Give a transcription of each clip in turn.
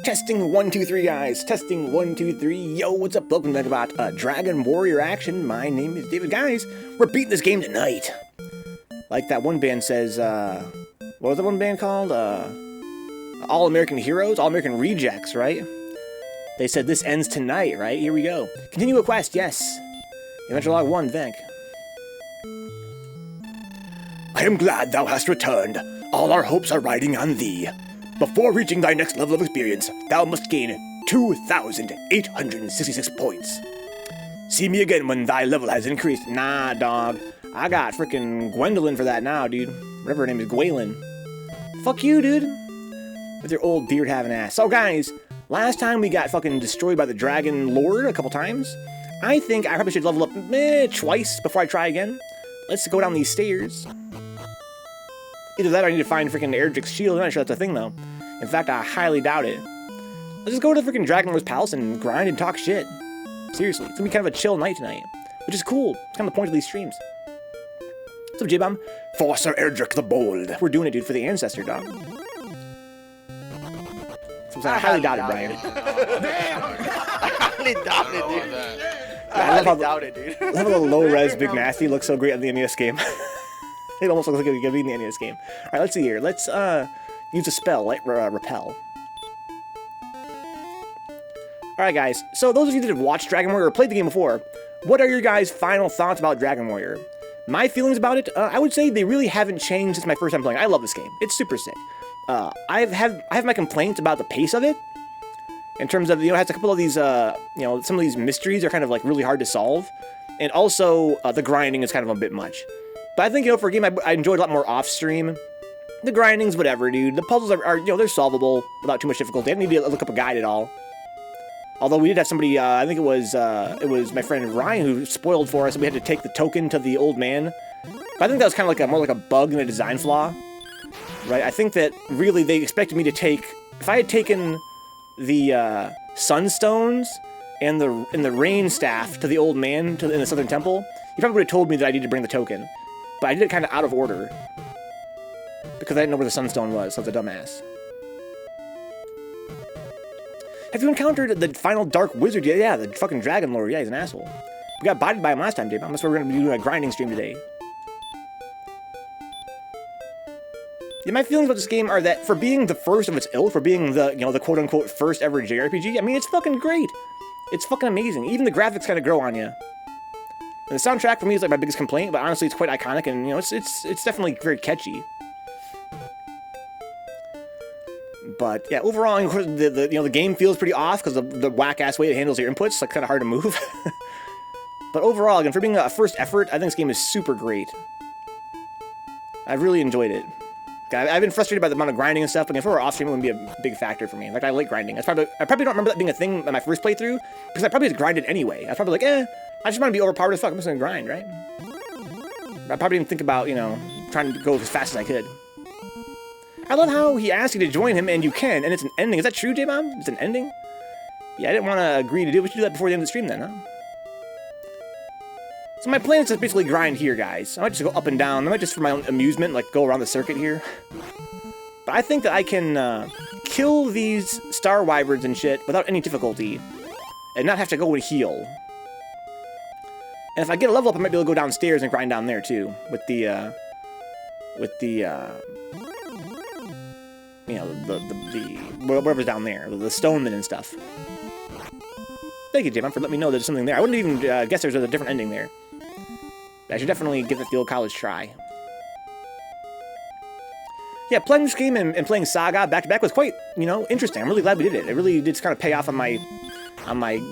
Testing 1, 2, 3, guys. Testing 1, 2, 3. Yo, what's up? Welcome to Vencabot Dragon Warrior Action. My name is David. Guys, we're beating this game tonight. Like that one band says, what was that one band called? All American Heroes? All American Rejects, right? They said this ends tonight, right? Here we go. Continue a quest, yes. Adventure Log 1, Venk. I am glad thou hast returned. All our hopes are riding on thee. Before reaching thy next level of experience, thou must gain 2,866 points. See me again when thy level has increased. Nah, dog. I got freaking Gwendolyn for that now, dude. Whatever her name is, Gwaylin. Fuck you, dude. With your old beard-having ass. So, guys, last time we got fucking destroyed by the Dragon Lord a couple times. I think I probably should level up twice before I try again. Let's go down these stairs. Either that or I need to find freaking Erdrick's shield. I'm not sure that's a thing, though. In fact, I highly doubt it. Let's just go to the freaking Dragon Lord's palace and grind and talk shit. Seriously, it's gonna be kind of a chill night tonight. Which is cool. It's kind of the point of these streams. What's up, J-Bomb? For Sir Erdrick the Bold. We're doing it, dude, for the ancestor, dog. So I highly doubt it, Brian. Damn! I highly doubt it, dude. I love how the low-res Big Nasty looks so great in the NES game. It almost looks like it could be in the NES game. Alright, let's see here. Let's use a spell, like Repel. Alright, guys. So those of you that have watched Dragon Warrior or played the game before, what are your guys' final thoughts about Dragon Warrior? My feelings about it, I would say they really haven't changed since my first time playing. I love this game. It's super sick. I have my complaints about the pace of it. In terms of, it has a couple of these, some of these mysteries are kind of like really hard to solve. And also, the grinding is kind of a bit much. But I think, for a game I enjoyed a lot more off-stream. The grinding's whatever, dude. The puzzles are they're solvable without too much difficulty. I didn't need to look up a guide at all. Although we did have somebody, I think it was my friend Ryan who spoiled for us. We had to take the token to the old man. But I think that was kind of like more like a bug than a design flaw. Right? I think that really they expected me to take... If I had taken the Sunstones and the Rain Staff to the old man in the Southern Temple, he probably would have told me that I needed to bring the token. But I did it kind of out of order. Because I didn't know where the Sunstone was, so I was a dumbass. Have you encountered the final Dark Wizard yet? Yeah, the fucking Dragon Lord. Yeah, he's an asshole. We got bodied by him last time, Dave. That's why we're going to be doing a grinding stream today. Yeah, my feelings about this game are that for being the first of its ilk, for being the, the quote-unquote first ever JRPG, I mean, it's fucking great. It's fucking amazing. Even the graphics kind of grow on you. And the soundtrack for me is like my biggest complaint, but honestly it's quite iconic and it's definitely very catchy. But yeah, overall, the game feels pretty off because of the whack-ass way it handles your inputs. It's like kind of hard to move. But overall, again, for being a first effort, I think this game is super great. I really enjoyed it. I've been frustrated by the amount of grinding and stuff, but if it were off-stream, it wouldn't be a big factor for me. In fact, I like grinding. I probably don't remember that being a thing in my first playthrough because I probably just grinded anyway. I was probably like, I just want to be overpowered as fuck. I'm just gonna grind, right? I probably didn't think about, trying to go as fast as I could. I love how he asked you to join him, and you can, and it's an ending. Is that true, J-Mom? It's an ending? Yeah, I didn't want to agree to do it. We should do that before the end of the stream then, huh? So my plan is to basically grind here, guys. I might just go up and down. I might just for my own amusement, like, go around the circuit here. But I think that I can kill these Star Wyverns and shit without any difficulty, and not have to go and heal. And if I get a level up, I might be able to go downstairs and grind down there, too. With the whatever's down there. The stonemen and stuff. Thank you, Jim, for letting me know there's something there. I wouldn't even guess there's a different ending there. I should definitely give it the old college try. Yeah, playing this game and playing Saga back-to-back was quite, interesting. I'm really glad we did it. It really did kind of pay off on my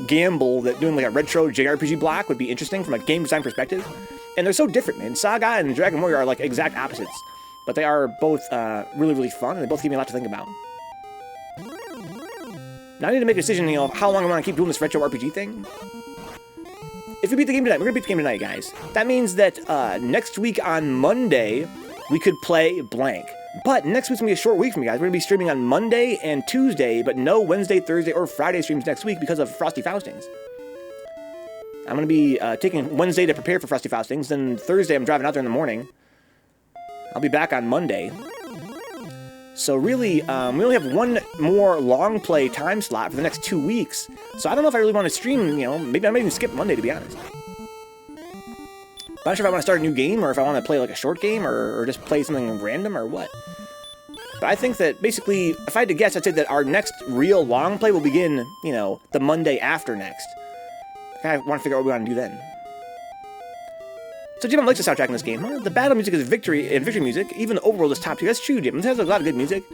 gamble that doing like a retro JRPG block would be interesting from a game design perspective. And they're so different, man. Saga and Dragon Warrior are like exact opposites. But they are both really, really fun, and they both give me a lot to think about. Now I need to make a decision, how long I want to keep doing this retro RPG thing. If we beat the game tonight, we're going to beat the game tonight, guys. That means that next week on Monday, we could play blank. But next week's going to be a short week for me, guys. We're going to be streaming on Monday and Tuesday, but no Wednesday, Thursday, or Friday streams next week because of Frosty Faustings. I'm going to be taking Wednesday to prepare for Frosty Faustings, then Thursday I'm driving out there in the morning. I'll be back on Monday. So really, we only have one more long play time slot for the next 2 weeks. So I don't know if I really want to stream, you know, maybe I might even skip Monday, to be honest. I'm not sure if I want to start a new game, or if I want to play like a short game, or just play something random, or what. But I think that basically, if I had to guess, I'd say that our next real long play will begin, you know, the Monday after next. I want to figure out what we want to do then. So Jim likes the soundtrack in this game, huh? The battle music is victory music. Even the overworld is top tier. That's true, Jim. It has a lot of good music,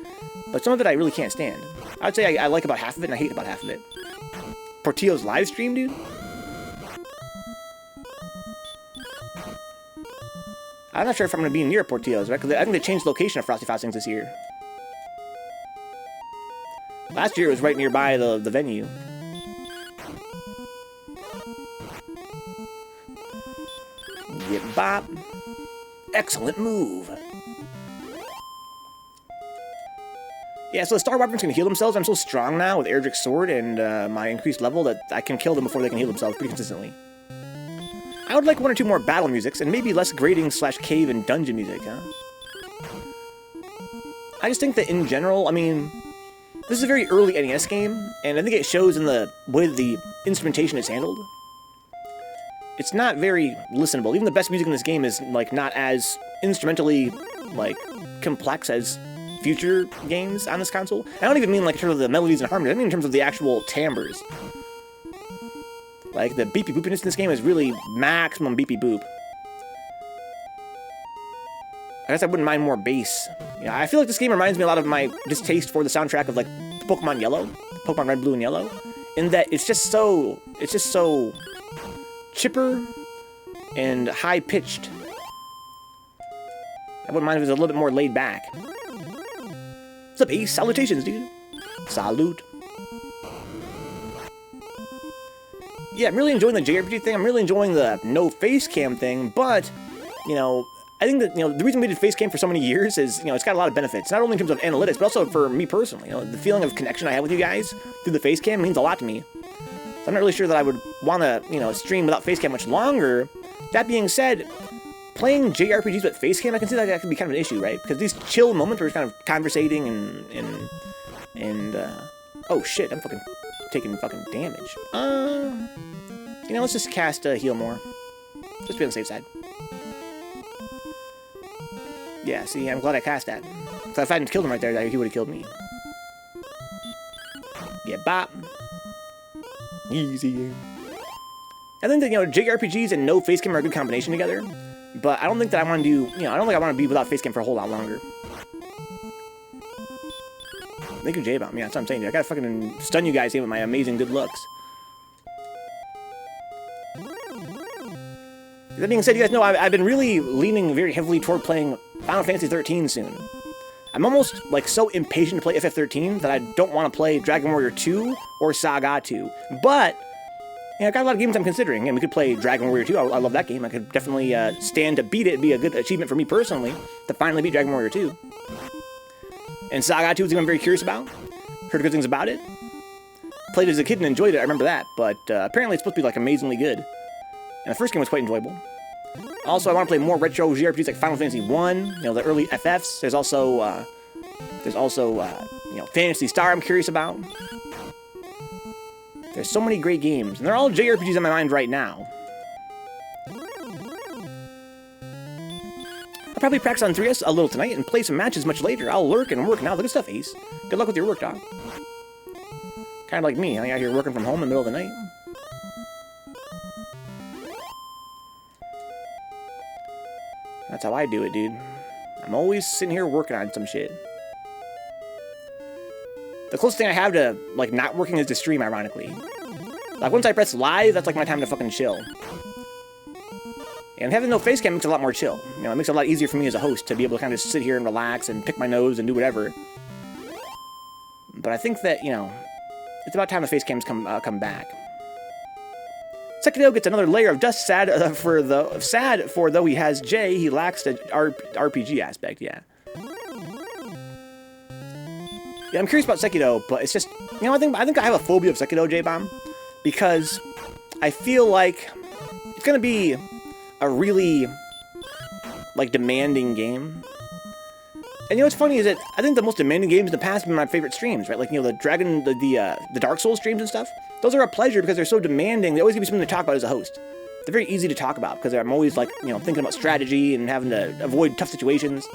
but some of it I really can't stand. I would say I like about half of it, and I hate about half of it. Portillo's live stream, dude? I'm not sure if I'm going to be near Portillo's, right? Because I think they changed the location of Frosty Frostings this year. Last year it was right nearby the venue. Get bop. Excellent move. Yeah, so the Star Weapons can heal themselves. I'm so strong now with Erdrick's sword and my increased level that I can kill them before they can heal themselves pretty consistently. I would like 1 or 2 more battle musics, and maybe less grading / cave and dungeon music, huh? I just think that in general, I mean, this is a very early NES game, and I think it shows in the way the instrumentation is handled. It's not very listenable. Even the best music in this game is, like, not as instrumentally, like, complex as future games on this console. I don't even mean, like, in terms of the melodies and harmonies. I mean in terms of the actual timbres. Like, the beepy boopiness in this game is really maximum beepy boop. I guess I wouldn't mind more bass. Yeah, I feel like this game reminds me a lot of my distaste for the soundtrack of, like, Pokemon Yellow. Pokemon Red, Blue, and Yellow. In that it's just so chipper and high-pitched. I wouldn't mind if it was a little bit more laid back. What's up, Ace? Salutations, dude. Salute. Yeah, I'm really enjoying the JRPG thing. I'm really enjoying the no face cam thing, but, you know, I think that, you know, the reason we did face cam for so many years is, you know, it's got a lot of benefits. Not only in terms of analytics, but also for me personally. You know, the feeling of connection I have with you guys through the face cam means a lot to me. So I'm not really sure that I would want to, you know, stream without face cam much longer. That being said, playing JRPGs with face cam, I can see that could be kind of an issue, right? Because these chill moments where we're kind of conversating and oh shit, I'm fucking taking fucking damage. You know, let's just cast heal more. Just be on the safe side. Yeah, see, I'm glad I cast that. So if I hadn't killed him right there, he would have killed me. Yeah, bop. Easy. I think that, you know, JRPGs and no face cam are a good combination together. But I don't think that I want to do, you know, I don't think I want to be without face cam for a whole lot longer. Thank you, J-Bomb. Yeah, that's what I'm saying, dude. I gotta fucking stun you guys here with my amazing good looks. That being said, you guys know I've been really leaning very heavily toward playing Final Fantasy 13 soon. I'm almost, like, so impatient to play FF13 that I don't want to play Dragon Warrior 2 or Saga 2. But, you know, I've got a lot of games I'm considering, and we could play Dragon Warrior 2. I love that game. I could definitely stand to beat it. It'd be a good achievement for me personally to finally beat Dragon Warrior 2. And Saga 2 is something I'm very curious about. Heard good things about it. Played it as a kid and enjoyed it, I remember that. But apparently it's supposed to be, like, amazingly good. And the first game was quite enjoyable. Also, I want to play more retro JRPGs like Final Fantasy 1, you know, the early FFs. There's also, you know, Phantasy Star I'm curious about. There's so many great games, and they're all JRPGs on my mind right now. I'll probably practice on 3S a little tonight and play some matches much later. I'll lurk and work now. Look at stuff, Ace. Good luck with your work, dog. Kind of like me. I'm out here working from home in the middle of the night. That's how I do it, dude. I'm always sitting here working on some shit. The closest thing I have to, like, not working is to stream, ironically. Like, once I press live, that's, like, my time to fucking chill. And having no face cam makes it a lot more chill. You know, it makes it a lot easier for me as a host to be able to kind of sit here and relax and pick my nose and do whatever. But I think that, you know, it's about time the face cams come back. Sekiro gets another layer of dust. Sad for though he has J, he lacks the RPG aspect. Yeah. Yeah, I'm curious about Sekiro, but it's just, you know, I think I have a phobia of Sekiro, J-Bomb, because I feel like it's gonna be a really, like, demanding game. And you know what's funny is that I think the most demanding games in the past have been my favorite streams, right? Like, you know, the Dark Souls streams and stuff. Those are a pleasure because they're so demanding. They always give me something to talk about as a host. They're very easy to talk about because I'm always, like, you know, thinking about strategy and having to avoid tough situations.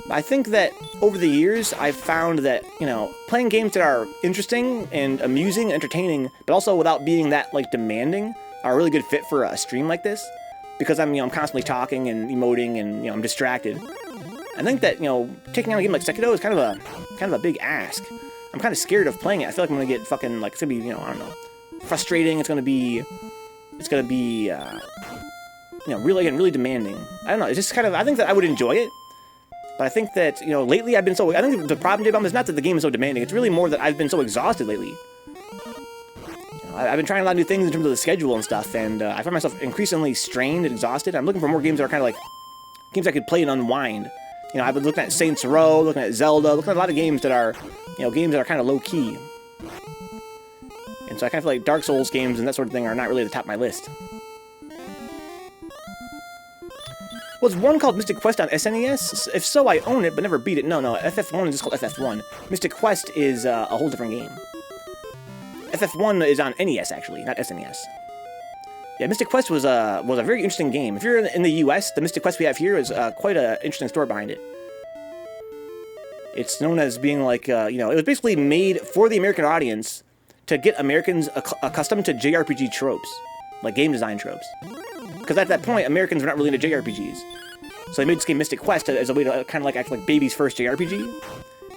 I think that over the years, I've found that, you know, playing games that are interesting and amusing, entertaining, but also without being that, like, demanding, are a really good fit for a stream like this. Because I'm constantly talking and emoting and, you know, I'm distracted. I think that, you know, taking on a game like Sekiro is kind of a big ask. I'm kind of scared of playing it. I feel like I'm gonna get fucking, like, it's gonna be, you know, I don't know, frustrating. It's gonna be, you know, really demanding. I don't know. It's just kind of, I think that I would enjoy it. But I think that, you know, lately I think the problem, J-Bomb, is not that the game is so demanding. It's really more that I've been so exhausted lately. You know, I've been trying a lot of new things in terms of the schedule and stuff, and I find myself increasingly strained and exhausted. I'm looking for more games that are kind of like games I could play and unwind. You know, I've been looking at Saints Row, looking at Zelda, looking at a lot of games that are, you know, games that are kind of low-key. And so I kind of feel like Dark Souls games and that sort of thing are not really at the top of my list. Was one called Mystic Quest on SNES? If so, I own it, but never beat it. No, FF1 is just called FF1. Mystic Quest is a whole different game. FF1 is on NES, actually, not SNES. Yeah, Mystic Quest was a very interesting game. If you're in the US, the Mystic Quest we have here is quite an interesting story behind it. It's known as being like, you know, it was basically made for the American audience to get Americans accustomed to JRPG tropes, like game design tropes. Because at that point, Americans were not really into JRPGs. So they made this game Mystic Quest as a way to kind of like act like baby's first JRPG.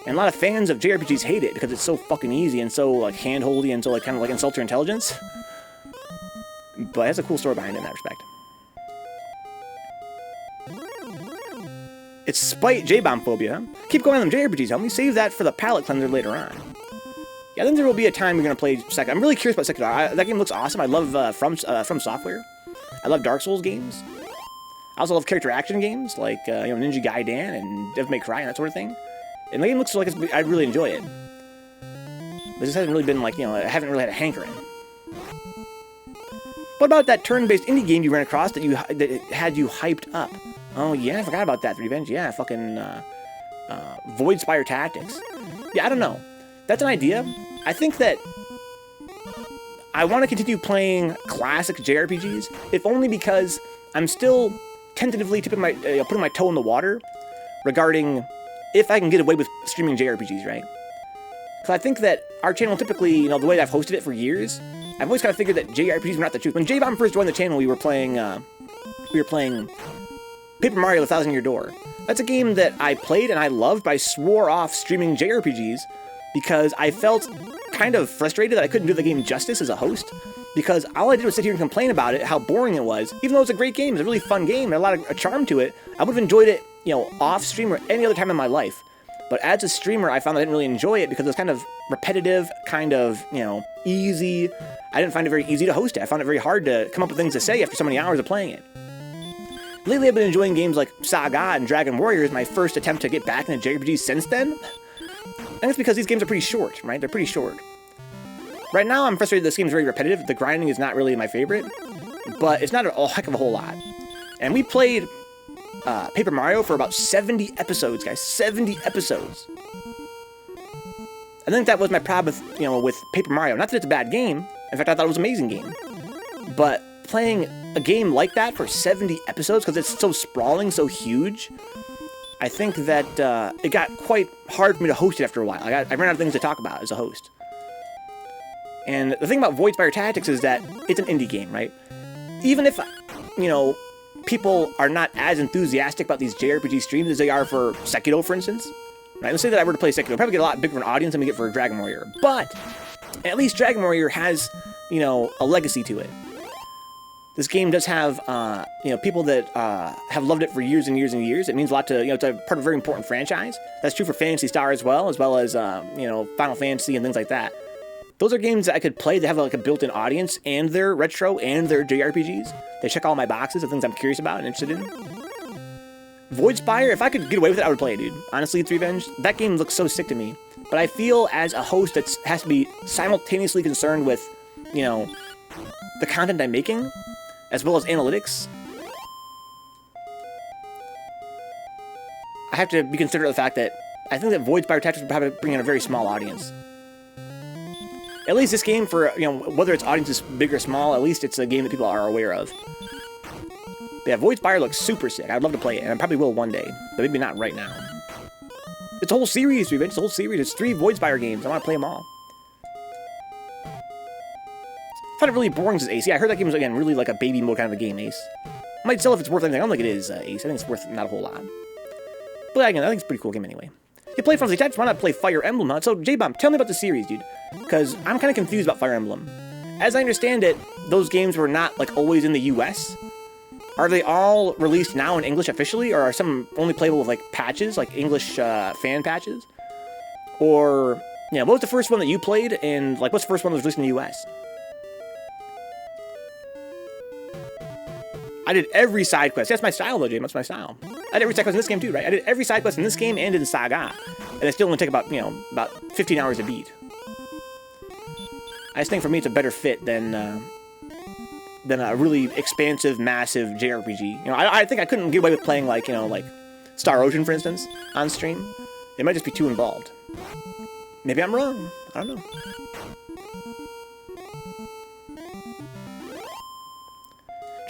And a lot of fans of JRPGs hate it because it's so fucking easy and so like hand-holdy and so like kind of like insults your intelligence. But it has a cool story behind it in that respect. It's spite J-Bomb phobia. Keep going on them JRPGs, help me. Save that for the palate cleanser later on. Yeah, I think there will be a time you're going to play Sekiro. I'm really curious about Sekiro. That game looks awesome. I love From Software. I love Dark Souls games. I also love character action games like you know, Ninja Gaiden and Devil May Cry and that sort of thing. And the game looks like I really enjoy it. But this hasn't really been like, you know, I haven't really had a hankering. What about that turn-based indie game you ran across that had you hyped up? Oh yeah, I forgot about that. Revenge, yeah, fucking Void Spire Tactics. Yeah, I don't know. That's an idea. I think that I want to continue playing classic JRPGs, if only because I'm still tentatively putting my toe in the water regarding if I can get away with streaming JRPGs, right? Because I think that our channel typically, you know, the way that I've hosted it for years, I've always kind of figured that JRPGs were not the truth. When J-Bomb first joined the channel, we were playing Paper Mario: The Thousand Year Door. That's a game that I played and I loved, but I swore off streaming JRPGs because I felt kind of frustrated that I couldn't do the game justice as a host, because all I did was sit here and complain about it, how boring it was, even though it's a great game, it's a really fun game, and a lot of charm to it. I would have enjoyed it, you know, off stream or any other time in my life. But as a streamer, I found that I didn't really enjoy it because it was kind of repetitive, kind of, you know, easy. I didn't find it very easy to host it. I found it very hard to come up with things to say after so many hours of playing it. Lately, I've been enjoying games like Saga and Dragon Warrior as my first attempt to get back into JRPGs since then. And it's because these games are pretty short, right? They're pretty short. Right now, I'm frustrated this game's very repetitive. The grinding is not really my favorite, but it's not a heck of a whole lot. And we played Paper Mario for about 70 episodes, guys. 70 episodes. I think that was my problem with, you know, with Paper Mario. Not that it's a bad game. In fact, I thought it was an amazing game. But playing a game like that for 70 episodes, because it's so sprawling, so huge, I think that it got quite hard for me to host it after a while. I ran out of things to talk about as a host. And the thing about Void Spire Tactics is that it's an indie game, right? Even if, you know, people are not as enthusiastic about these JRPG streams as they are for Sekiro, for instance. Right? Let's say that I were to play Sekiro, I'd probably get a lot bigger of an audience than we get for Dragon Warrior. But at least Dragon Warrior has, you know, a legacy to it. This game does have, you know, people that have loved it for years and years and years. It means a lot to, you know, it's a part of a very important franchise. That's true for Phantasy Star as well as, you know, Final Fantasy and things like that. Those are games that I could play that have like a built-in audience, and they're retro, and they're JRPGs. They check all my boxes of things I'm curious about and interested in. Void Spire, if I could get away with it, I would play it, dude. Honestly, it's Revenge. That game looks so sick to me. But I feel as a host that has to be simultaneously concerned with, you know, the content I'm making, as well as analytics. I have to be considerate of the fact that I think that Void Spire Tactics would probably bring in a very small audience. At least this game, for whether its audience is big or small, at least it's a game that people are aware of. But yeah, Void Spire looks super sick. I'd love to play it, and I probably will one day, but maybe not right now. It's a whole series, Revenge. It's a whole series. It's 3 Void Spire games. I want to play them all. I found it really boring as Ace. Yeah, I heard that game was, again, really like a baby mode kind of a game, Ace. Might sell if it's worth anything. I don't think it is, Ace. I think it's worth not a whole lot. But again, I think it's a pretty cool game anyway. You play Fantasy Tactics, why not play Fire Emblem, huh? So, J-Bomb, tell me about the series, dude. Because I'm kind of confused about Fire Emblem. As I understand it, those games were not, like, always in the US. Are they all released now in English officially, or are some only playable with, like, patches, like English fan patches? Or, what was the first one that you played, and, like, what's the first one that was released in the US? I did every side quest. That's my style, though, James. That's my style. I did every side quest in this game, too, right? I did every side quest in this game and in Saga. And it still only take about, about 15 hours to beat. I just think for me it's a better fit than a really expansive, massive JRPG. I think I couldn't get away with playing, like, like Star Ocean, for instance, on stream. It might just be too involved. Maybe I'm wrong. I don't know.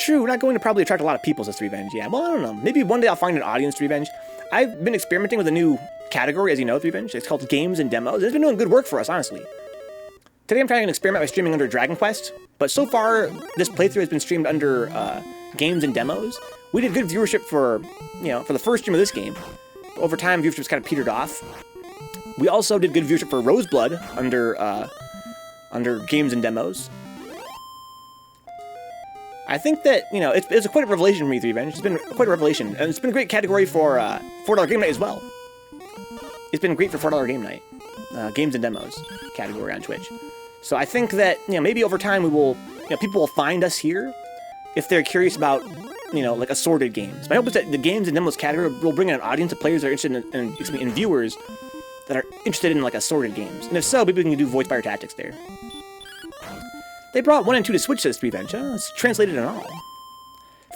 True, we're not going to probably attract a lot of people to Revenge. Yeah, well, I don't know. Maybe one day I'll find an audience to Revenge. I've been experimenting with a new category, as you know, with Revenge. It's called Games and Demos. It's been doing good work for us, honestly. Today I'm trying an experiment by streaming under Dragon Quest, but so far this playthrough has been streamed under Games and Demos. We did good viewership for, for the first stream of this game. Over time, viewership's kind of petered off. We also did good viewership for Roseblood under Games and Demos. I think that, it's quite a revelation for me, Revenge. It's been quite a revelation. And it's been a great category for $4 Game Night as well. It's been great for $4 Game Night. Games and Demos category on Twitch. So I think that, maybe over time we will, people will find us here if they're curious about, like assorted games. My hope is that the Games and Demos category will bring in an audience of players that are interested in viewers that are interested in, like, assorted games. And if so, maybe we can do Void Spire Tactics there. They brought 1 and 2 to Switch, says Revenge. It's translated and all.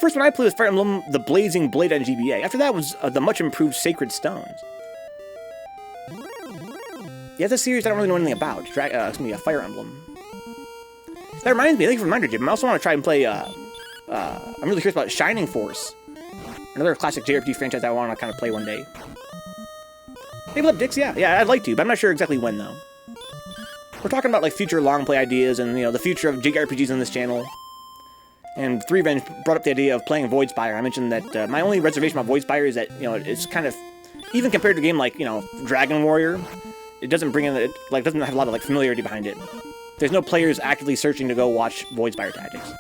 First one I played was Fire Emblem, The Blazing Blade on GBA. After that was the much improved Sacred Stones. Yeah, that's a series I don't really know anything about. It's gonna be a Fire Emblem. That reminds me, thank you for the reminder, Jim. I also want to try and play, I'm really curious about Shining Force. Another classic JRPG franchise I want to kind of play one day. Hey, what's up, Dix? Yeah, I'd like to, but I'm not sure exactly when, though. We're talking about, like, future long play ideas and, the future of JRPGs on this channel. And Revenge brought up the idea of playing Void Spire. I mentioned that my only reservation about Void Spire is that, it's kind of, even compared to a game like, Dragon Warrior, it doesn't bring in, doesn't have a lot of, familiarity behind it. There's no players actively searching to go watch Void Spire Tactics.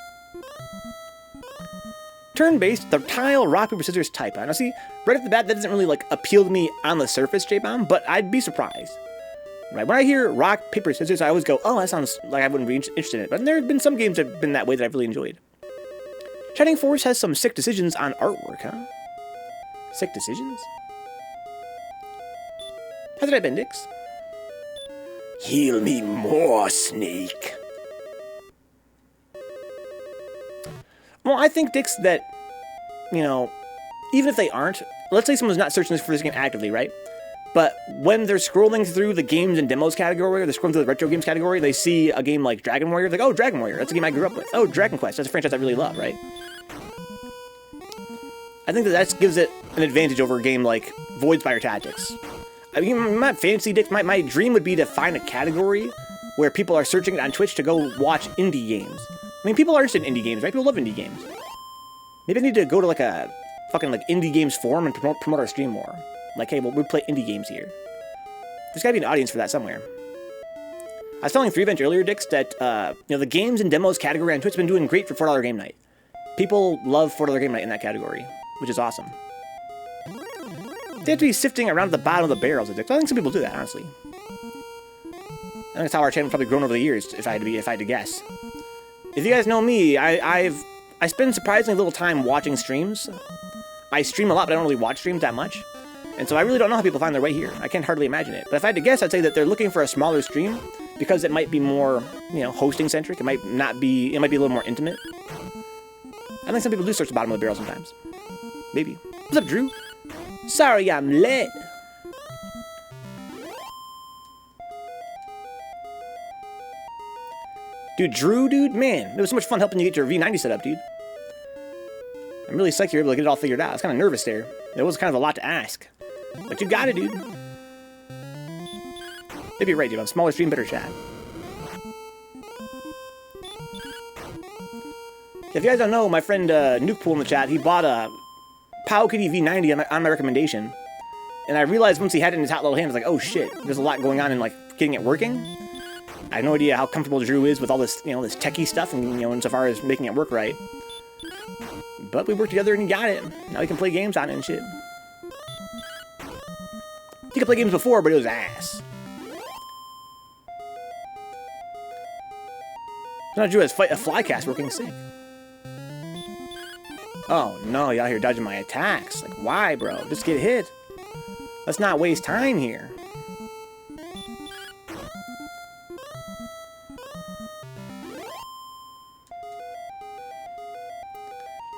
Turn-based, the tile, rock, paper, scissors type. Now see, right off the bat, that doesn't really, appeal to me on the surface, J-Bomb, but I'd be surprised. Right, when I hear rock, paper, scissors, I always go, oh, that sounds like I wouldn't be interested in it. But there have been some games that have been that way that I've really enjoyed. Shining Force has some sick decisions on artwork, huh? Sick decisions? How's it been, Dix? Heal me more, Snake. Well, I think, Dix, that, even if they aren't, let's say someone's not searching for this game actively, right? But when they're scrolling through the Games and Demos category, or they're scrolling through the Retro Games category, they see a game like Dragon Warrior, they're like, oh, Dragon Warrior, that's a game I grew up with. Oh, Dragon Quest, that's a franchise I really love, right? I think that gives it an advantage over a game like Void Spire Tactics. I mean, my fantasy, Dick, my dream would be to find a category where people are searching it on Twitch to go watch indie games. I mean, people are interested in indie games, right? People love indie games. Maybe I need to go to, a fucking, indie games forum and promote our stream more. Like, hey, well, we play indie games here. There's gotta be an audience for that somewhere. I was telling Revenge earlier, Dix, that, the Games and Demos category on Twitch has been doing great for $4 Game Night. People love $4 Game Night in that category, which is awesome. They have to be sifting around the bottom of the barrels, Dix. I think some people do that, honestly. I think that's how our channel's probably grown over the years, if I had to guess. If you guys know me, I spend surprisingly little time watching streams. I stream a lot, but I don't really watch streams that much. And so I really don't know how people find their way here. I can't hardly imagine it. But if I had to guess, I'd say that they're looking for a smaller stream because it might be more, hosting-centric. It might be a little more intimate. I think some people do search the bottom of the barrel sometimes. Maybe. What's up, Drew? Sorry I'm late. Dude, Drew, dude, man, it was so much fun helping you get your V90 set up, dude. I'm really psyched you're able to get it all figured out. I was kind of nervous there. It was kind of a lot to ask. But you got it, dude. Maybe you're right, dude. On smaller stream, better chat. If you guys don't know, my friend Nukepool in the chat, he bought a Pow Kitty V90 on my recommendation. And I realized once he had it in his hot little hand, I was like, oh shit, there's a lot going on in like getting it working. I have no idea how comfortable Drew is with all this, you know, this techie stuff and, you know, insofar as making it work right. But we worked together and he got it. Now he can play games on it and shit. He could play games before, but it was ass. So now Drew has a flycast working sick. Oh no, y'all here dodging my attacks. Like, why, bro? Just get hit. Let's not waste time here.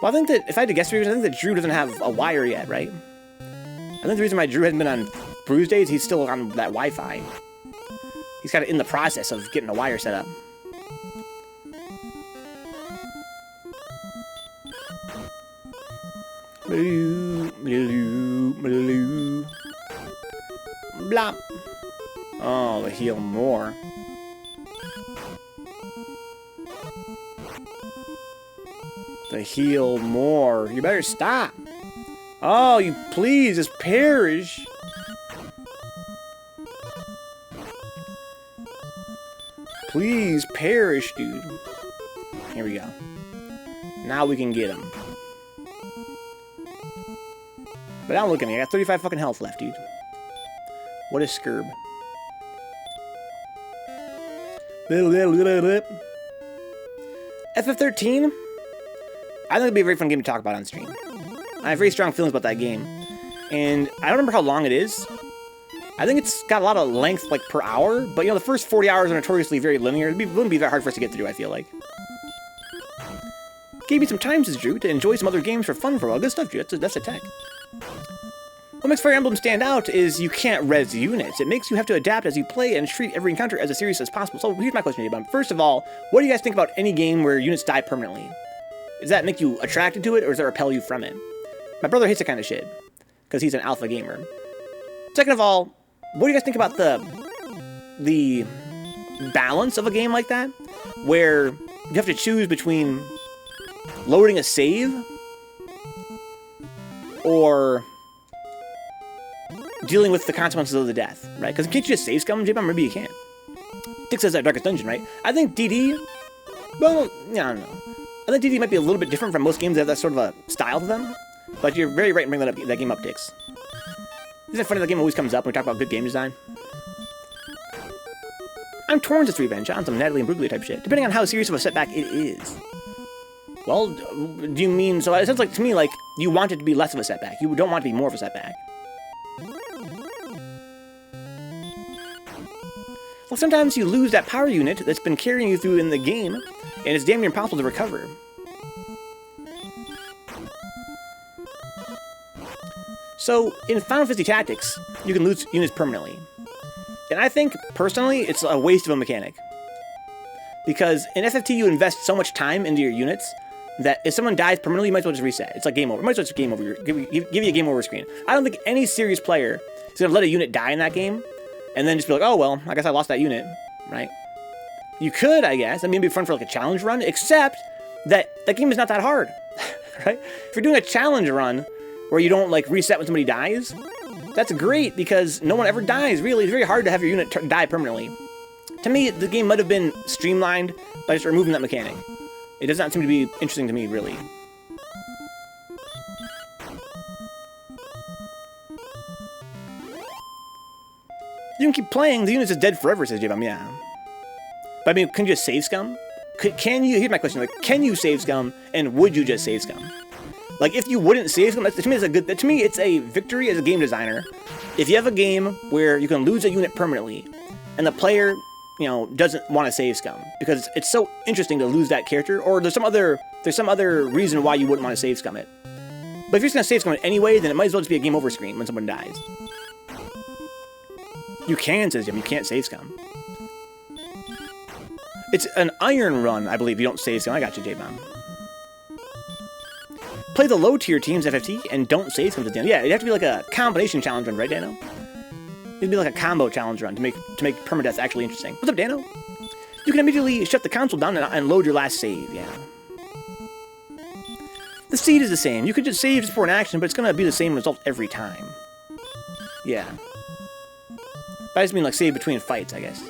Well, I think that, if I had to guess, I think that Drew doesn't have a wire yet, right? I think the reason why Drew hasn't been on Bruise Days, he's still on that Wi-Fi. He's kind of in the process of getting a wire set up. Blop. Oh, they heal more. They heal more. You better stop. Oh, you please just perish. Please perish, dude. Here we go. Now we can get him. But now look at me. I got 35 fucking health left, dude. What a scurb. FF13? I think it'd be a very fun game to talk about on stream. I have very strong feelings about that game. And I don't remember how long it is. I think it's got a lot of length, like, per hour. But, you know, the first 40 hours are notoriously very linear. It wouldn't be that hard for us to get through, I feel like. Gave me some time, says Drew, to enjoy some other games for fun for a while. Good stuff, Drew. That's a tech. What makes Fire Emblem stand out is you can't res units. It makes you have to adapt as you play and treat every encounter as serious as possible. So here's my question to you, First of all, what do you guys think about any game where units die permanently? Does that make you attracted to it, or does that repel you from it? My brother hates that kind of shit, because he's an alpha gamer. Second of all, what do you guys think about the balance of a game like that, where you have to choose between loading a save or dealing with the consequences of the death, right? Because can't you just save scum, J-Bomb? Maybe you can't. Dick says that Darkest Dungeon, right? I think DD, well, yeah, I don't know. I think DD might be a little bit different from most games that have that sort of a style to them. But you're very right in bringing that game up, Dix. Isn't it funny that game always comes up when we talk about good game design? I'm torn to Revenge on some Natalie and Bruglia type shit, depending on how serious of a setback it is. Well, do you mean, so it sounds like to me like you want it to be less of a setback. You don't want it to be more of a setback. Well, sometimes you lose that power unit that's been carrying you through in the game, and it's damn near impossible to recover. So, in Final Fantasy Tactics, you can lose units permanently. And I think, personally, it's a waste of a mechanic. Because in FFT, you invest so much time into your units that if someone dies permanently, you might as well just reset. It's like game over. You might as well just game over. Give you a game over screen. I don't think any serious player is going to let a unit die in that game and then just be like, oh, well, I guess I lost that unit, right? You could, I guess. I mean, it'd be fun for like a challenge run, except that that game is not that hard, right? If you're doing a challenge run where you don't like reset when somebody dies, that's great because no one ever dies, really. It's very hard to have your unit die permanently. To me, the game might have been streamlined by just removing that mechanic. It does not seem to be interesting to me, really. You can keep playing, the unit's just dead forever, says J-Bomb, yeah. But I mean, can you just save scum? Can you, here's my question, like, can you save scum, and would you just save scum? Like, if you wouldn't save scum, to me, it's a victory as a game designer. If you have a game where you can lose a unit permanently, and the player, you know, doesn't want to save scum, because it's so interesting to lose that character, or there's some other reason why you wouldn't want to save scum it. But if you're just gonna save scum anyway, then it might as well just be a game over screen when someone dies. You can, says Jim, you can't save scum. It's an iron run, I believe, you don't save scum. I got you, J-Bomb. Play the low-tier teams, FFT, and don't save scum at the end. Yeah, it'd have to be like a combination challenge run, right, Dano? It'd be like a combo challenge run to make permadeath actually interesting. What's up, Dano? You can immediately shut the console down and load your last save, yeah. The seed is the same. You could just save just for an action, but it's gonna be the same result every time. Yeah. But I just mean like save between fights, I guess.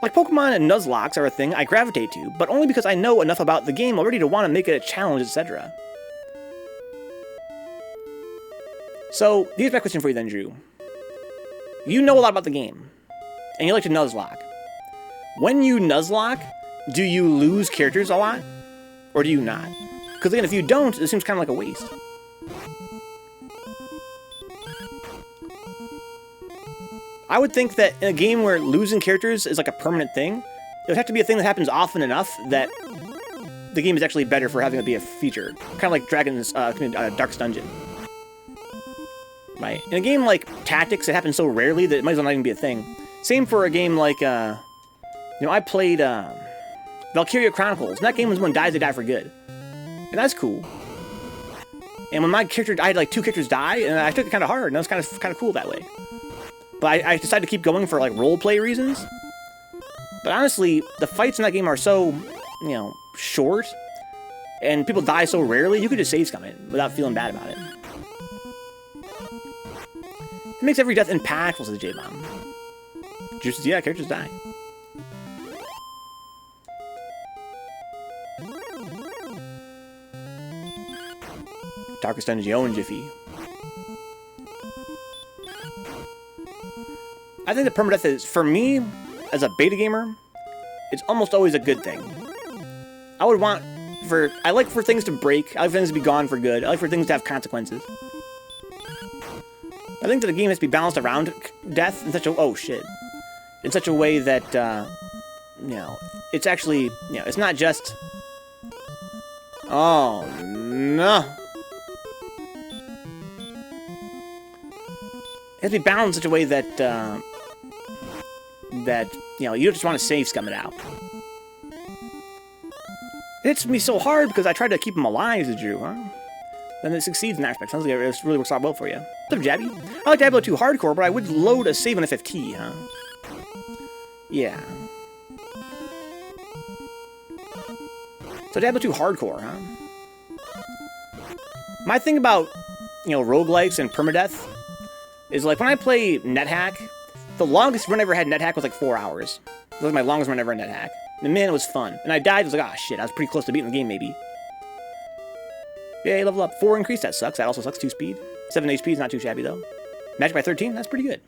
Like Pokemon and Nuzlocke are a thing I gravitate to, but only because I know enough about the game already to want to make it a challenge, etc. So, here's my question for you then, Drew. You know a lot about the game, and you like to Nuzlocke. When you Nuzlocke, do you lose characters a lot? Or do you not? Because again, if you don't, it seems kind of like a waste. I would think that in a game where losing characters is like a permanent thing, it would have to be a thing that happens often enough that the game is actually better for having it be a feature. Kind of like Darkest Dungeon. Right? In a game like Tactics, it happens so rarely that it might as well not even be a thing. Same for a game like, I played Valkyria Chronicles. And that game was when dies, they die for good. And that's cool. And when my character, I had like 2 characters die, and I took it kind of hard, and that was kind of cool that way. But I decided to keep going for like roleplay reasons. But honestly, the fights in that game are so, short, and people die so rarely, you could just save scum it without feeling bad about it. It makes every death impactful, says J-Bomb. Juices, yeah, characters die. Darkest Dungeon, Jiffy. I think that permadeath is, for me, as a beta gamer, it's almost always a good thing. I like for things to break, I like for things to be gone for good, I like for things to have consequences. I think that the game has to be balanced around death in such a, in such a way that, it's actually, it's not just, oh, no. It has to be balanced in such a way that, you don't just want to save scum it out. It hits me so hard because I tried to keep them alive, as Drew, huh? Then it succeeds in that aspect. Sounds like it really works out well for you. What's up, Jabby? I like Diablo 2 Hardcore, but I would load a save on FFT, huh? Yeah. So Diablo 2 Hardcore, huh? My thing about, roguelikes and permadeath is like when I play NetHack, the longest run I ever had NetHack was like 4 hours. That was my longest run ever in NetHack. And man, it was fun. And I died, I was like, ah, shit, I was pretty close to beating the game, maybe. Yay, level up. 4 increase, that sucks. That also sucks. 2 speed. 7 HP is not too shabby, though. Magic by 13, that's pretty good.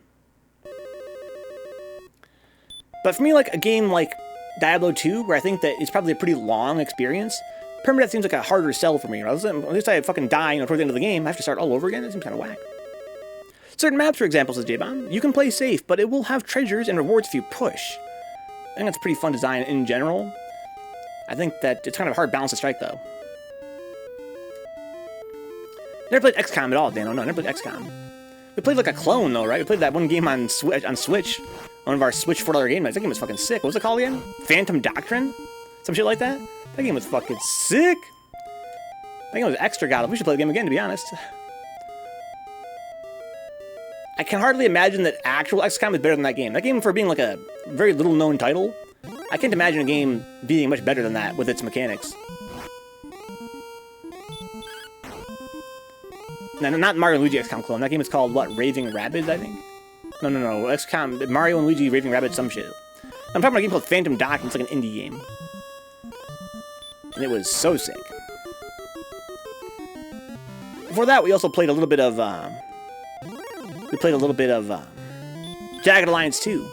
But for me, like, a game like Diablo 2, where I think that it's probably a pretty long experience, permadeath seems like a harder sell for me. At least I fucking die, towards the end of the game, I have to start all over again. It seems kind of whack. Certain maps, for example, says J-Bomb, you can play safe, but it will have treasures and rewards if you push. I think that's a pretty fun design in general. I think that it's kind of a hard balance to strike, though. Never played XCOM at all, Dano. No, never played XCOM. We played like a clone, though, right? We played that one game on Switch. One of our Switch $4 game nights. That game was fucking sick. What was it called again? Phantom Doctrine? Some shit like that? That game was fucking sick. That game was extra god. We should play the game again, to be honest. I can hardly imagine that actual XCOM is better than that game. That game, for being like a very little-known title, I can't imagine a game being much better than that with its mechanics. No, not Mario and Luigi XCOM clone. That game is called, what, Raving Rabbids, I think? No. XCOM, Mario and Luigi Raving Rabbids, some shit. I'm talking about a game called Phantom Doctrine. It's like an indie game. And it was so sick. Before that, we also played a little bit of, Jagged Alliance 2.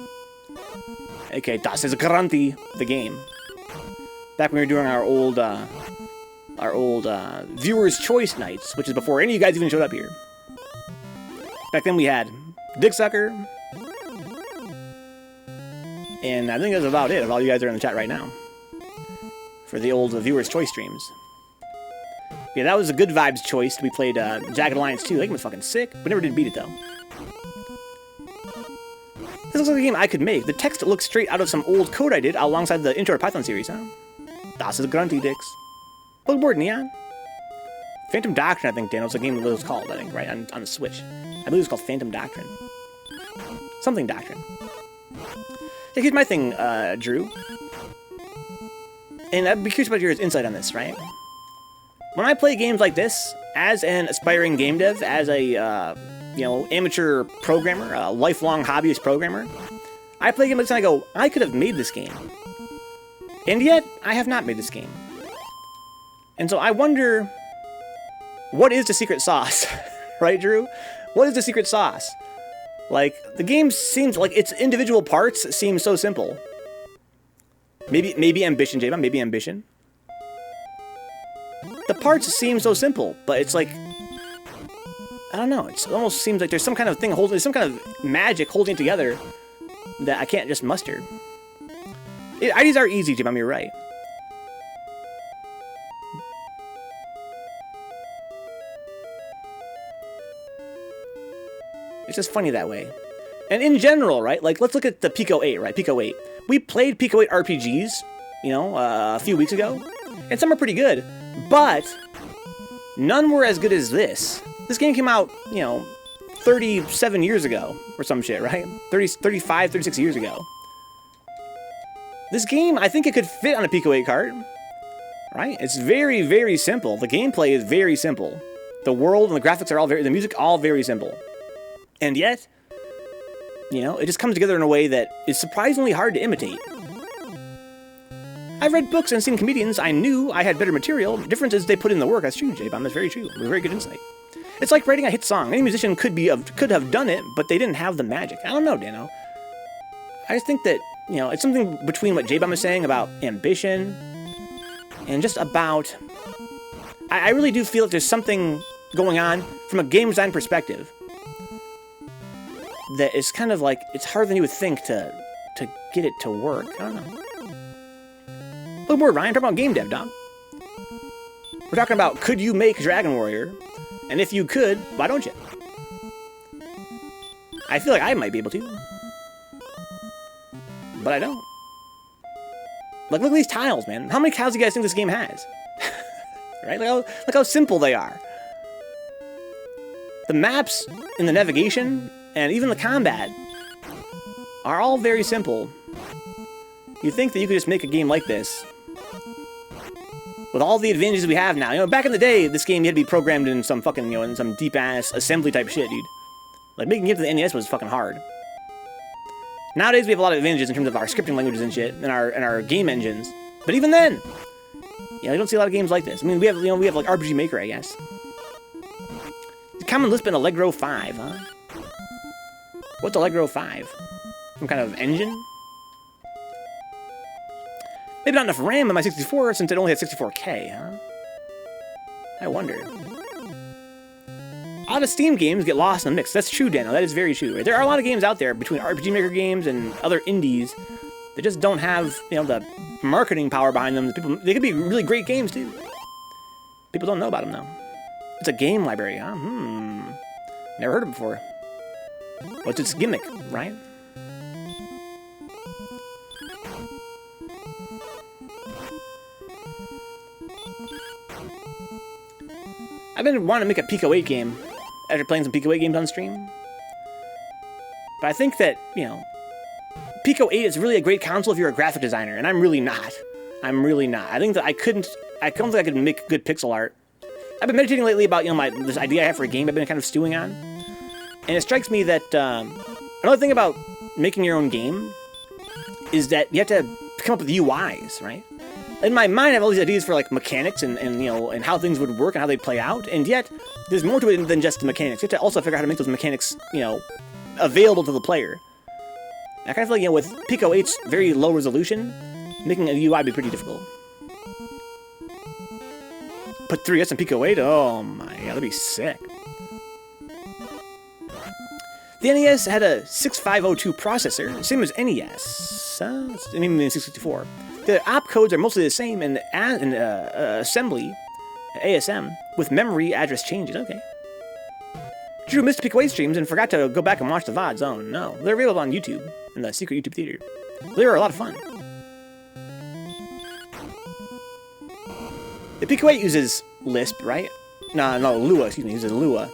aka Das ist Garanti, the game. Back when we were doing our old Viewers' Choice nights, which is before any of you guys even showed up here. Back then we had Dicksucker, and I think that's about it, of all you guys are in the chat right now. For the old Viewers' Choice streams. Yeah, that was a good vibes choice. We played Jagged Alliance 2. That game was fucking sick, but never did beat it, though. This looks like a game I could make. The text looks straight out of some old code I did alongside the Intro to Python series, huh? Das ist grunty dicks. Bugboard Neon. Phantom Doctrine, I think, Dan, was the game that it was called, I think, right? On the Switch. I believe it was called Phantom Doctrine. Something Doctrine. Yeah, here's my thing, Drew. And I'd be curious about your insight on this, right? When I play games like this, as an aspiring game dev, as a, you know, amateur programmer, a lifelong hobbyist programmer, I play a game like this and I go, I could have made this game. And yet, I have not made this game. And so I wonder, what is the secret sauce? Right, Drew? What is the secret sauce? Like, the game seems like its individual parts seem so simple. Maybe ambition, J-Bomb, maybe ambition. The parts seem so simple, but it's like, I don't know, it almost seems like there's some kind of thing holding, some kind of magic holding it together that I can't just muster. Ideas are easy, J-Bomb, you're right. It's just funny that way. And in general, right, like, let's look at the Pico 8, right, Pico 8. We played Pico 8 RPGs, you know, a few weeks ago, and some are pretty good, but none were as good as this. This game came out, you know, 37 years ago, or some shit, right? 35, 36 years ago. This game, I think it could fit on a Pico 8 cart, right? It's very, very simple. The gameplay is very simple. The world and the graphics are all the music, all very simple. And yet, you know, it just comes together in a way that is surprisingly hard to imitate. I've read books and seen comedians I knew I had better material. The difference is they put in the work. That's true, J-Bomb. That's very true. Very good insight. It's like writing a hit song. Any musician could have done it, but they didn't have the magic. I don't know, Dano. I just think that, you know, it's something between what J-Bomb is saying about ambition and just about... I really do feel that there's something going on from a game design perspective that is kind of like, it's harder than you would think to get it to work. I don't know. A little more, Ryan. Talk about game dev, dog. We're talking about, could you make Dragon Warrior? And if you could, why don't you? I feel like I might be able to. But I don't. Like, look at these tiles, man. How many tiles do you guys think this game has? Right? Look how simple they are. The maps in the navigation and even the combat are all very simple. You think that you could just make a game like this with all the advantages we have now. You know, back in the day, this game had to be programmed in some fucking, you know, in some deep-ass assembly type shit, dude. Like, making it to the NES was fucking hard. Nowadays, we have a lot of advantages in terms of our scripting languages and shit, and our game engines. But even then, you know, you don't see a lot of games like this. I mean, we have like RPG Maker, I guess. The common Lisp in Allegro 5, huh? What's Allegro 5? Some kind of engine? Maybe not enough RAM in my 64 since it only had 64K, huh? I wonder. A lot of Steam games get lost in the mix. That's true, Daniel. That is very true. Right? There are a lot of games out there between RPG Maker games and other indies that just don't have, you know, the marketing power behind them. They could be really great games too. People don't know about them though. It's a game library, huh? Never heard of it before. What's its gimmick, right? I've been wanting to make a Pico 8 game after playing some Pico 8 games on stream. But I think that, you know, Pico 8 is really a great console if you're a graphic designer, and I'm really not. I'm really not. I think that I don't think I could make good pixel art. I've been meditating lately about, you know, this idea I have for a game I've been kind of stewing on. And it strikes me that another thing about making your own game is that you have to come up with UIs, right? In my mind, I have all these ideas for like mechanics and you know, and how things would work and how they play out, and yet there's more to it than just the mechanics. You have to also figure out how to make those mechanics, you know, available to the player. I kind of feel like, you know, with Pico 8's very low resolution, making a UI would be pretty difficult. Put 3S in Pico 8? Oh my god, that'd be sick. The NES had a 6502 processor, same as NES, and even the 64. The opcodes are mostly the same, and assembly ASM with memory address changes. Okay. Drew missed Pick Away streams and forgot to go back and watch the VODs. Oh no. They're available on YouTube in the secret YouTube theater. They were a lot of fun. The Pick Away uses Lisp, right? No, Lua, excuse me, uses Lua.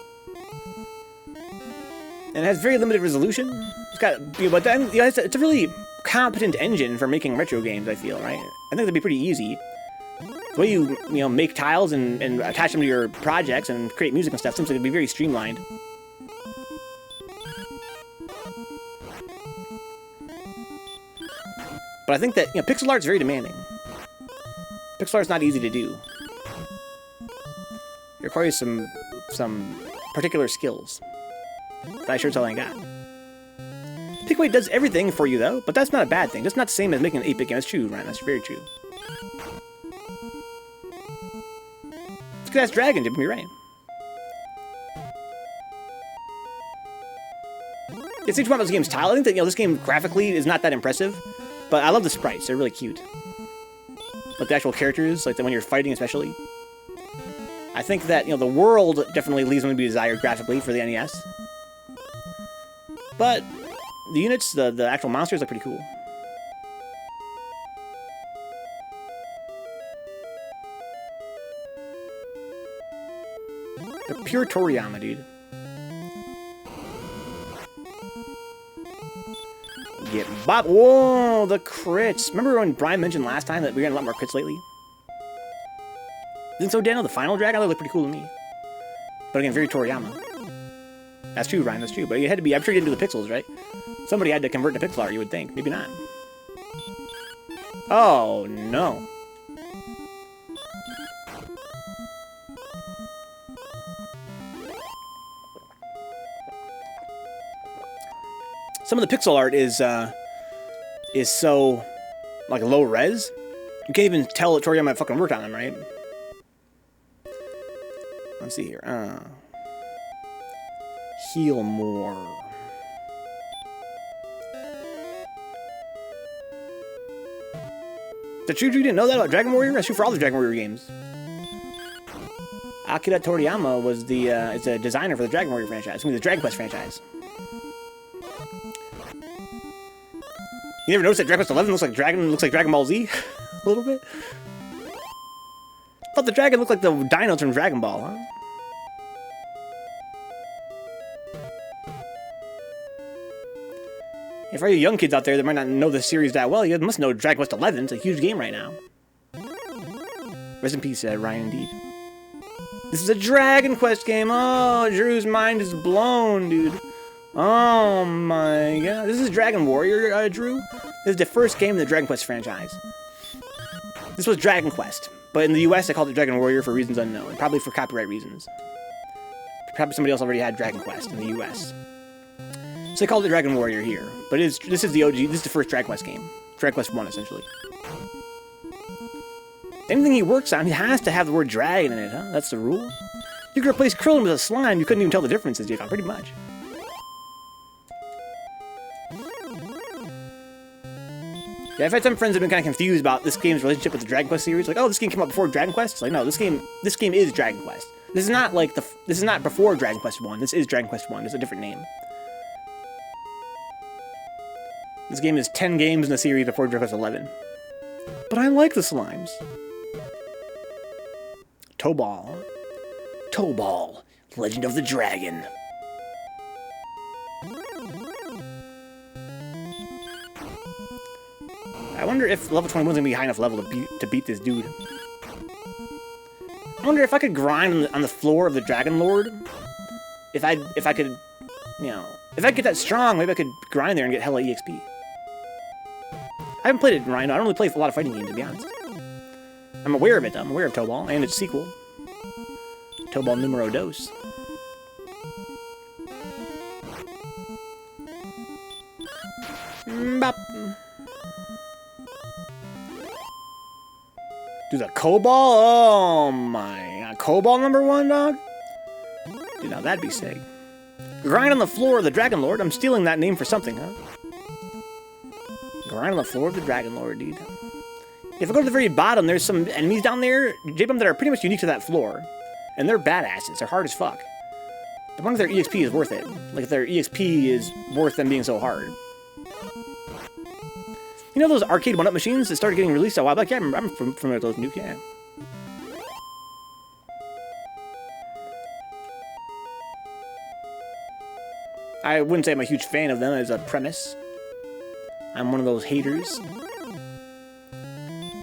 And it has very limited resolution. It's got, but then it's a really competent engine for making retro games, I feel, right? I think that'd be pretty easy. The way you make tiles and attach them to your projects and create music and stuff seems like it'd be very streamlined. But I think that, pixel art's very demanding. Pixel art's not easy to do. It requires some particular skills. That I sure it's all I got. Pickway does everything for you, though, but that's not a bad thing. That's not the same as making an 8-bit game. That's true, Ryan. That's very true. It's because that's Dragon, did me right. It's each one of those games' style. I think that this game graphically is not that impressive, but I love the sprites. They're really cute. Like the actual characters, like when you're fighting, especially. I think that the world definitely leaves something to be desired graphically for the NES. But the units, the actual monsters, are pretty cool. They're pure Toriyama, dude. Get bop. Whoa, the crits. Remember when Brian mentioned last time that we got a lot more crits lately? Isn't so, Daniel? The final dragon looked pretty cool to me. But again, very Toriyama. That's true, Ryan, that's true. But you had to be, I'm sure you didn't do the pixels, right? Somebody had to convert to pixel art, you would think. Maybe not. Oh, no. Some of the pixel art is so, like, low res. You can't even tell that Toriyama fucking worked on them, right? Let's see here. Heal more. The true you didn't know that about Dragon Warrior? That's true for all the Dragon Warrior games. Akira Toriyama was is a designer for the Dragon Warrior franchise. I mean, the Dragon Quest franchise. You never noticed that Dragon Quest 11 looks like Dragon Ball Z? A little bit? I thought the dragon looked like the dinos from Dragon Ball, huh? Yeah, for all you young kids out there that might not know the series that well, you must know Dragon Quest 11. It's a huge game right now. Rest in peace, Ryan, indeed. This is a Dragon Quest game. Oh, Drew's mind is blown, dude. Oh my god. This is Dragon Warrior, Drew. This is the first game in the Dragon Quest franchise. This was Dragon Quest, but in the US, they called it Dragon Warrior for reasons unknown. Probably for copyright reasons. Probably somebody else already had Dragon Quest in the US. So they called it Dragon Warrior here. But this is the OG, this is the first Dragon Quest game. Dragon Quest 1, essentially. Anything he works on, he has to have the word dragon in it, huh? That's the rule. You could replace Krillin with a slime, you couldn't even tell the differences, you know, pretty much. Yeah, I've had some friends that have been kind of confused about this game's relationship with the Dragon Quest series. Like, oh, this game came out before Dragon Quest? It's like, no, this game is Dragon Quest. This is not like this is not before Dragon Quest 1. This is Dragon Quest 1. It's a different name. This game is 10 games in the series before Dragon Quest 11. But I like the slimes. Tobal. Tobal, Legend of the Dragon. I wonder if level 21 is going to be a high enough level to beat this dude. I wonder if I could grind on the floor of the Dragon Lord. If I could, if I could get that strong, maybe I could grind there and get hella EXP. I haven't played it in Rhino. I don't really play a lot of fighting games, to be honest. I'm aware of it, though. I'm aware of Tobal and its sequel. Tobal Numero Dos. Bop. Do the Cobalt? Oh my god. Cobalt #1, dog? Dude, now that'd be sick. Grind on the floor of the Dragon Lord. I'm stealing that name for something, huh? Grind on the floor of the Dragon Lord, dude. If I go to the very bottom, there's some enemies down there, J-Bump, that are pretty much unique to that floor. And they're badasses. They're hard as fuck. As long as their EXP is worth it. Like, if their EXP is worth them being so hard. You know those arcade one-up machines that started getting released a while back? Yeah, I'm familiar with those new, yeah. I wouldn't say I'm a huge fan of them as a premise. I'm one of those haters.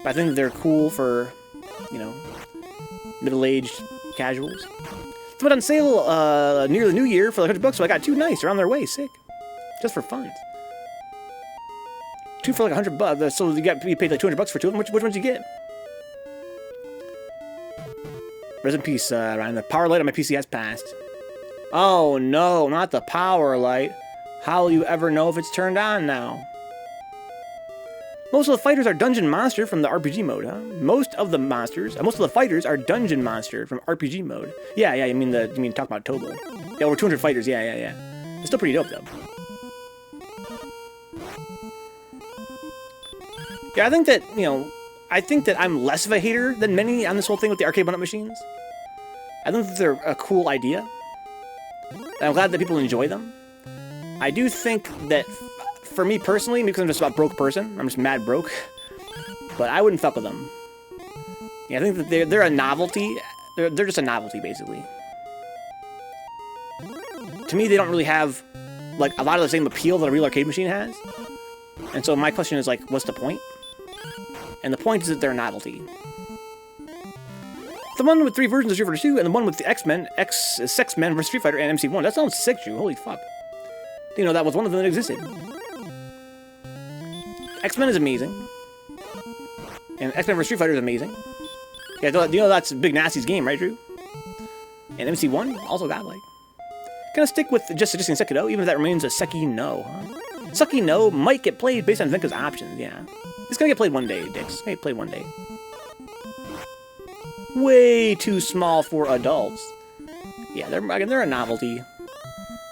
But I think they're cool for, you know, middle-aged casuals. It's been on sale near the new year for like $100, so I got 2 nice. They're on their way, sick. Just for fun. 2 for like $100, so you paid like $200 for 2 of them. Which ones you get? Rest in peace, Ryan. The power light on my PC has passed. Oh no, not the power light. How will you ever know if it's turned on now? Most of the fighters are dungeon monster from the RPG mode, huh? Most of the fighters are dungeon monster from RPG mode. Yeah, you mean talk about Tobo. Yeah, over 200 fighters. Yeah. It's still pretty dope though. Yeah, I think that I'm less of a hater than many on this whole thing with the arcade one-up machines. I think that they're a cool idea. I'm glad that people enjoy them. I do think that, for me personally, because I'm just a broke person, I'm just mad broke, but I wouldn't fuck with them. Yeah, I think that they're a novelty. They're just a novelty, basically. To me, they don't really have, like, a lot of the same appeal that a real arcade machine has. And so my question is, like, what's the point? And the point is that they're a novelty. The one with 3 versions of Street Fighter 2, and the one with the X-Men, Sex-Men vs. Street Fighter, and MC1. That sounds sick, Drew. Holy fuck. You know, that was one of them that existed. X-Men is amazing. And X-Men vs. Street Fighter is amazing. Yeah, you know that's Big Nasty's game, right, Drew? And MC1, also godlike. Gonna stick with just suggesting Sekiro, even if that remains a Seki no, huh? Seki no might get played based on Venka's options, yeah. It's gonna get played one day, Dix. It's gonna get played one day. Way too small for adults. Yeah, they're a novelty.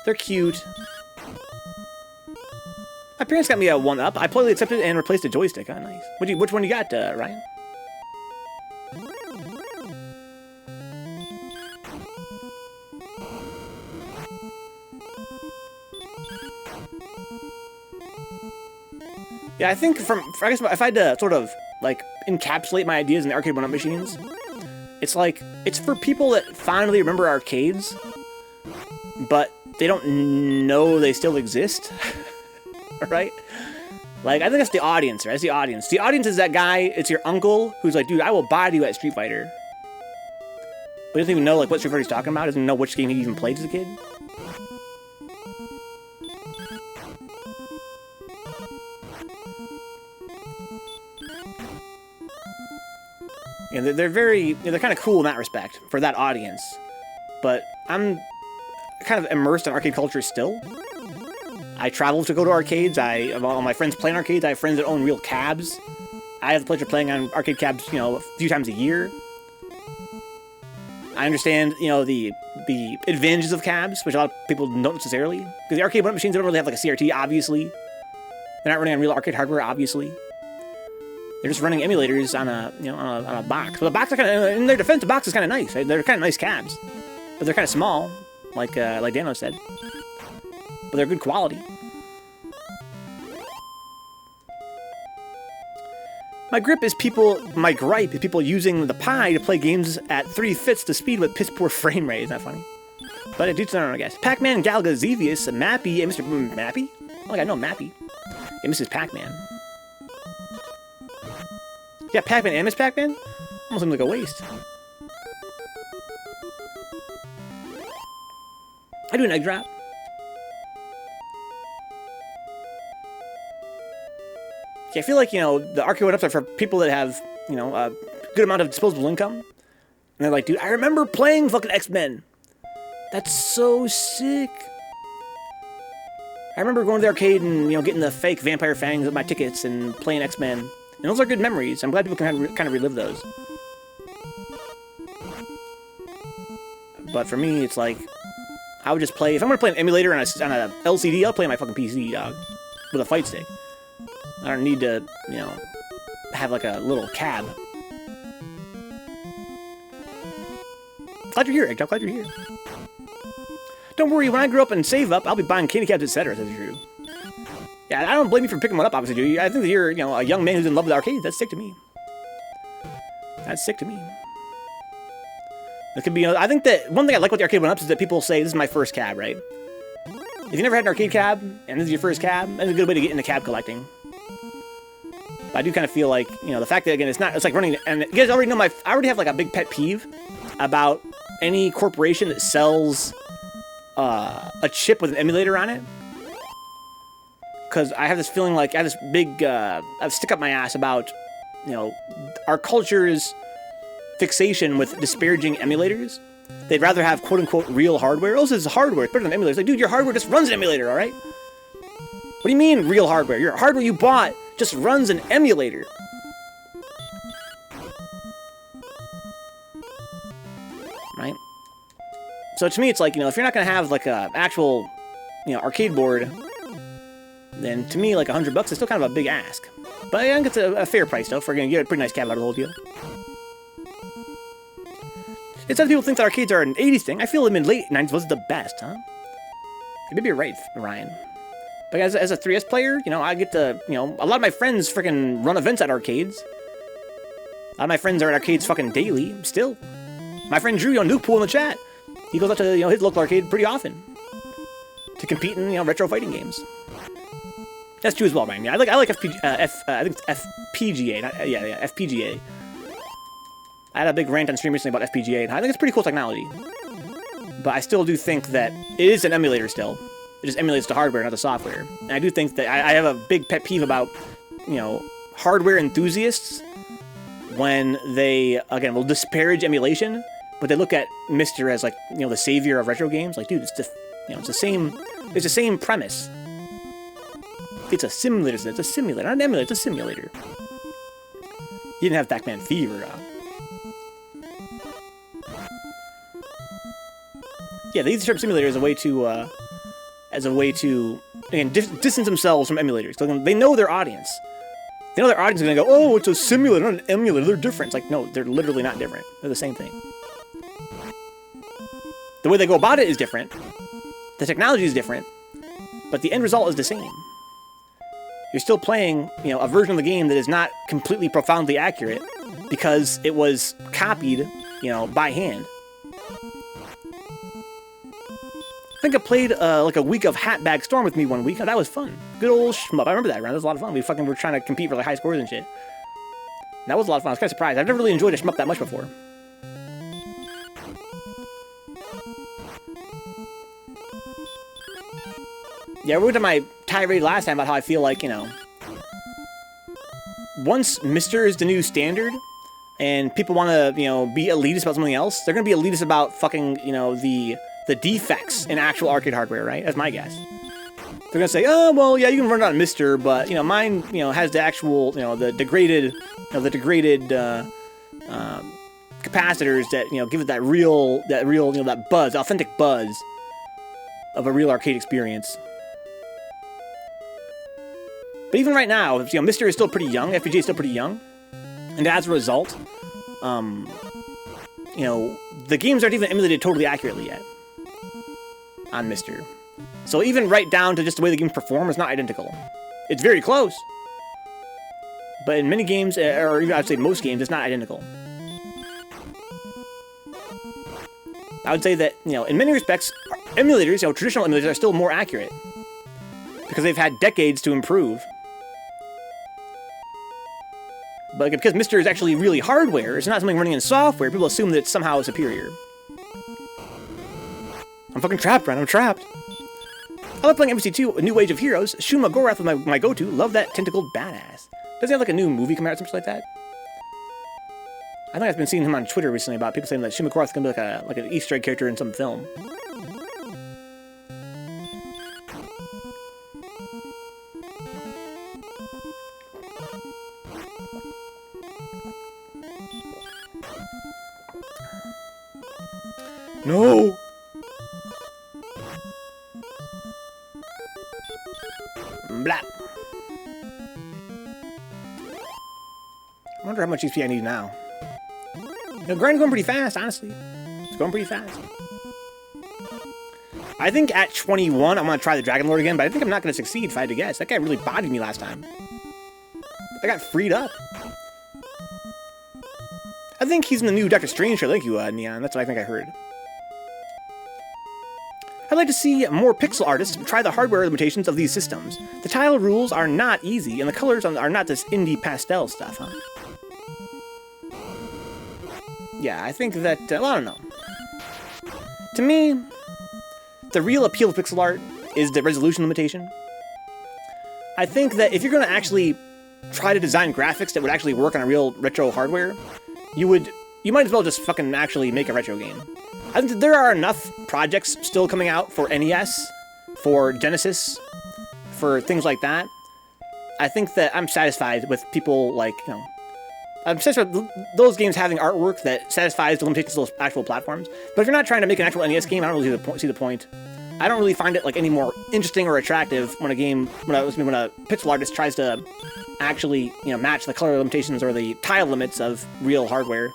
They're cute. My parents got me a 1-up. I politely accepted and replaced the joystick. Oh, nice. Which one you got, Ryan? Yeah, I think I guess if I had to sort of like encapsulate my ideas in the arcade one-up machines, it's like it's for people that fondly remember arcades, but they don't know they still exist. Right? Like, I think that's the audience, right? That's the audience. The audience is that guy, it's your uncle, who's like, dude, I will buy you at Street Fighter. But he doesn't even know, like, what Street Fighter he's talking about. Doesn't know which game he even played as a kid. And they're kind of cool in that respect, for that audience. But I'm kind of immersed in arcade culture still. I travel to go to arcades. All my friends play in arcades. I have friends that own real cabs. I have the pleasure of playing on arcade cabs, you know, a few times a year. I understand, you know, the advantages of cabs, which a lot of people don't necessarily. Because the arcade one-up machines don't really have like a CRT, obviously. They're not running on real arcade hardware, obviously. They're just running emulators on a box. But the box is kind of, in their defense, the box is kind of nice. Right? They're kind of nice cabs, but they're kind of small, like Dano said. But they're good quality. My gripe is people using the Pi to play games at 3/5 the speed with piss poor frame rate. Isn't that funny? But it dudes I guess. Pac-Man, Galaga, Xevious, Mappy, and Mr. Mappy? Oh, I know Mappy. And Mrs. Pac-Man. Yeah, Pac-Man and Miss Pac-Man? Almost seems like a waste. I do an egg drop. Yeah, I feel like, you know, the arcade one-ups are for people that have, you know, a good amount of disposable income. And they're like, dude, I remember playing fucking X-Men. That's so sick. I remember going to the arcade and, you know, getting the fake Vampire Fangs with my tickets and playing X-Men. And those are good memories. I'm glad people can kind of relive those. But for me, it's like, I would just play, if I'm going to play an emulator on a LCD, I'll play on my fucking PC, dog. With a fight stick. I don't need to, you know, have like a little cab. Glad you're here, Egg. Glad you're here. Don't worry, when I grow up and save up, I'll be buying candy cabs, etc. Says Drew. Yeah, I don't blame you for picking one up, obviously, Drew. I think that you're, a young man who's in love with arcades. That's sick to me. That's sick to me. It could be. I think that one thing I like about the arcade one-ups is that people say, "This is my first cab," right? If you never had an arcade cab and this is your first cab, that's a good way to get into cab collecting. But I do kind of feel like, the fact that, again, it's like running, and you guys already know I already have like a big pet peeve about any corporation that sells a chip with an emulator on it. Because I have this feeling like I have this big, stick up my ass about, our culture's fixation with disparaging emulators. They'd rather have quote-unquote real hardware. Oh, this is hardware. It's better than emulators. Like, dude, your hardware just runs an emulator, all right? What do you mean real hardware? Your hardware you bought just runs an emulator. Right? So to me, it's like, if you're not going to have like a actual, arcade board, then to me, like $100 is still kind of a big ask. But I think it's a fair price, though, for going to get a pretty nice cab out of the whole deal. Instead of people think that arcades are an 80s thing, I feel them in late 90s was the best, huh? Maybe you're right, Ryan. But as a 3DS player, I get to, a lot of my friends freaking run events at arcades. A lot of my friends are at arcades fucking daily, still. My friend Drew on Nuke Pool in the chat, he goes out to, his local arcade pretty often to compete in, retro fighting games. That's true as well, Ryan. Yeah, I like FPG, I think it's FPGA. FPGA. I had a big rant on stream recently about FPGA, and I think it's pretty cool technology. But I still do think that it is an emulator still. It just emulates the hardware, not the software. And I do think that I have a big pet peeve about, hardware enthusiasts when they, again, will disparage emulation, but they look at Myster as like, the savior of retro games. Like, dude, it's the same premise. It's a simulator. It's a simulator, not an emulator. It's a simulator. You didn't have Pac-Man Fever. Yeah, they use the term simulator as a way to, again, distance themselves from emulators. They know their audience. They know their audience is going to go, oh, it's a simulator, not an emulator. They're different. It's like, no, they're literally not different. They're the same thing. The way they go about it is different. The technology is different. But the end result is the same. You're still playing, a version of the game that is not completely profoundly accurate because it was copied, by hand. I think I played like a week of Hatbag Storm with me one week. That was fun. Good old shmup. I remember that round. That was a lot of fun. We fucking were trying to compete for like high scores and shit. That was a lot of fun. I was kind of surprised. I've never really enjoyed a shmup that much before. Yeah, we went to my tirade last time about how I feel like, once Myster is the new standard, and people want to, be elitist about something else, they're going to be elitist about fucking, the defects in actual arcade hardware, right? That's my guess. They're going to say, oh, well, yeah, you can run it on Myster, but, mine, has the actual, the degraded, capacitors that, give it that real, that buzz, authentic buzz of a real arcade experience. But even right now, Myster is still pretty young, FPGA is still pretty young, and as a result, the games aren't even emulated totally accurately yet on Myster. So even right down to just the way the games perform is not identical. It's very close, but in many games, or even I'd say most games, it's not identical. I would say that, in many respects, emulators, traditional emulators are still more accurate because they've had decades to improve. But because Myster is actually really hardware, it's not something running in software, people assume that it's somehow superior. I'm fucking trapped, Ryan. I'm trapped. I love playing MVC2, A New Age of Heroes. Shuma Gorath was my go-to. Love that tentacled badass. Doesn't he have like a new movie coming out or something like that? I think I've been seeing him on Twitter recently about people saying that Shuma Gorath is going to be like an Easter egg character in some film. No! Blah. I wonder how much XP I need now. The grind's going pretty fast, honestly. It's going pretty fast. I think at 21, I'm going to try the Dragon Lord again, but I think I'm not going to succeed if I had to guess. That guy really bodied me last time. I got freed up. I think he's in the new Doctor Strange show. Thank you, Neon. That's what I think I heard. I'd like to see more pixel artists try the hardware limitations of these systems. The tile rules are not easy, and the colors are not this indie pastel stuff, huh? Yeah, I think that, well, I don't know. To me, the real appeal of pixel art is the resolution limitation. I think that if you're going to actually try to design graphics that would actually work on a real retro hardware, you might as well just fucking actually make a retro game. I think that there are enough projects still coming out for NES, for Genesis, for things like that. I think that I'm satisfied with people like, you know, I'm satisfied with those games having artwork that satisfies the limitations of those actual platforms. But if you're not trying to make an actual NES game, I don't really see the point. I don't really find it like any more interesting or attractive when a pixel artist tries to actually, you know, match the color limitations or the tile limits of real hardware.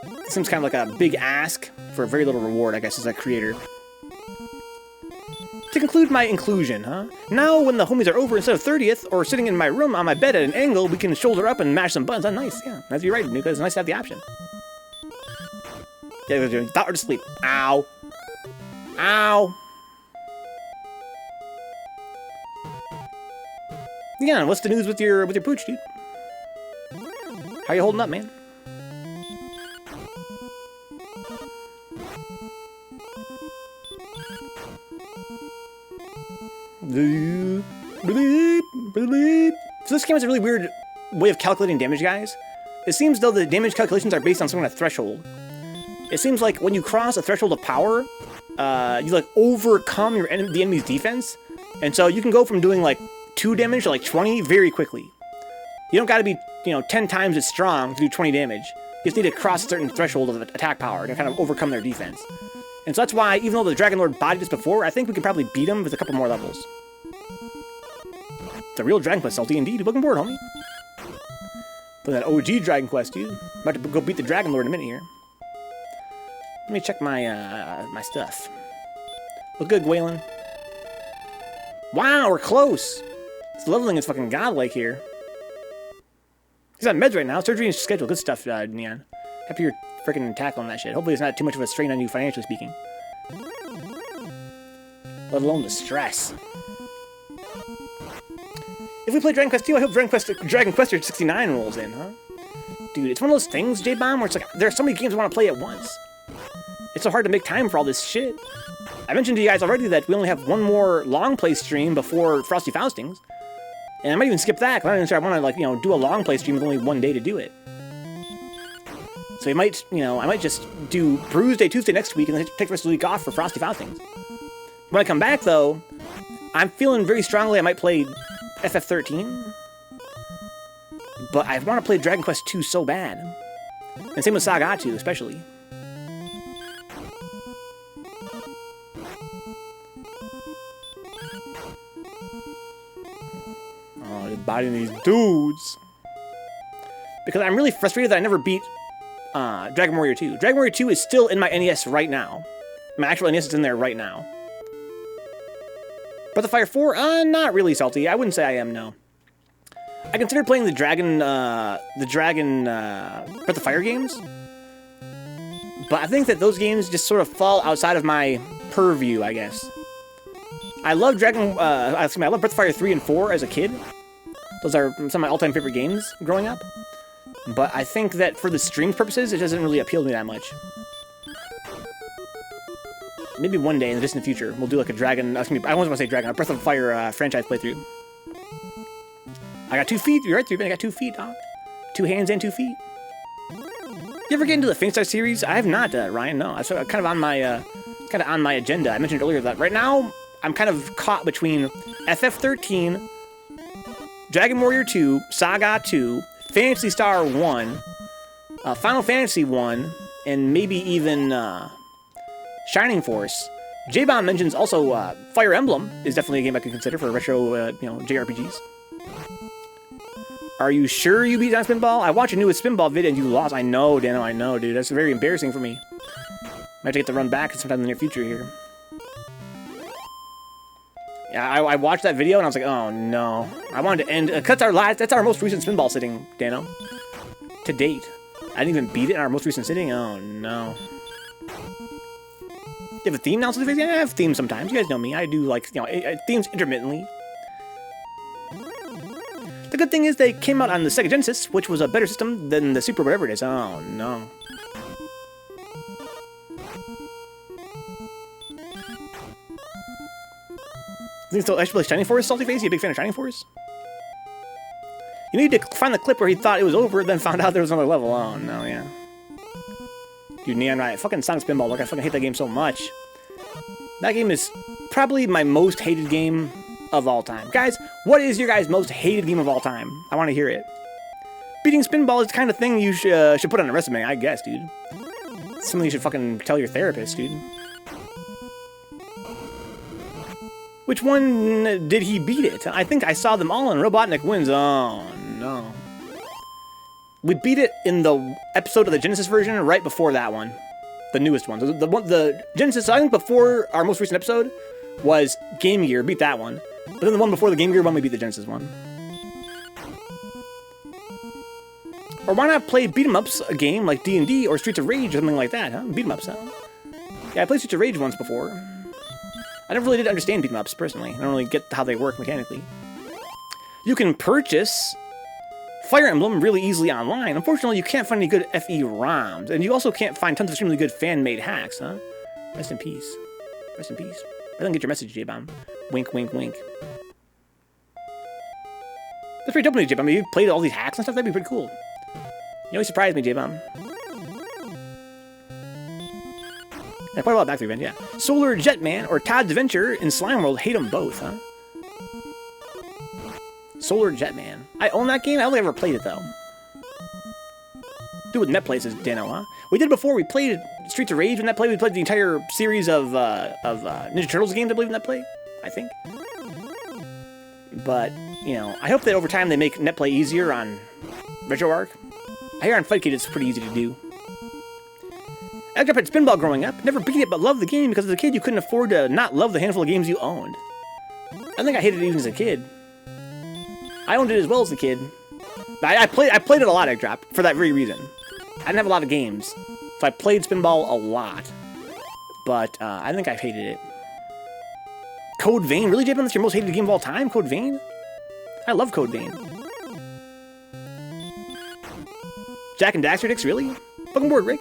It seems kind of like a big ask for very little reward, I guess, as a creator. To conclude my inclusion, huh? Now, when the homies are over, instead of 30th, or sitting in my room on my bed at an angle, we can shoulder up and mash some buttons. Oh, nice, yeah. That's you're right, Nuka. It's nice to have the option. Yeah, they're doing thought or to sleep. Ow. Ow. Yeah, what's the news with your pooch, dude? How you holding up, man? So this game has a really weird way of calculating damage, guys. It seems though the damage calculations are based on some kind of threshold. It seems like when you cross a threshold of power, you like overcome the enemy's defense, and so you can go from doing like 2 damage to like 20 very quickly. You don't got to be 10 times as strong to do 20 damage. You just need to cross a certain threshold of attack power to kind of overcome their defense. And so that's why, even though the Dragon Lord bodied us before, I think we can probably beat him with a couple more levels. It's a real Dragon Quest salty indeed. Looking forward, homie. But that OG Dragon Quest, dude. I'm about to go beat the Dragon Lord in a minute here. Let me check my my stuff. Look good, Gwaylin. Wow, we're close. This leveling is fucking godlike here. He's on meds right now. Surgery is scheduled. Good stuff, Neon. Happy you're freaking tackling that shit. Hopefully it's not too much of a strain on you financially speaking. Let alone the stress. If we play Dragon Quest 2, I hope Dragon Quest 69 rolls in, huh? Dude, it's one of those things, J-Bomb, where it's like, there are so many games I want to play at once. It's so hard to make time for all this shit. I mentioned to you guys already that we only have one more long play stream before Frosty Faustings. And I might even skip that, because I'm not even sure I want to, do a long play stream with only one day to do it. So I might just do Brews Day Tuesday next week and then take the rest of the week off for Frosty Faustings. When I come back, though, I'm feeling very strongly I might play FF13. But I want to play Dragon Quest 2 so bad. And same with Saga 2, especially. Oh, you're bodying these dudes. Because I'm really frustrated that I never beat Dragon Warrior 2. Dragon Warrior 2 is still in my NES right now. My actual NES is in there right now. Breath of Fire 4? Not really salty. I wouldn't say I am, no. I considered playing the Dragon Breath of Fire games. But I think that those games just sort of fall outside of my purview, I guess. I love I love Breath of Fire 3 and 4 as a kid. Those are some of my all-time favorite games growing up. But I think that for the stream purposes, it doesn't really appeal to me that much. Maybe one day in the distant future, we'll do like a Dragon... I almost want to say Dragon, a Breath of Fire franchise playthrough. I got 2 feet. You're right, 3, I got 2 feet, dog. 2 hands and 2 feet. You ever get into the Finkstar series? I have not, Ryan. No, that's kind of on my agenda. I mentioned earlier that right now I'm kind of caught between FF13, Dragon Warrior 2, Saga 2, Phantasy Star 1, Final Fantasy 1, and maybe even Shining Force. J-Bomb mentions also Fire Emblem is definitely a game I could consider for retro, JRPGs. Are you sure you beat on Spinball? I watched your newest Spinball video and you lost. I know, Dano, I know, dude. That's very embarrassing for me. Might have to get the run back sometime in the near future here. Yeah, I watched that video and I was like, oh no. I wanted to end, that's our most recent Spinball sitting, Dano. To date. I didn't even beat it in our most recent sitting? Oh no. You have a theme now? Yeah, I have themes sometimes. You guys know me. I do like, you know, themes intermittently. The good thing is they came out on the Sega Genesis, which was a better system than the Super whatever it is. Oh no. I should play Shining Force, Salty Face? You a big fan of Shining Force? You need to find the clip where he thought it was over, then found out there was another level. Oh no, yeah. Dude, Neon Riot. Fucking Sonic Spinball. Look, I fucking hate that game so much. That game is probably my most hated game of all time. Guys, what is your guys' most hated game of all time? I want to hear it. Beating Spinball is the kind of thing you should put on a resume, I guess, dude. Something you should fucking tell your therapist, dude. Which one did he beat it? I think I saw them all and Robotnik wins. Oh, no. We beat it in the episode of the Genesis version right before that one. The newest one. The Genesis, I think before our most recent episode, was Game Gear. Beat that one. But then the one before the Game Gear one, we beat the Genesis one. Or why not play beat-em-ups, a game like D&D or Streets of Rage or something like that, huh? Beat-em-ups, huh? Yeah, I played Streets of Rage once before. I never really did understand beat-em-ups, personally. I don't really get how they work mechanically. You can purchase Fire Emblem really easily online. Unfortunately, you can't find any good FE ROMs. And you also can't find tons of extremely good fan-made hacks, huh? Rest in peace. Rest in peace. I didn't get your message, J-Bomb. Wink, wink, wink. That's pretty dope of you, J-Bomb. You played all these hacks and stuff? That'd be pretty cool. You always surprise me, J-Bomb. Yeah, quite a while back through event, yeah. Solar Jetman or Todd's Adventure in Slime World. Hate them both, huh? Solar Jetman. I own that game. I only ever played it, though. Do with NetPlay, says Dano, huh? We did before. We played Streets of Rage with NetPlay. We played the entire series of Ninja Turtles games, I believe, in NetPlay. I think. But, you know, I hope that over time they make NetPlay easier on RetroArch. I hear on Fightcade it's pretty easy to do. I grew up at Spinball growing up. Never beat it, but loved the game because as a kid you couldn't afford to not love the handful of games you owned. I think I hated it even as a kid. I owned it as well as a kid. But I played it a lot at Drop for that very reason. I didn't have a lot of games, so I played Spinball a lot. But I think I hated it. Code Vein? Really, J-Bomb? That's your most hated game of all time? Code Vein? I love Code Vein. Jack and Daxter Dicks? Really? Fucking bored, Rick.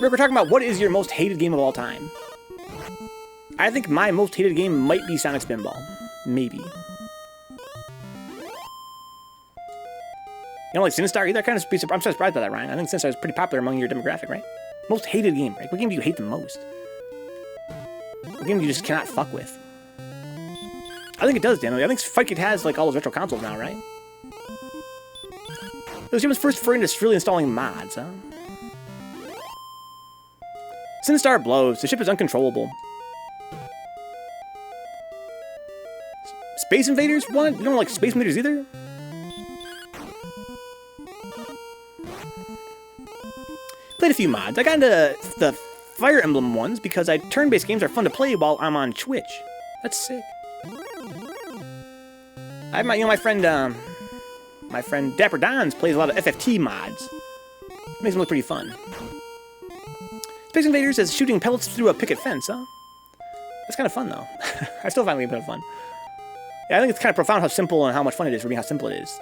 Rick, we're talking about what is your most hated game of all time. I think my most hated game might be Sonic Spinball. Maybe. You don't like Sinistar either? I'm so surprised by that, Ryan. I think Sinistar is pretty popular among your demographic, right? Most hated game, right? What game do you hate the most? What game do you just cannot fuck with? I think it does, Daniel. I think Fightcade has like all those retro consoles now, right? It was Jim's first foray into really installing mods, huh? Sinistar blows. The ship is uncontrollable. Space Invaders? What? You don't like Space Invaders either? Played a few mods. I got into the Fire Emblem ones because turn-based games are fun to play while I'm on Twitch. That's sick. I have my friend Dapper Dons plays a lot of FFT mods. Makes them look pretty fun. Space Invaders is shooting pellets through a picket fence, huh? That's kind of fun, though. I still find it kind of fun. Yeah, I think it's kind of profound how simple and how much fun it is for being how simple it is.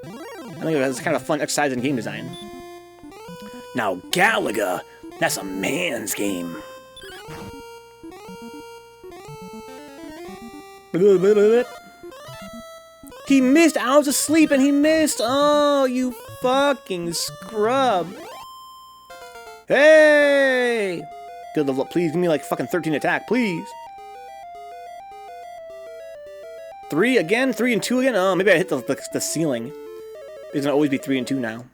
I think it's kind of a fun exercise in game design. Now, Galaga, that's a man's game. He missed. I was asleep and he missed. Oh, you fucking scrub. Hey! Good level up. Please give me like fucking 13 attack, please. 3 again? 3 and 2 again? Oh, maybe I hit the ceiling. It's gonna always be 3 and 2 now.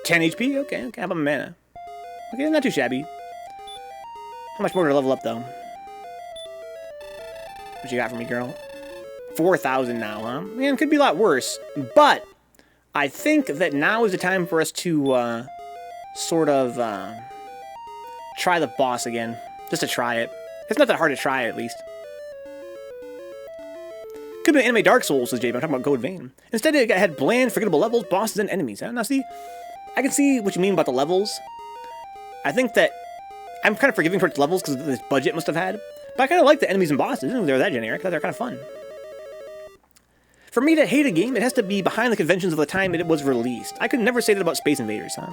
10 HP? Okay, how about my mana? Okay, not too shabby. How much more to level up, though? What you got for me, girl? 4,000 now, huh? Man, it could be a lot worse. But I think that now is the time for us to sort of try the boss again. Just to try it. It's not that hard to try, at least. Could be an anime Dark Souls, says Jay, but I'm talking about Code Vein. Instead, it had bland, forgettable levels, bosses, and enemies. Huh? Now, see, I can see what you mean about the levels. I think that I'm kind of forgiving towards levels because of this budget must have had. But I kind of like the enemies and bosses. I didn't know they were that generic. I thought they were kind of fun. For me to hate a game, it has to be behind the conventions of the time it was released. I could never say that about Space Invaders, huh?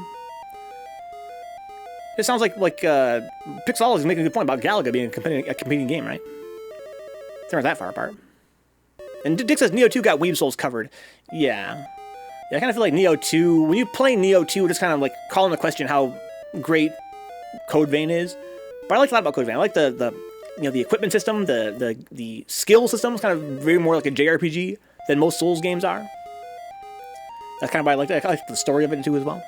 It sounds like Pixology is making a good point about Galaga being a competing game, right? They weren't that far apart. And Dick says Neo 2 got Weeb Souls covered. Yeah. I kind of feel like Neo 2, when you play Neo 2, just kind of like calling into question how great Code Vein is. But I like a lot about Code Vein. I like the equipment system, the skill system is kind of very more like a JRPG than most Souls games are. That's kind of why I like that. I like the story of it too as well.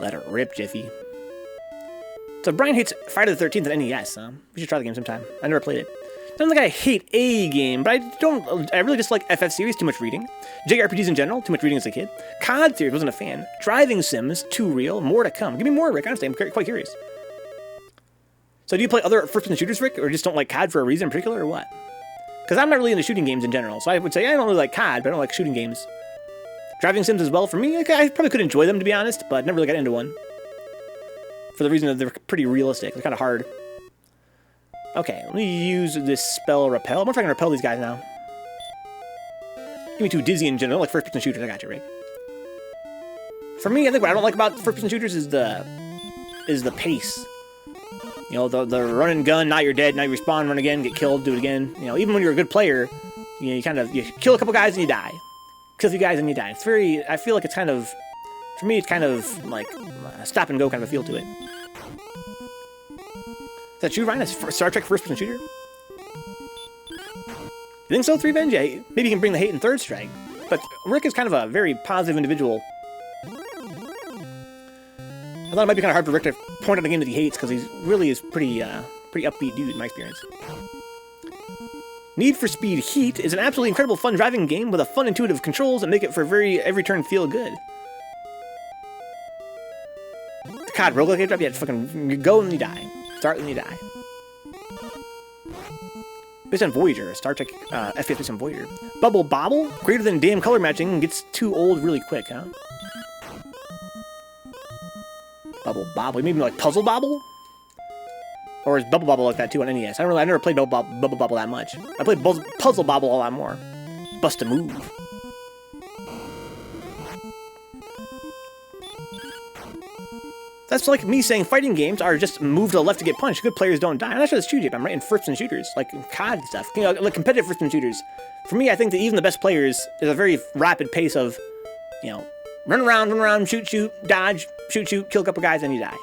Let it rip, Jiffy. So Brian hates Friday the 13th at NES. We should try the game sometime. I never played it. It's not like I hate a game, but I really dislike FF series, too much reading. JRPGs in general, too much reading as a kid. COD series, wasn't a fan. Driving sims, too real, more to come. Give me more, Rick, honestly, I'm quite curious. So do you play other first-person shooters, Rick, or just don't like COD for a reason in particular, or what? Because I'm not really into shooting games in general, so I would say I don't really like COD, but I don't like shooting games. Driving sims as well, for me, I probably could enjoy them, to be honest, but never really got into one. For the reason that they're pretty realistic, they're kind of hard. Okay, let me use this spell Repel. I'm gonna try to repel these guys now. Give me too dizzy in general, like first-person shooters. I got you, Rick. For me, I think what I don't like about first-person shooters is the pace. You know, the run and gun. Now you're dead. Now you respawn, run again, get killed, do it again. You know, even when you're a good player, you kill a couple guys and you die. Kill a few guys and you die. It's very. I feel like it's kind of. For me, it's kind of like a stop and go kind of a feel to it. Is that true, Ryan? A Star Trek first-person shooter? You think so, 3Venge? Yeah, maybe you can bring the hate in Third Strike. But Rick is kind of a very positive individual. I thought it might be kind of hard for Rick to point out a game that he hates, because he really is pretty upbeat dude, in my experience. Need for Speed Heat is an absolutely incredible fun driving game with a fun intuitive controls that make it for every turn feel good. God, roguelike drive? Yeah, it's fucking, you go and you die. Start and you die. Based on Voyager, Star Trek FPS based on Voyager. Bubble Bobble? Greater than damn color matching, gets too old really quick, huh? Bubble Bobble. You mean like Puzzle Bobble? Or is Bubble Bobble like that too on NES? I never played Bubble Bobble that much. I played Puzzle Bobble a lot more. Bust a move. That's like me saying fighting games are just move to the left to get punched. Good players don't die. I'm not sure that's true, Jip. I'm right in first-person shooters, like in COD and stuff. You know, like competitive first-person shooters. For me, I think that even the best players, there's a very rapid pace of, you know, run around, shoot, dodge, shoot, kill a couple guys, and you die.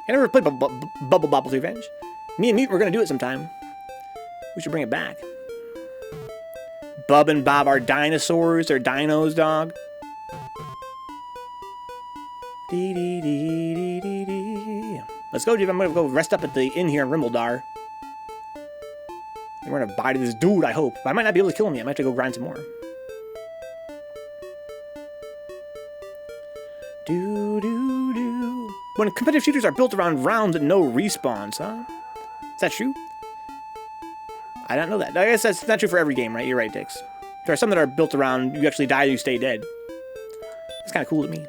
I never played Bubble Bobble's Revenge. Me and Meat, we're gonna do it sometime. We should bring it back. Bub and Bob are dinosaurs. They're dinos, dog. Let's go, dude. I'm gonna go rest up at the inn here in Rimbledar. We're gonna body this dude, I hope. But I might not be able to kill him yet. I might have to go grind some more. When competitive shooters are built around rounds and no respawns, huh? Is that true? I don't know that. I guess that's not true for every game, right? You're right, Dix. There are some that are built around you actually die, you stay dead. It's kind of cool to me.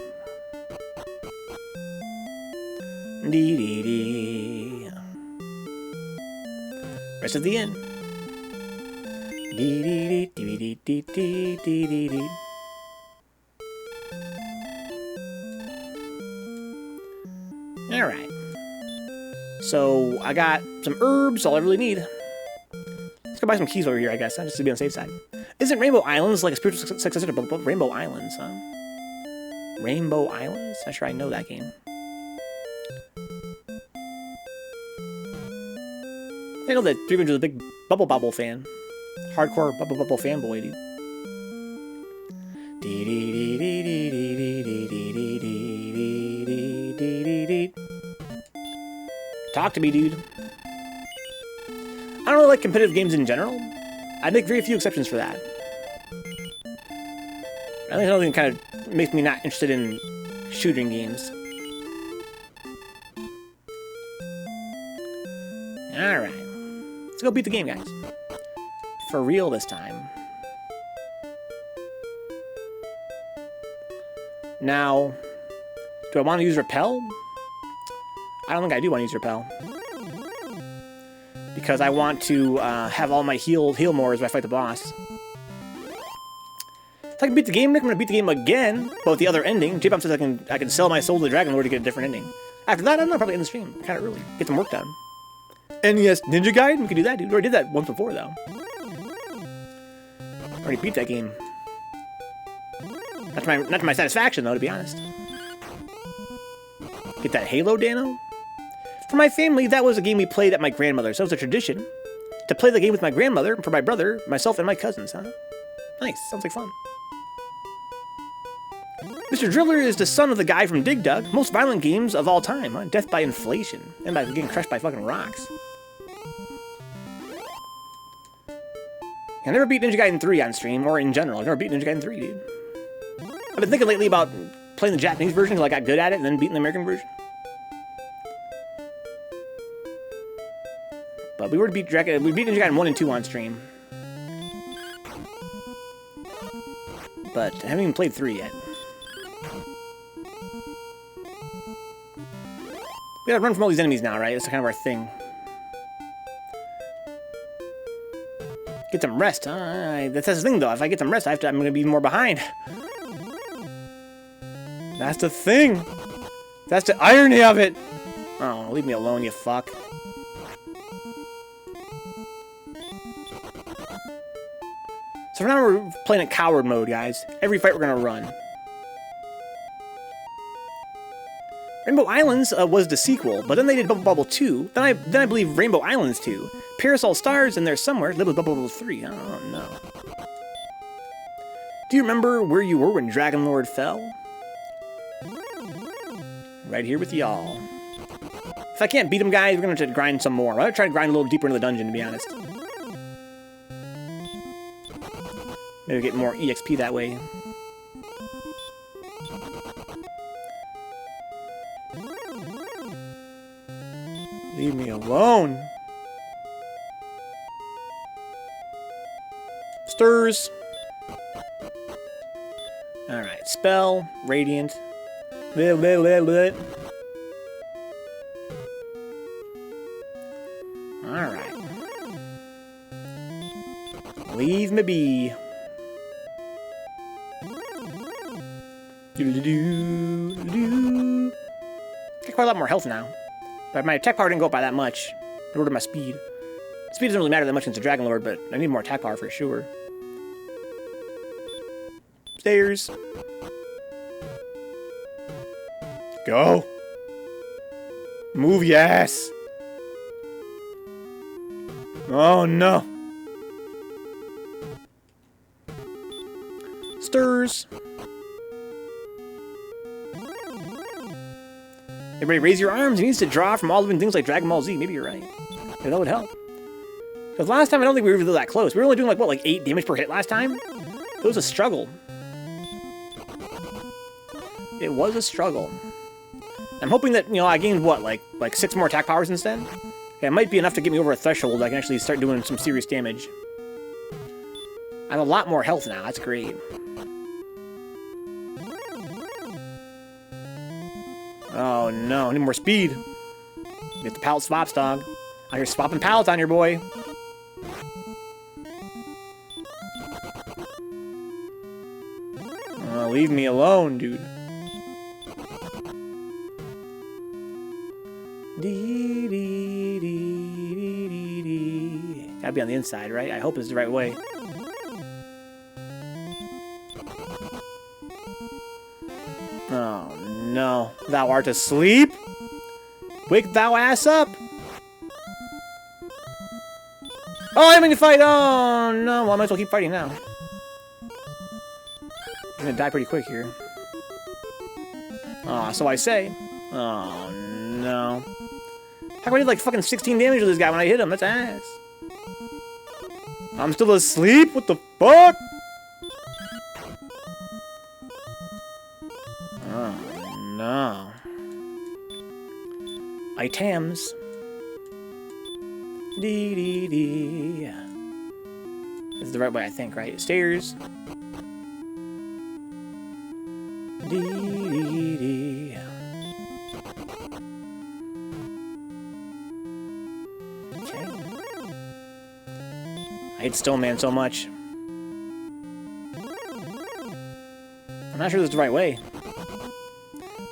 Rest of the inn. Alright. So, I got some herbs, all I really need. Let's go buy some keys over here, I guess, just to be on the safe side. Isn't Rainbow Islands like a spiritual successor to Rainbow Islands, huh? Rainbow Islands? Not sure I know that game. I know that 300 is a big Bubble Bobble fan. Hardcore Bubble Bobble fanboy, dude. Talk to me, dude. I don't really like competitive games in general. I make very few exceptions for that. I think another thing kind of makes me not interested in shooting games. Alright. Let's go beat the game, guys. For real this time. Now, do I want to use Repel? I don't think I do want to use Repel. Because I want to have all my heal mores when I fight the boss. If I can beat the game, I'm going to beat the game again, but with the other ending. J-Bomb says I can sell my soul to the Dragon Lord to get a different ending. After that, I don't know, probably end the stream kind of early. Get some work done. NES Ninja Gaiden? We could do that, dude. We already did that once before, though. Already beat that game. Not to my satisfaction, though, to be honest. Get that Halo, Dano? For my family, that was a game we played at my grandmother's. So it was a tradition to play the game with my grandmother, for my brother, myself, and my cousins, huh? Nice. Sounds like fun. Mr. Driller is the son of the guy from Dig Dug. Most violent games of all time, huh? Death by inflation. And by getting crushed by fucking rocks. I never beat Ninja Gaiden 3 on stream, or in general. I've never beat Ninja Gaiden 3, dude. I've been thinking lately about playing the Japanese version until I got good at it, and then beating the American version. But we beat Ninja Gaiden 1 and 2 on stream. But I haven't even played 3 yet. We gotta run from all these enemies now, right? That's kind of our thing. Get some rest, huh? That's the thing, though. If I get some rest, I'm gonna be more behind. That's the thing. That's the irony of it. Oh, leave me alone, you fuck. So for now, we're playing in coward mode, guys. Every fight we're gonna run. Rainbow Islands was the sequel, but then they did Bubble Bobble 2. Then I believe Rainbow Islands 2. Parasol Stars in there somewhere. Little Bubble Bobble 3. I don't know. Do you remember where you were when Dragon Lord fell? Right here with y'all. If I can't beat him, guys, we're gonna have to grind some more. I'm gonna try to grind a little deeper into the dungeon, to be honest. Maybe get more EXP that way. Leave me alone. Stirs. Alright, spell, radiant. Alright. Leave me be. Got quite a lot more health now. But my attack power didn't go up by that much. Nor did my speed. Speed doesn't really matter that much since a Dragon Lord, but I need more attack power for sure. Stairs. Go. Move your ass. Oh no. Stirs. Everybody raise your arms. It needs to draw from all living things like Dragon Ball Z. Maybe you're right. Yeah, that would help. Because last time I don't think we were really that close. We were only doing like, what, like 8 damage per hit last time? It was a struggle. It was a struggle. I'm hoping that, you know, I gained, what, like 6 more attack powers instead? Okay, it might be enough to get me over a threshold. I can actually start doing some serious damage. I have a lot more health now. That's great. Oh no, I need more speed. Get the pallet swaps, dog. Out here swapping pallets on your boy. Oh, leave me alone, dude. Gotta be on the inside, right? I hope it's the right way. Oh no, thou art asleep? Wake thou ass up! Oh, I'm in the fight! Oh no, well, I might as well keep fighting now. I'm gonna die pretty quick here. Oh, so I say. Oh no. come I did like fucking 16 damage to this guy when I hit him? That's ass. I'm still asleep? What the fuck? Oh, no. Items. Dee dee dee. This is the right way, I think, right? Stairs. Dee dee dee. Okay. I hate Stoneman so much. I'm not sure this is the right way.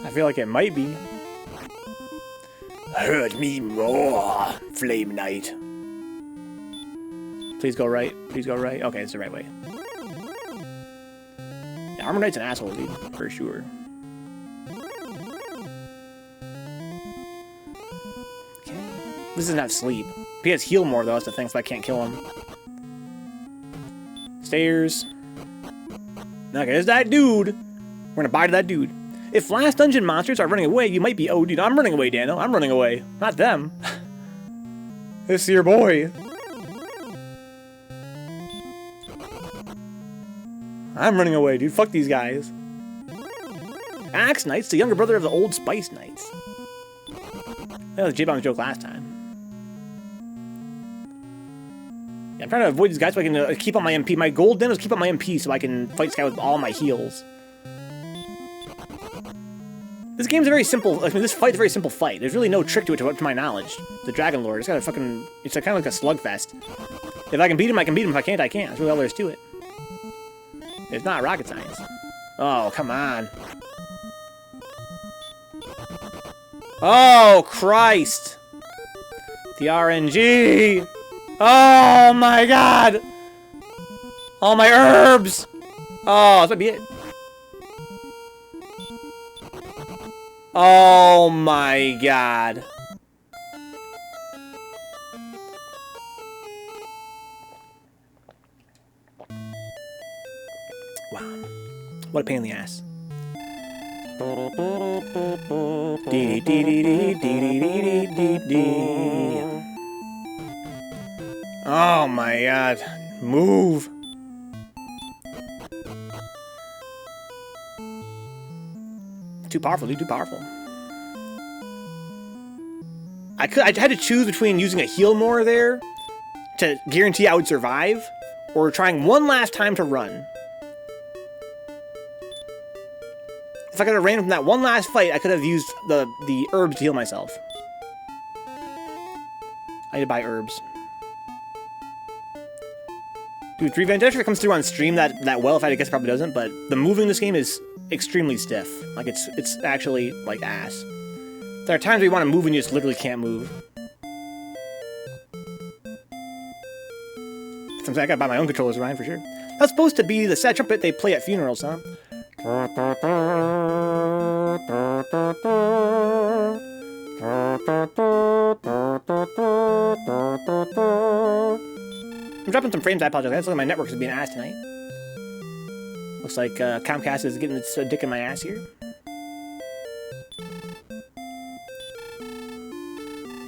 I feel like it might be. Hurt me more, Flame Knight. Please go right. Please go right. Okay, it's the right way. Yeah, Armor Knight's an asshole, dude. For sure. Okay. This doesn't have sleep. He has heal more, though. That's the thing, so I can't kill him. Stairs. Okay, there's that dude. We're gonna bye to that dude. If last dungeon monsters are running away, you might be OD'd. I'm running away, Dano. I'm running away. Not them. It's your boy. I'm running away, dude. Fuck these guys. Axe Knight's the younger brother of the old Spice Knights. That was J-Bomb's joke last time. Yeah, I'm trying to avoid these guys so I can keep on my MP. My goal then is keep on my MP so I can fight this guy with all my heals. This game's a very simple. I mean, this fight's a very simple fight. There's really no trick to it, to my knowledge. The Dragon Lord, it's got a fucking. It's kind of like a slugfest. If I can beat him, I can beat him. If I can't, I can't. That's really all there is to it. It's not rocket science. Oh, come on. Oh, Christ. The RNG. Oh, my God. All my herbs. Oh, this might be it. Oh my God. Wow. What a pain in the ass. Oh my God. Move. Too powerful, dude. Too powerful. I had to choose between using a heal more there to guarantee I would survive, or trying one last time to run. If I could have ran from that one last fight, I could have used the herbs to heal myself. I need to buy herbs. Dude, 3 Vantage if it comes through on stream that well. If I had to guess, it probably doesn't. But the moving in this game is extremely stiff. Like it's actually like ass. There are times where you want to move and you just literally can't move. Sometimes I gotta buy my own controllers, Ryan, for sure. That's supposed to be the sad trumpet they play at funerals, huh? I'm dropping some frames, I apologize. That's like my network is being ass tonight. Looks like Comcast is getting its dick in my ass here.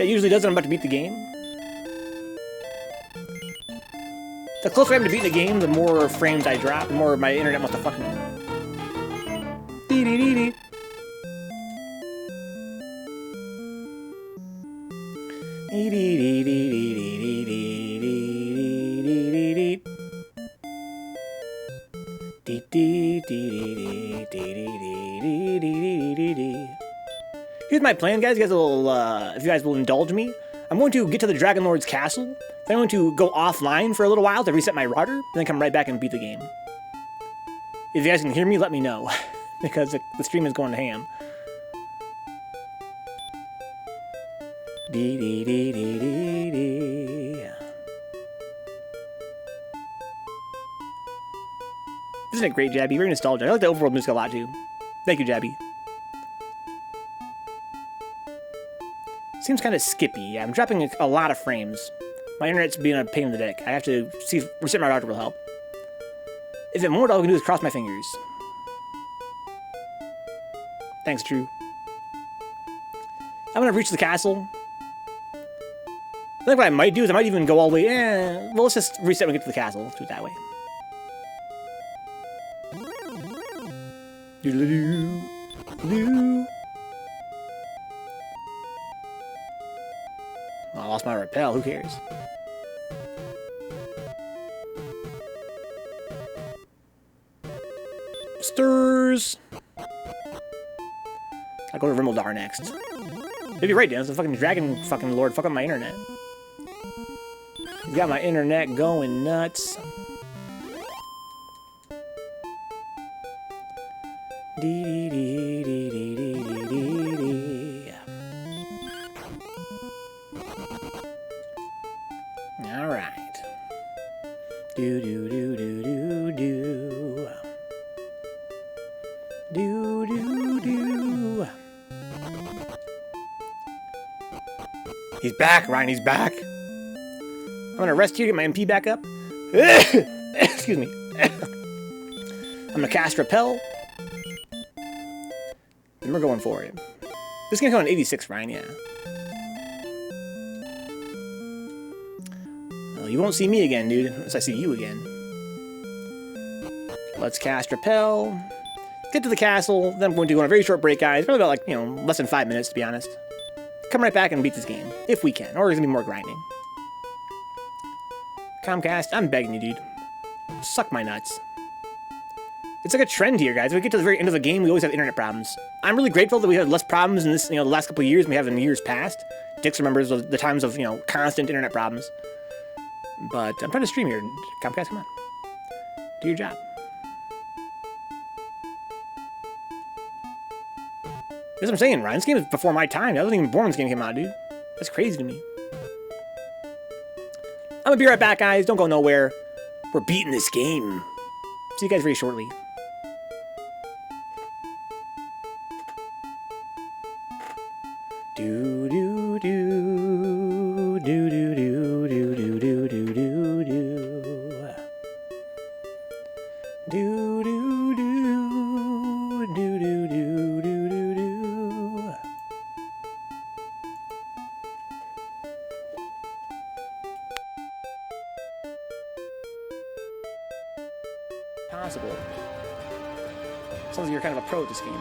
It usually does when I'm about to beat the game. The closer I am to beating the game, the more frames I drop, the more my internet wants to fuck me. Dee-dee-dee-dee. Here's my plan, guys. You guys will, if you guys will indulge me, I'm going to get to the Dragon Lord's castle. Then I'm going to go offline for a little while to reset my router, and then come right back and beat the game. If you guys can hear me, let me know, because the stream is going to ham. Dee dee dee dee dee dee. Isn't it great, Jabby? Very nostalgic. I like the overworld music a lot too. Thank you, Jabby. Seems kind of skippy. Yeah, I'm dropping a lot of frames. My internet's being a pain in the dick. I have to see if reset my router will help. If it more, all I can do is cross my fingers. Thanks, Drew. I'm gonna reach the castle. I think what I might do is I might even go all the way. Well, let's just reset when we get to the castle. Let's do it that way. Doodle-doo. Oh, I lost my rappel. Who cares? Stirs. I go to Rimmildar next. Maybe right, Dan. It's the fucking dragon fucking lord. Fuck up my internet. He's got my internet going nuts. Dee dee dee dee dee dee dee dee. All right. Do do do do do do. Do do do. He's back, Ryan. He's back. I'm gonna rest here, get my MP back up. Excuse me. I'm gonna cast Repel. And we're going for it. This game's going on 86, Ryan, yeah. Well, you won't see me again, dude, unless I see you again. Let's cast Repel. Get to the castle. Then I'm going to go on a very short break, guys. Probably about, like, less than 5 minutes, to be honest. Come right back and beat this game, if we can. Or there's gonna be more grinding. Comcast, I'm begging you, dude. Suck my nuts. It's like a trend here, guys. When we get to the very end of the game, we always have internet problems. I'm really grateful that we had less problems in this, the last couple of years than we have in years past. Dix remembers the times of, constant internet problems. But I'm trying to stream here. Comcast, come on. Do your job. That's what I'm saying, Ryan. This game is before my time. I wasn't even born when this game came out, dude. That's crazy to me. I'm gonna be right back, guys. Don't go nowhere. We're beating this game. See you guys very shortly. Do do do do do do do do do do do do. Do do do do do do do do do. Possible. Sounds like you're kind of a pro at this game.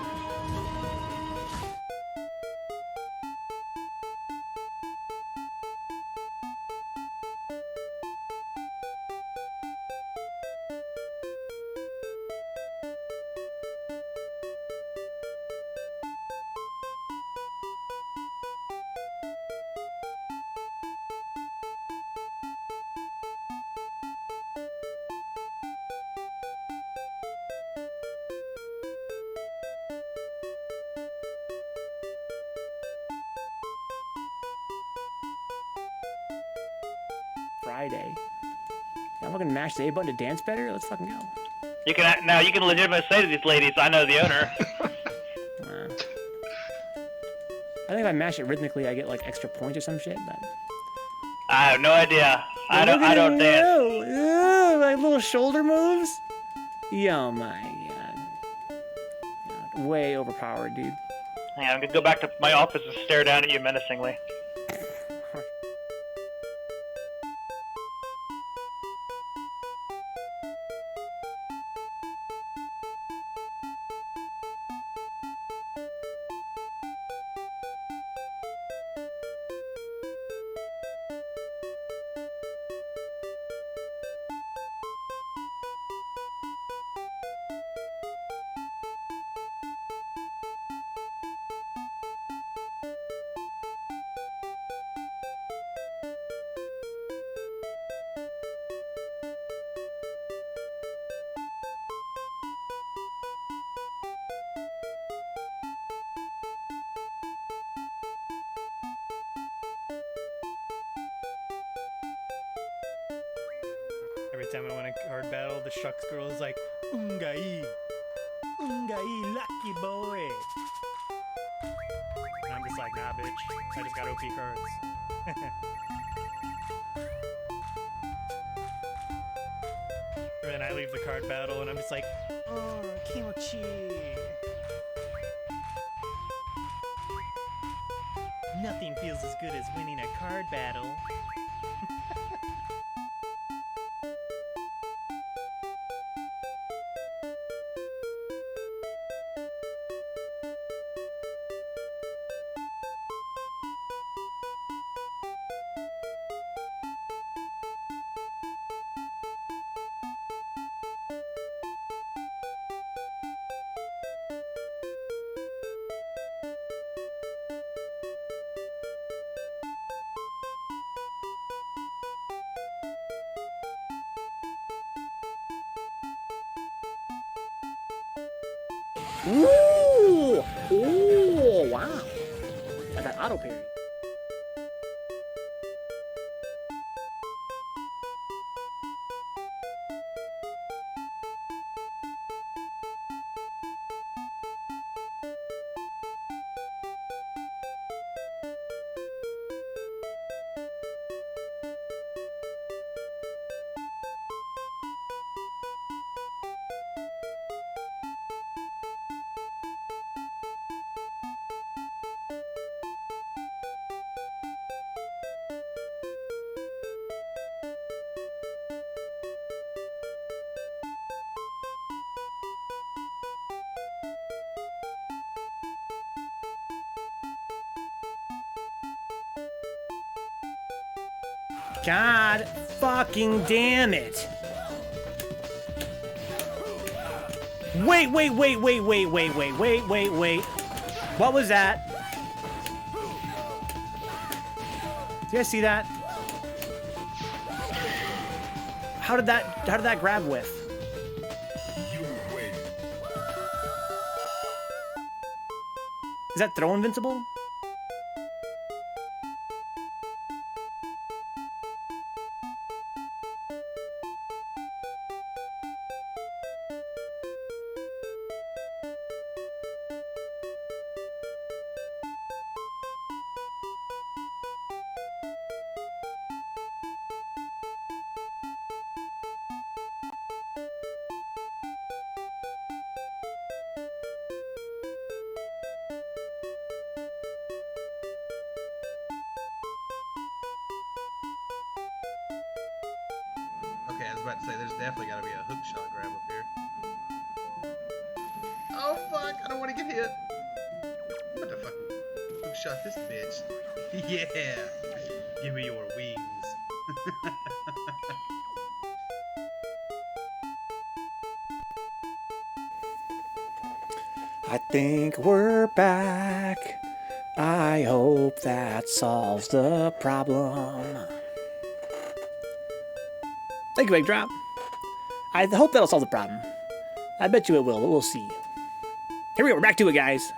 Friday. I'm fucking mash the A button to dance better? Let's fucking go. You can legitimately say to these ladies, I know the owner. I think if I mash it rhythmically, I get like extra points or some shit, but I have no idea. I don't dance. Ew, like little shoulder moves? Oh my god. Way overpowered, dude. Hang on, I'm gonna go back to my office and stare down at you menacingly. Every time I win a card battle, the Shucks girl is like, Ungai, lucky boy. And I'm just like, nah, bitch, I just got OP cards. And then I leave the card battle, and I'm just like, oh, kimochi. Nothing feels as good as winning a card battle. Ooh! Ooh! Wow! I got auto parry. God fucking damn it. Wait. What was that? Did you guys see that? How did that grab whiff? Is that throw invincible? Okay, I was about to say, there's definitely got to be a hook shot grab up here. Oh fuck! I don't want to get hit. I'm about to fucking hook shot this bitch. Yeah, give me your wings. I think we're back. I hope that solves the problem. Thank you, Egg Drop. I hope that'll solve the problem. I bet you it will, but we'll see. Here we go, we're back to it, guys.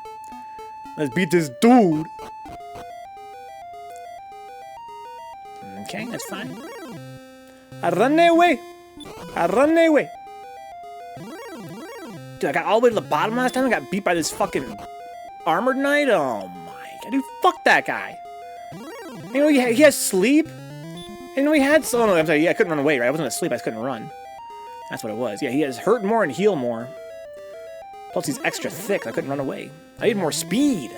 Let's beat this dude. Okay, that's fine. I run away. I run away. Dude, I got all the way to the bottom last time. I got beat by this fucking armored knight. Oh my god, dude, fuck that guy. You know, he has sleep. And we had so no, I'm sorry, yeah, I couldn't run away, right? I wasn't asleep, I just couldn't run. That's what it was. Yeah, he has hurt more and heal more. Plus he's extra thick, I couldn't run away. I need more speed.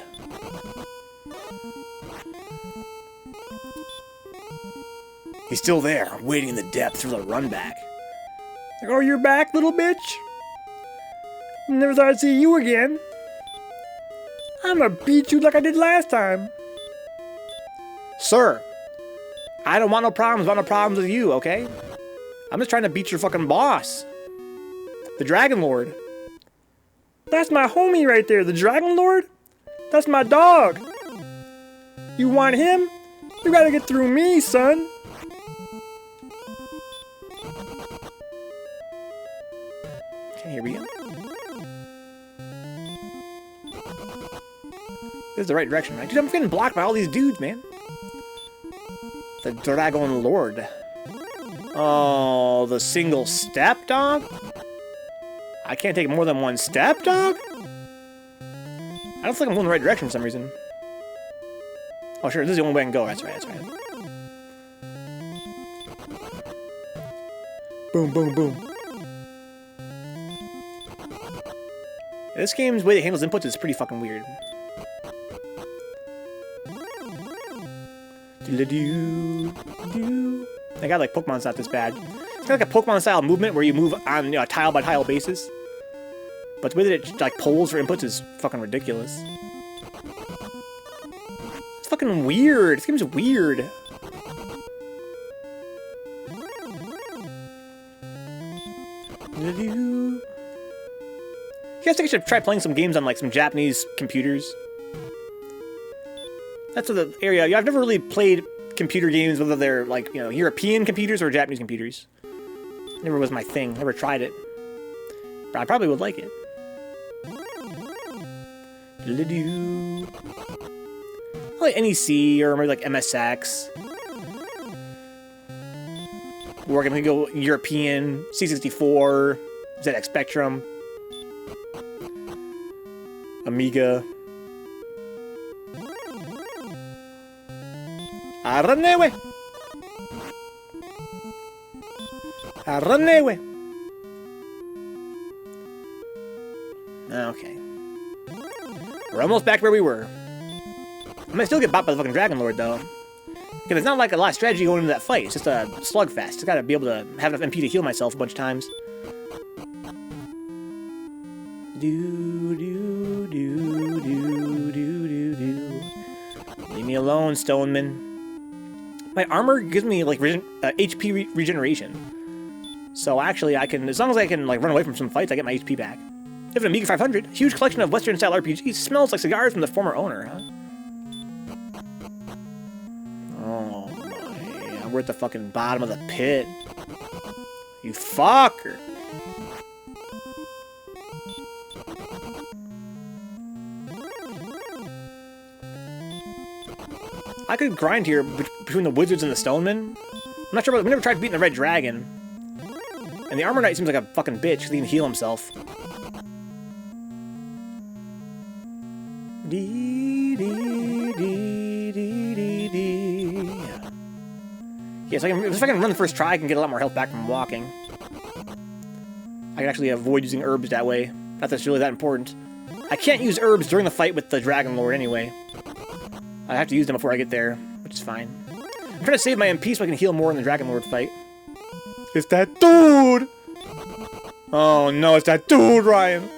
He's still there, waiting in the depths for the run back. Like, oh, you're back, little bitch? Never thought I'd see you again. I'm gonna beat you like I did last time. Sir, I don't want no problems. I want no problems with you, okay? I'm just trying to beat your fucking boss. The Dragon Lord. That's my homie right there, the Dragon Lord? That's my dog. You want him? You gotta get through me, son. Okay, here we go. This is the right direction, right? Dude, I'm getting blocked by all these dudes, man. The Dragon Lord. Oh, the single step, dog? I can't take more than one step, dog? I don't think I'm going the right direction for some reason. Oh, sure, this is the only way I can go. That's right, that's right. Boom, boom, boom. This game's way it handles inputs is pretty fucking weird. I got like Pokemon's not this bad. It's kind of like a Pokemon style movement where you move on a tile by tile basis. But the way that it like polls for inputs is fucking ridiculous. It's fucking weird. This game's weird. You guys think I should try playing some games on like some Japanese computers? That's the area. I've never really played computer games, whether they're like, you know, European computers or Japanese computers. Never was my thing. Never tried it. But I probably would like it. Do-do-do. I like NEC or maybe like MSX. We're gonna go European, C64, ZX Spectrum, Amiga. Arranewe! Arranewe! Okay. We're almost back where we were. I might still get bought by the fucking Dragon Lord, though. Because it's not like a lot of strategy going into that fight. It's just a slugfest. Just gotta be able to have enough MP to heal myself a bunch of times. Leave me alone, Stoneman. My armor gives me, like, HP regeneration. So, actually, I can... As long as I can, like, run away from some fights, I get my HP back. You have an Amiga 500. Huge collection of Western-style RPGs. Smells like cigars from the former owner, huh? Oh, my... We're at the fucking bottom of the pit. You fucker! I could grind here between the wizards and the stonemen. I'm not sure about... We never tried beating the red dragon. And the armor knight seems like a fucking bitch because he can heal himself. Yeah, so if I can run the first try, I can get a lot more health back from walking. I can actually avoid using herbs that way. Not that it's really that important. I can't use herbs during the fight with the Dragon Lord anyway. I have to use them before I get there, which is fine. I'm trying to save my MP so I can heal more in the Dragon Lord fight. It's that dude! Oh no, it's that dude, Ryan!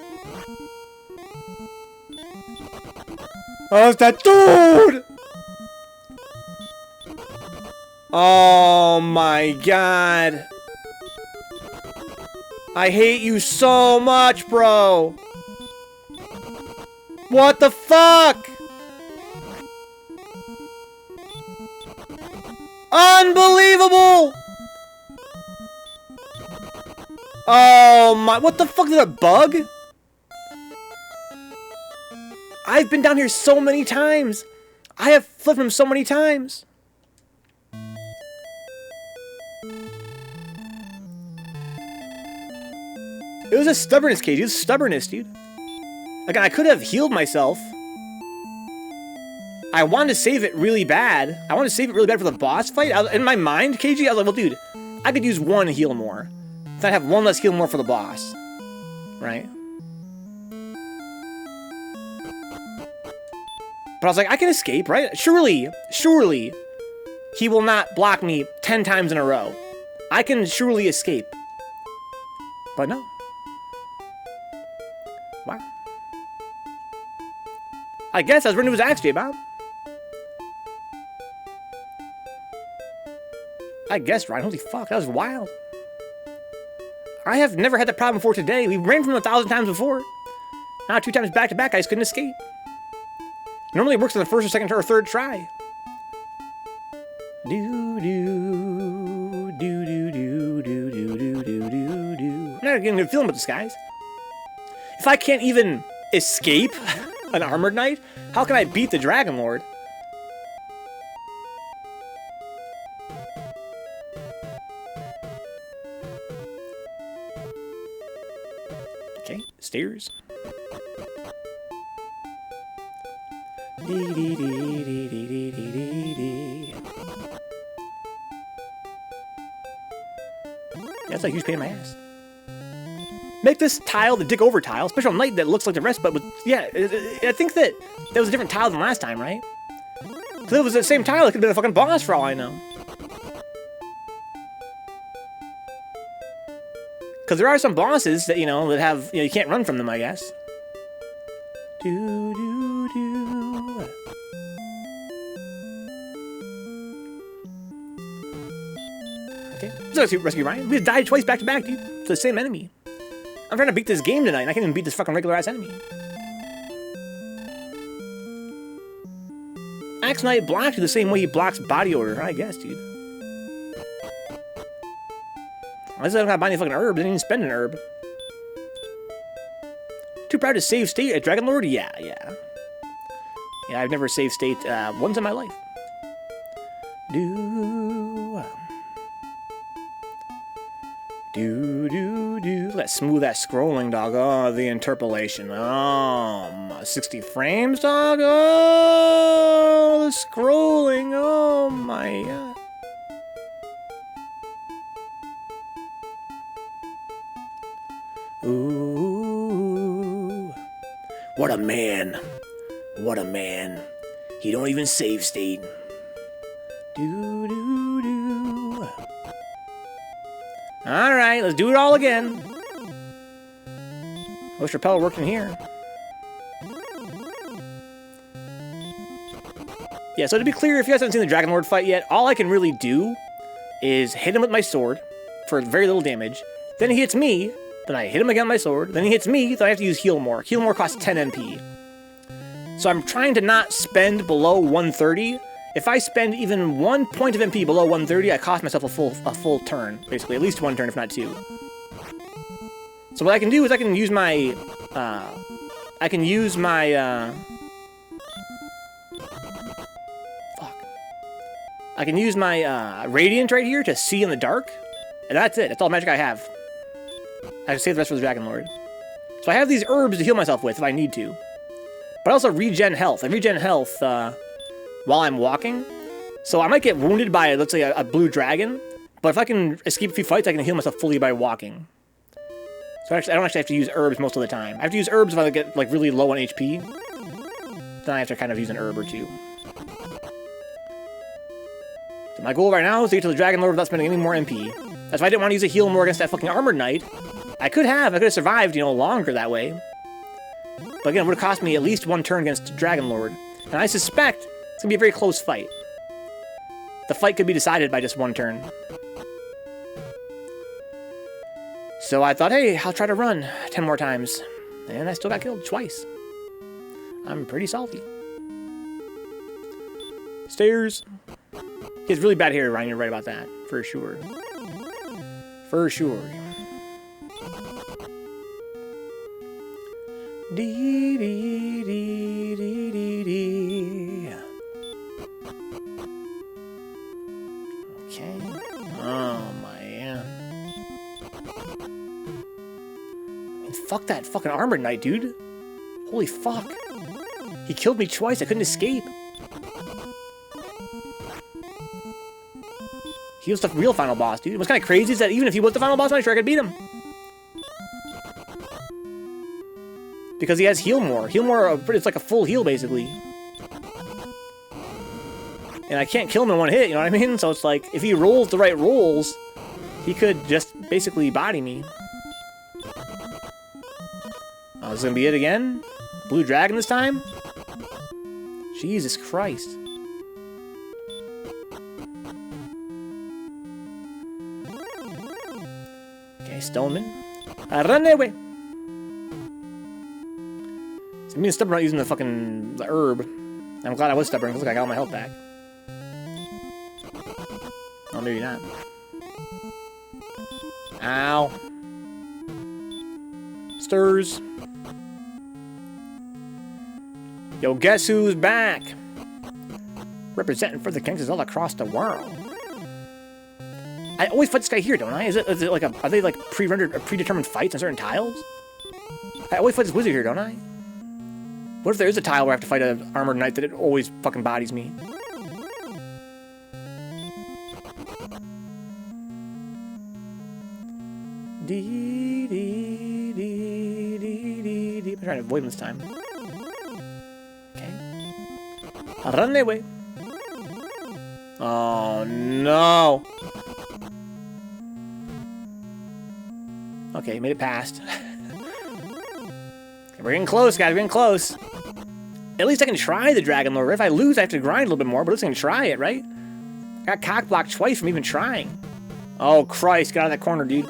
Oh, it's that dude! Oh my god. I hate you so much, bro! What the fuck? Unbelievable! Oh my, what the fuck, is that a bug? I've been down here so many times. I have flipped him so many times. It was a stubbornness, Cage. It was stubbornness, dude. Like, I could have healed myself. I wanted to save it really bad. I wanted to save it really bad for the boss fight. In my mind, KG, I was like, well, dude, I could use one heal more. So I'd have one less heal more for the boss. Right? But I was like, I can escape, right? Surely, he will not block me 10 times in a row. I can surely escape. But no. Wow. I guess I was running to his axe, J-Bob. I guess, Ryan. Holy fuck, that was wild. I have never had that problem before today. We ran from him 1,000 times before. Now 2 times back to back, I just couldn't escape. Normally it works on the first or second or third try. I'm not getting a good feeling about this, guys. If I can't even escape an armored knight, how can I beat the Dragon Lord? Okay, stairs. That's a huge pain in my ass. Make this tile the dick over tile. Special knight that looks like the rest, but with... Yeah, I think that was a different tile than last time, right? Because if it was the same tile, it could have been a fucking boss for all I know. Because there are some bosses that, you know, that have... You know, you can't run from them, I guess. Okay, let's rescue Ryan. We died twice back to back, dude. To the same enemy. I'm trying to beat this game tonight, and I can't even beat this fucking regular-ass enemy. Axe Knight blocks you the same way he blocks Body Order, I guess, dude. Unless I don't gotta buy any fucking herb, I didn't even spend an herb. Too proud to save state at Dragon Lord? Yeah. Yeah, I've never saved state once in my life. Look at that smooth ass scrolling, dog. Oh, the interpolation. 60 frames, dog. Oh, the scrolling. Oh my god. Ooh, what a man. What a man. He don't even save state. Alright, let's do it all again. Wish Repel worked in here. Yeah, so to be clear, if you guys haven't seen the Dragon Lord fight yet, all I can really do is hit him with my sword for very little damage. Then he hits me, then I hit him again with my sword, then he hits me, then I have to use Heal More. Heal More costs 10 MP. So I'm trying to not spend below 130. If I spend even 1 point of MP below 130, I cost myself a full turn, basically, at least 1 turn, if not 2. So what I can do is I can use my, I can use my Radiant right here to see in the dark, and that's it. That's all magic I have. I have to save the rest for the Dragon Lord. So I have these herbs to heal myself with if I need to. But I also regen health. I regen health while I'm walking. So I might get wounded by, let's say, a blue dragon. But if I can escape a few fights, I can heal myself fully by walking. So actually, I don't actually have to use herbs most of the time. I have to use herbs if I get like really low on HP. Then I have to kind of use an herb or two. So my goal right now is to get to the Dragon Lord without spending any more MP. That's why I didn't want to use a heal more against that fucking Armored Knight. I could have survived, you know, longer that way. But again, it would have cost me at least 1 turn against Dragon Lord. And I suspect it's going to be a very close fight. The fight could be decided by just 1 turn. So I thought, hey, I'll try to run 10 more times. And I still got killed twice. I'm pretty salty. Stairs. He has really bad hair, Ryan. You're right about that. For sure. For sure. Dee dee dee dee dee dee. Okay. Oh man. And fuck that fucking Armored Knight, dude. Holy fuck. He killed me twice. I couldn't escape. He was the real final boss, dude. What's kind of crazy is that even if he was the final boss, I'm not sure I could beat him. Because he has heal more. Heal more, it's like a full heal, basically. And I can't kill him in 1 hit, you know what I mean? So it's like, if he rolls the right rolls, he could just basically body me. Oh, this is gonna be it again? Blue Dragon this time? Jesus Christ. Okay, Stoneman. Run away! So me and Stubborn not using the herb. I'm glad I was stubborn, because look, I got all my health back. Oh, maybe not. Ow. Stirs. Yo, guess who's back? Representing for the Kings all across the world. I always fight this guy here, don't I? Is it like are they like pre-rendered or predetermined fights on certain tiles? I always fight this wizard here, don't I? What if there is a tile where I have to fight an Armored Knight that it always fucking bodies me? Dee dee dee dee dee dee. I'm trying to avoid him this time. Okay. Run away. Oh no. Okay, made it past. We're getting close, guys. We're getting close. At least I can try the Dragon Lord. If I lose, I have to grind a little bit more, but at least I can try it, right? I got cock-blocked twice from even trying. Oh, Christ. Get out of that corner, dude.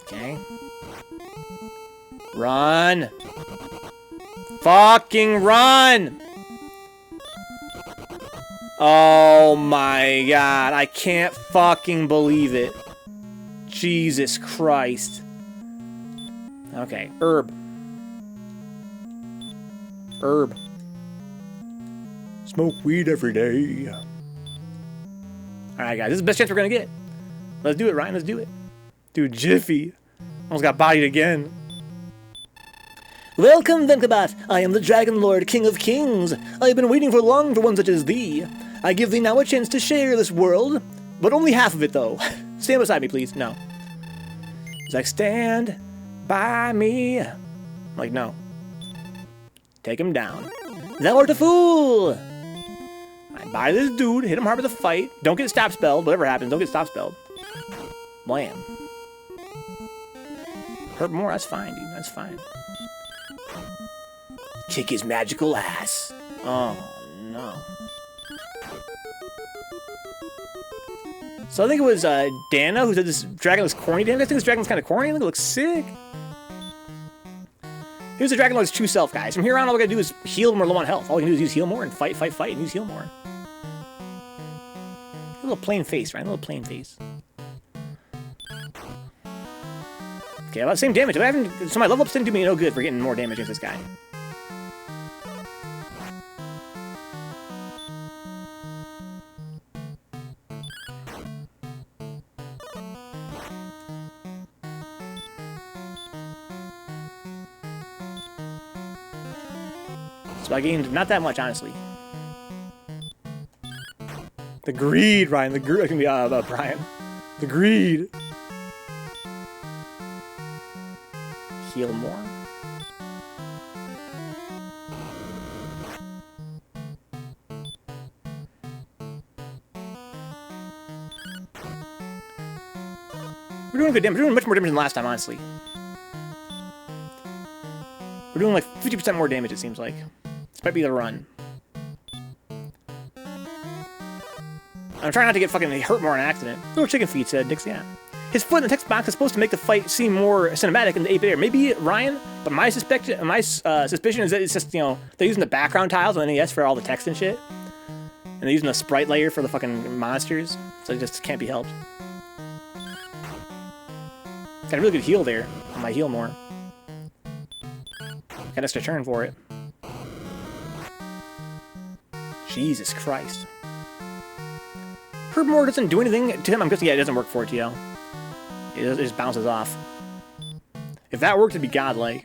Okay. Run. Fucking run! Oh my god. I can't fucking believe it. Jesus Christ. Okay, herb. Herb. Smoke weed every day. Alright, guys. This is the best chance we're gonna get. Let's do it, Ryan. Let's do it. Dude, Jiffy. Almost got bodied again. Welcome, Vencabot. I am the Dragon Lord, King of Kings. I have been waiting for long for one such as thee. I give thee now a chance to share this world, but only half of it, though. Stand beside me, please. No. He's like, stand by me. I'm like, no. Take him down. Thou art a fool. I buy this dude, hit him hard with a fight. Don't get stop spelled. Whatever happens, don't get stop spelled. Blam. Hurt more, that's fine, dude. That's fine. Kick his magical ass. Oh, no. So I think it was Dana who said this dragon looks corny. Dana, I think this dragon's kind of corny. I think it looks sick. Here's the Dragon Lord's true self, guys. From here on, all we gotta do is heal when we're low on health. All we can do is use heal more and fight, fight, fight, and use heal more. A little plain face, right? A little plain face. Okay, about the same damage. But I haven't, so my level ups didn't do me no good for getting more damage against this guy. So I gained not that much, honestly. The greed, Ryan. The greed. That can be Brian. The greed. Heal more. We're doing good damage. We're doing much more damage than last time, honestly. We're doing like 50% more damage, it seems like. This might be the run. I'm trying not to get fucking hurt more on accident. Little chicken feet, said Dixie. Yeah. His foot in the text box is supposed to make the fight seem more cinematic in the 8-bit era. Maybe Ryan, but my suspicion is that it's just, you know, they're using the background tiles on NES for all the text and shit. And they're using the sprite layer for the fucking monsters. So it just can't be helped. Got a really good heal there on my heal more. Got an extra turn for it. Jesus Christ. Herbmore doesn't do anything to him. I'm guessing, yeah, it doesn't work for it, TL. It just bounces off. If that worked, it'd be godlike.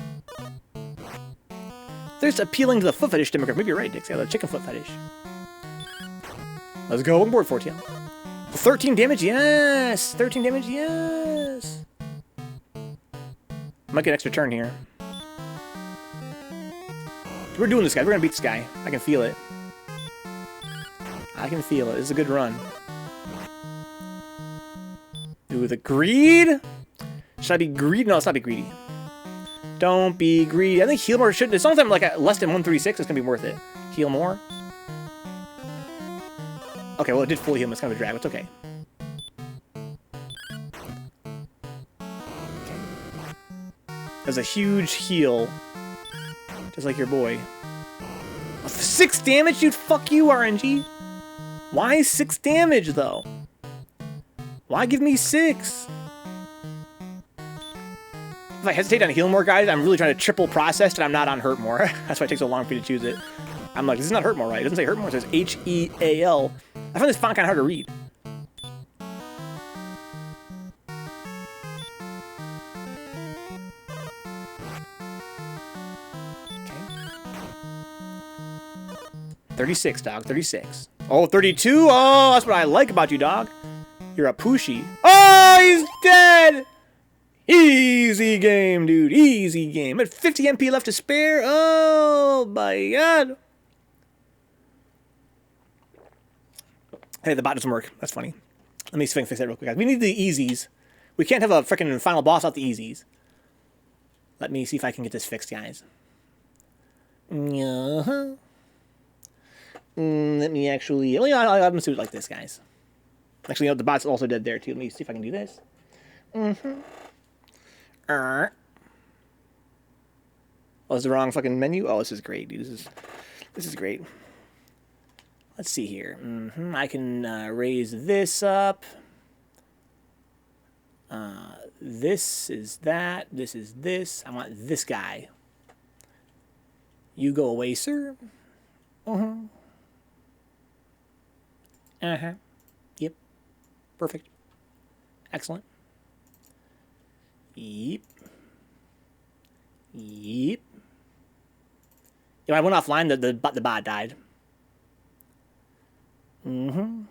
There's appealing to the foot fetish demographic. Maybe you're right, Dix. Yeah, the chicken foot fetish. Let's go. One board for it, TL. 13 damage, yes! 13 damage, yes! Might get an extra turn here. We're doing this, guys. We're gonna beat this guy. I can feel it. I can feel it. This is a good run. Ooh, the greed? Should I be greedy? No, let's not be greedy. Don't be greedy. I think heal more should. As long as I'm like at less than 136, it's gonna be worth it. Heal more. Okay, well, it did fully heal him. It's kind of a drag. It's okay. There's a huge heal. Just like your boy. 6 damage, dude? Fuck you, RNG. Why 6 damage, though? Why give me 6? If I hesitate on heal more, guys, I'm really trying to triple process and I'm not on hurt more. That's why it takes so long for me to choose it. I'm like, this is not hurt more, right? It doesn't say hurt more, it says H-E-A-L. I find this font kind of hard to read. Okay. 36, dog, 36. Oh, 32? Oh, that's what I like about you, dog. You're a pushy. Oh, he's dead! Easy game, dude. Easy game. At 50 MP left to spare. Oh, my God. Hey, the bot doesn't work. That's funny. Let me fix that real quick, guys. We need the easies. We can't have a freaking final boss without the easies. Let me see if I can get this fixed, guys. Uh-huh. Let me actually... Well, yeah, I'll have them do it like this, guys. Actually, you know, the bot's also dead there, too. Let me see if I can do this. Mm-hmm. Oh, it's the wrong fucking menu? Oh, this is great, dude. This is great. Let's see here. I can raise this up. This is that. This is this. I want this guy. You go away, sir. Uh-huh. Uh-huh. Yep. Perfect. Excellent. Yep. Yep. Yeah, I went offline, the bot died. Mm-hmm.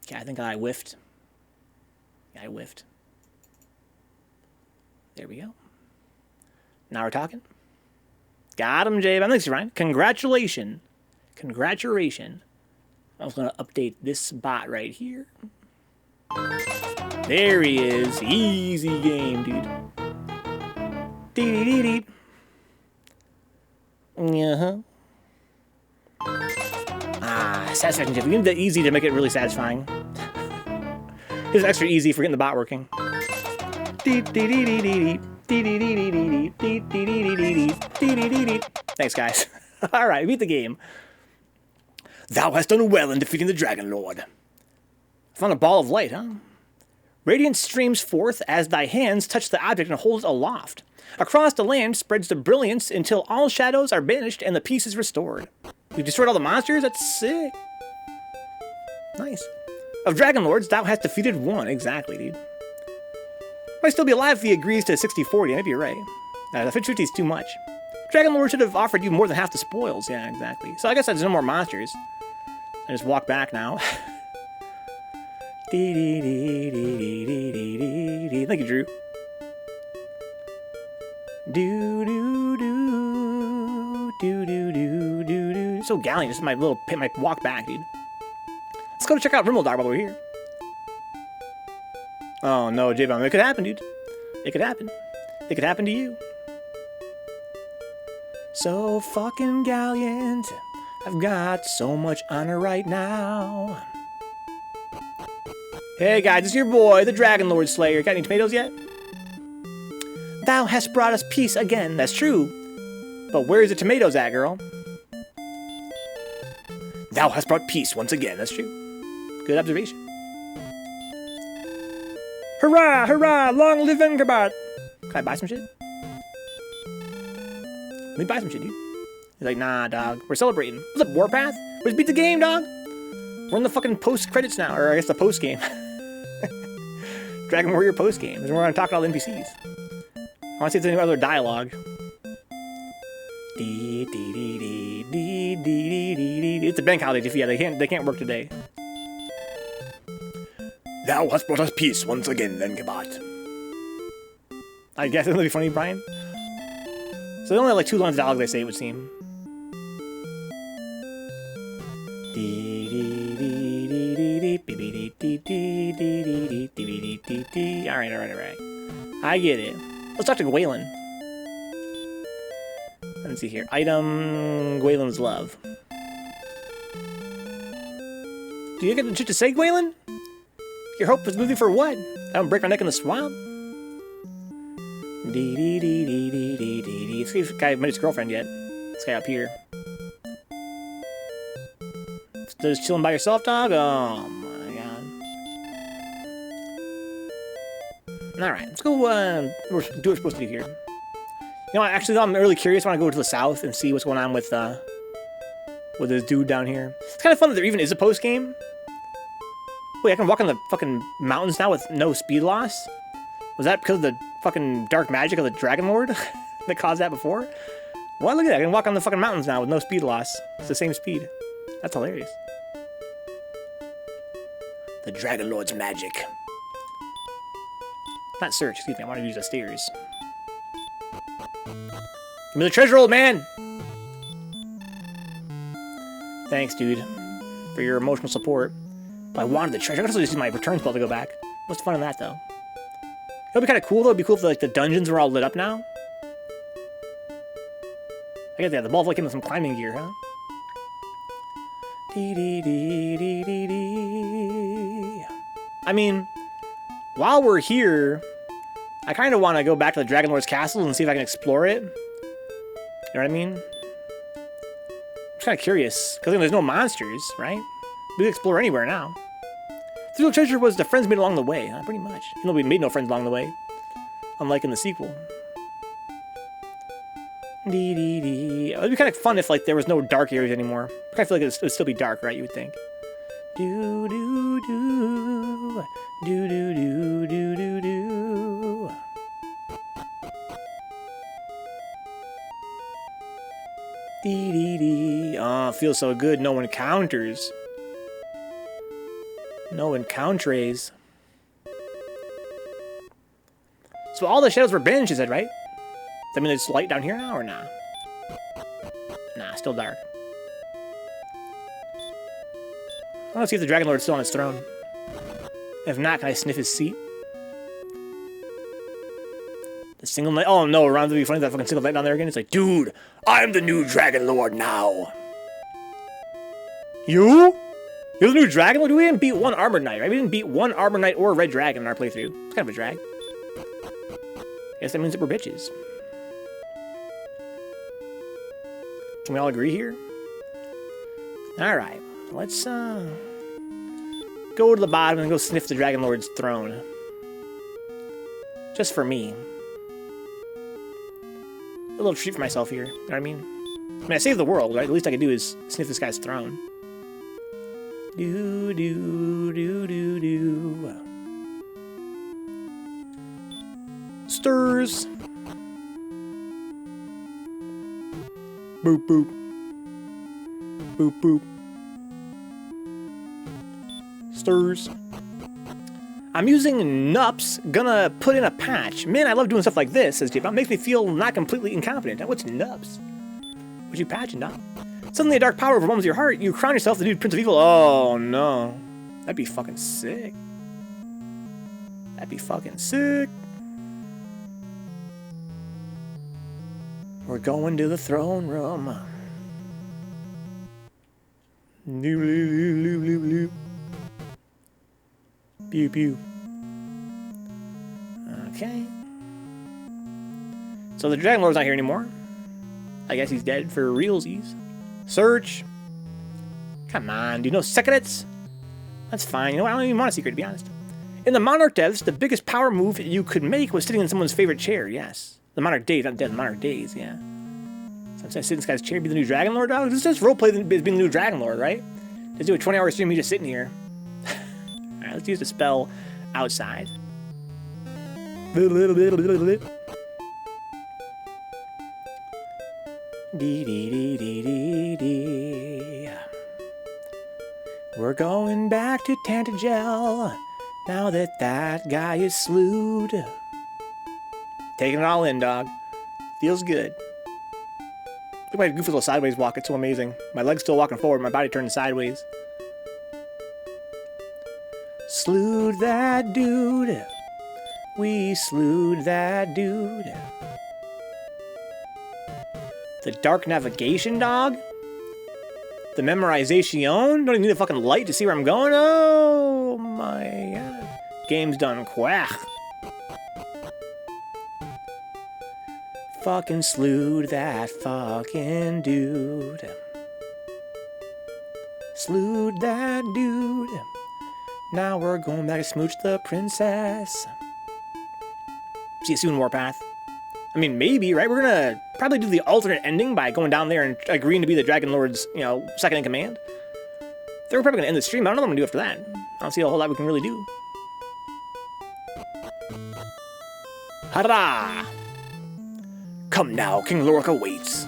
Okay, I think I whiffed. Yeah, I whiffed. There we go. Now we're talking. Got him, Jay. Thanks, Ryan. Congratulations. Congratulations. I was going to update this bot right here. There he is. Easy game, dude. Dee-dee-dee-dee. Uh-huh. Ah, satisfaction chip. We need the easy to make it really satisfying. It's extra easy for getting the bot working. Thanks, guys. Alright, beat the game. Thou hast done well in defeating the Dragon Lord. Found a ball of light, huh? Radiance streams forth as thy hands touch the object and hold it aloft. Across the land spreads the brilliance until all shadows are banished and the peace is restored. You destroyed all the monsters? That's sick. Nice. Of Dragon Lords, thou hast defeated one. Exactly, dude. Might still be alive if he agrees to 60-40. Maybe you're right. The 50-50 is too much. Dragon Lord should have offered you more than half the spoils. Yeah, exactly. So I guess there's no more monsters. I just walk back now. Thank you, Drew. So gallant. This is my little my walk back, dude. Let's go check out Rimmel Dog while we're here. Oh no, J-Bomb. It could happen, dude. It could happen. It could happen to you. So fucking gallant. I've got so much honor right now. Hey guys, it's your boy, the Dragon Lord Slayer. Got any tomatoes yet? Thou hast brought us peace again. That's true. But where's the tomatoes at, girl? Thou hast brought peace once again. That's true. Good observation. Hurrah! Hurrah! Long live Vencabot! Can I buy some shit? Let me buy some shit, dude. He's like, nah, dog. We're celebrating. What's up, Warpath? Let's beat the game, dog. We're in the fucking post-credits now. Or I guess the post-game. Dragon Warrior post-game. We're going to talk to all the NPCs. I want to see if there's any other dialogue. It's a bank holiday. Yeah, they can't work today. Thou hast brought us peace once again, Vencabot. I guess it'll be funny, Brian. So they only have like 2 lines of dialogue, they say, it would seem. Alright. I get it. Let's talk to Gwaylin. Let's see here. Item, Gwaylin's love. Do you get the shit to say, Gwaylin? Your hope is moving for what? I don't break my neck in the swamp. Let's see if this guy met his girlfriend yet. This guy up here. Just chilling by yourself, dog? Oh my god. Alright, let's go do what we're supposed to do here. You know, actually, I'm really curious. I want to go to the south and see what's going on with this dude down here. It's kind of fun that there even is a post game. Wait, I can walk on the fucking mountains now with no speed loss? Was that because of the fucking dark magic of the Dragon Lord that caused that before? Well, look at that. I can walk on the fucking mountains now with no speed loss. It's the same speed. That's hilarious. The Dragon Lord's magic. Not search, excuse me. I want to use the stairs. Give me the treasure, old man! Thanks, dude, for your emotional support. But I wanted the treasure. I could also just use my return spell to go back. What's the fun in that, though? It'd be kind of cool, though. It'd be cool if like, the dungeons were all lit up now. I get that. The ball like came with some climbing gear, huh? I mean, while we're here, I kind of want to go back to the Dragon Lord's castle and see if I can explore it. You know what I mean? I'm just kind of curious, because there's no monsters, right? We can explore anywhere now. The real treasure was the friends made along the way, huh? Pretty much. Even though we made no friends along the way. Unlike in the sequel. Dee dee dee. It would be kind of fun if like there was no dark areas anymore. I kind of feel like it would still be dark, right? You would think. Do do do do do do do do do. Dee dee dee. Oh, feels so good. No encounters. No encounters. So all the shadows were banished, you said, right? Does that mean it's light down here now or nah? Nah, still dark. I want to see if the Dragon Lord's still on his throne. If not, can I sniff his seat? The single knight. Oh no, Ron's gonna be funny. That fucking single knight down there again. It's like, dude, I'm the new Dragon Lord now. You? You're the new Dragon Lord? We didn't beat one Armored Knight, right? We didn't beat one Armored Knight or Red Dragon in our playthrough. It's kind of a drag. Guess that means that we're bitches. Can we all agree here? Alright, let's go to the bottom and go sniff the Dragon Lord's throne. Just for me. A little treat for myself here, you know what I mean? I mean, I saved the world, right? The least I could do is sniff this guy's throne. Do do do do do. Stirs. Boop boop. Boop boop. Stirs. I'm using Nups, gonna put in a patch. Man, I love doing stuff like this, says J-Bomb. Makes me feel not completely incompetent. What's Nups? What you patching, Doc? Suddenly a dark power overwhelms your heart. You crown yourself the new Prince of Evil. Oh, no. That'd be fucking sick. That'd be fucking sick. We're going to the throne room. Pew pew. Okay. So the Dragon Lord's not here anymore. I guess he's dead for realsies. Search. Come on, dude. No secrets? That's fine. You know what? I don't even want a secret, to be honest. In the Monarch Deaths, the biggest power move you could make was sitting in someone's favorite chair. Yes. The Monarch Days, not dead. The Monarch Days, yeah. So I'm saying sit in this guy's chair, be the new Dragon Lord, dog? This is just roleplay as being the new Dragon Lord, right? Let's do a 20-hour stream, me just sitting here. Alright, let's use the spell outside. Dee dee dee dee dee dee. We're going back to Tantagel now that that guy is slewed. Taking it all in, dog. Feels good. Look at my goofy little sideways walk. It's so amazing. My leg's still walking forward. My body turning sideways. Slewed that dude. We slewed that dude. The dark navigation, dog? The memorization? Don't even need a fucking light to see where I'm going? Oh my god. Game's done quack. Fucking slewed that fucking dude. Slewed that dude. Now we're going back to smooch the princess. See you soon, Warpath. I mean, maybe, right? We're gonna probably do the alternate ending by going down there and agreeing to be the Dragon Lord's, you know, second in command. They're probably gonna end the stream. I don't know what I'm gonna do after that. I don't see a whole lot we can really do. Hurrah! Come now, King Lork awaits.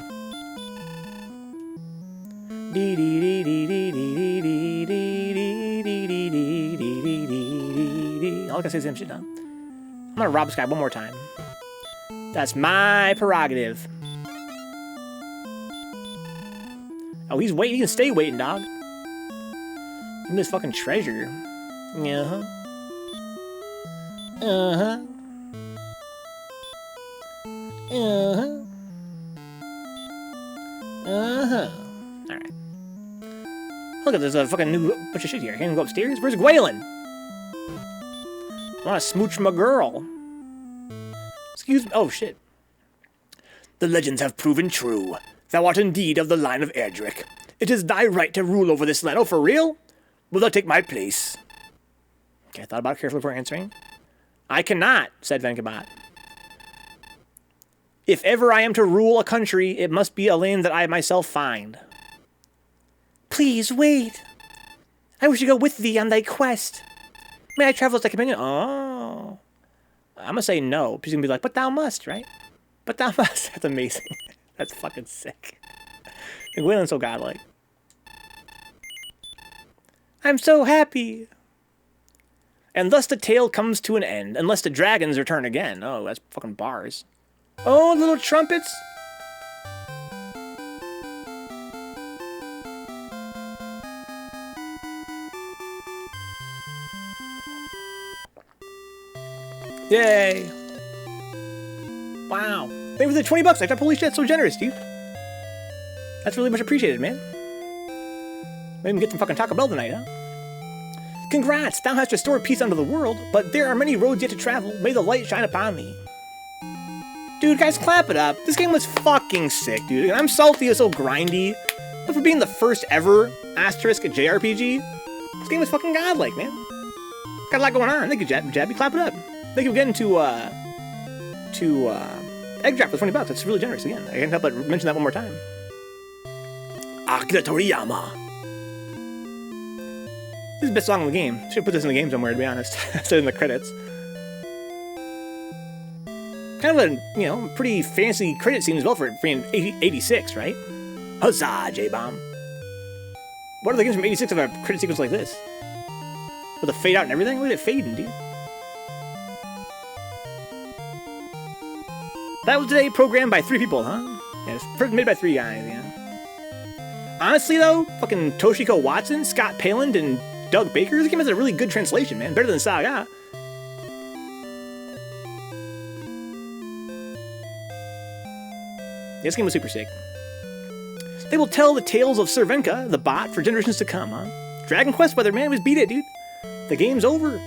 Dee dee dee dee dee dee dee dee dee dee dee dee dee dee dee. All I can say is him shit down. I'm gonna rob this guy one more time. That's my prerogative. Oh, he's waiting. He can stay waiting, dog. Give me this fucking treasure. Uh-huh. Uh-huh. Uh-huh. Uh-huh. Alright. Look at there's a fucking new bunch of shit here. I can't even go upstairs. Where's Gwaelin? I want to smooch my girl. Excuse me. Oh, shit. The legends have proven true. Thou art indeed of the line of Erdrick. It is thy right to rule over this land. Oh, for real? Will thou take my place? Okay, I thought about it carefully before answering. I cannot, said Vencabot. If ever I am to rule a country, it must be a land that I myself find. Please wait. I wish to go with thee on thy quest. May I travel as thy companion? Oh. I'm gonna say no. She's gonna be like, but thou must, right? But thou must. That's amazing. That's fucking sick. Gwyn's so godlike. I'm so happy. And thus the tale comes to an end, unless the dragons return again. Oh, that's fucking bars. Oh, little trumpets. Yay. Wow. Thank you for the 20 bucks. I thought, holy shit, so generous, dude. That's really much appreciated, man. Maybe we get some fucking Taco Bell tonight, huh? Congrats, thou hast restored peace unto the world, but there are many roads yet to travel. May the light shine upon thee. Dude, guys, clap it up. This game was fucking sick, dude. I'm salty, it's so grindy. But for being the first ever asterisk JRPG, this game was fucking godlike, man. Got a lot going on. Thank you, Jabby. Clap it up. Thank you again to Egg Drop for 20 bucks. That's really generous again. I can't help but mention that one more time. Akira Toriyama. This is the best song in the game. Should put this in the game somewhere, to be honest. Instead in the credits. Kind of a, you know, pretty fancy credit scene as well for it being 86, right? Huzzah, J-Bomb. What are the games from 86 of a credit sequence like this? With a fade out and everything? Look at it fading, dude. That was today programmed by 3 people, huh? Yeah, it's made by 3 guys, yeah. Honestly, though, fucking Toshiko Watson, Scott Palin, and Doug Baker, this game has a really good translation, man. Better than Saga. This game was super sick. They will tell the tales of Sir Venka, the bot, for generations to come, huh? Dragon Quest Weather, man, we just beat it, dude. The game's over.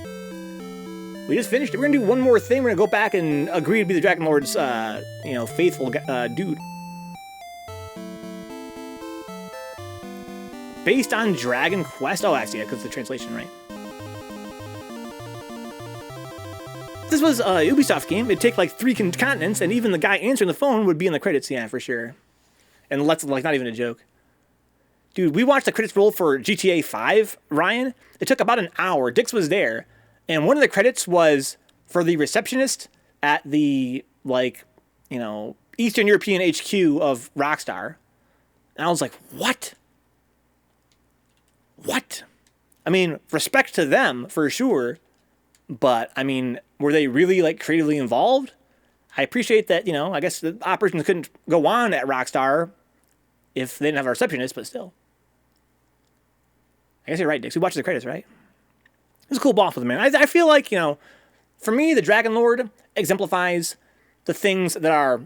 We just finished it. We're gonna do one more thing. We're gonna go back and agree to be the Dragon Lord's, you know, faithful dude. Based on Dragon Quest. Oh, actually, yeah, because the translation, right? This was a Ubisoft game. It'd take like 3 continents, and even the guy answering the phone would be in the credits, yeah, for sure. And let's, like, not even a joke. Dude, we watched the credits roll for GTA 5, Ryan. It took about an hour. Dix was there. And one of the credits was for the receptionist at the, like, you know, Eastern European HQ of Rockstar. And I was like, what? What? I mean, respect to them, for sure. But, I mean, were they really, like, creatively involved? I appreciate that, you know, I guess the operations couldn't go on at Rockstar if they didn't have a receptionist, but still. I guess you're right, Dix. We watched the credits, right? It was a cool boss with him, man. I feel like, you know, for me, the Dragon Lord exemplifies the things that are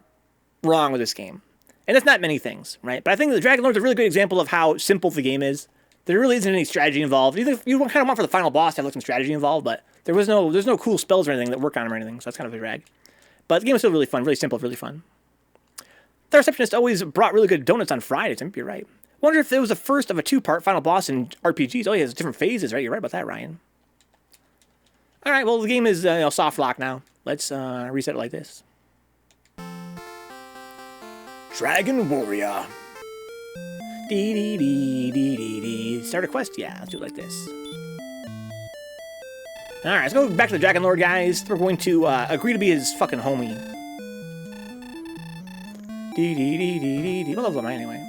wrong with this game. And it's not many things, right? But I think the Dragon Lord's a really good example of how simple the game is. There really isn't any strategy involved. You kind of want for the final boss to have like some strategy involved, but there's no cool spells or anything that work on him or anything, so that's kind of a drag. But the game is still really fun, really simple, really fun. The receptionist always brought really good donuts on Fridays. I think you're right. Wonder if it was the first of a 2-part final boss in RPGs. Oh, yeah, there's different phases, right? You're right about that, Ryan. All right, well, the game is soft lock now. Let's reset it like this. Dragon Warrior. Dee dee dee dee dee dee. Start a quest? Yeah, let's do it like this. All right, let's go back to the Dragon Lord, guys. We're going to agree to be his fucking homie. Dee dee dee dee dee dee. What level am I anyway?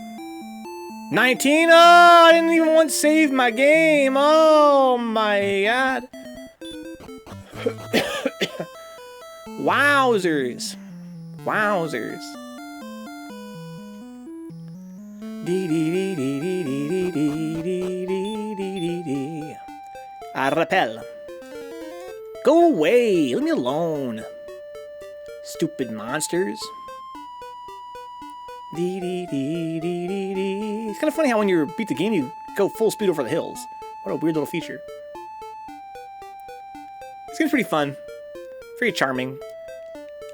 19. Oh, I didn't even want to save my game. Oh my god. Wowzers. Wowzers. Dee dee dee dee dee dee dee dee dee dee dee. I repel. Go away. Leave me alone. Stupid monsters. Dee dee dee dee dee dee. It's kind of funny how when you beat the game, you go full speed over the hills. What a weird little feature. This game's pretty fun. Very charming.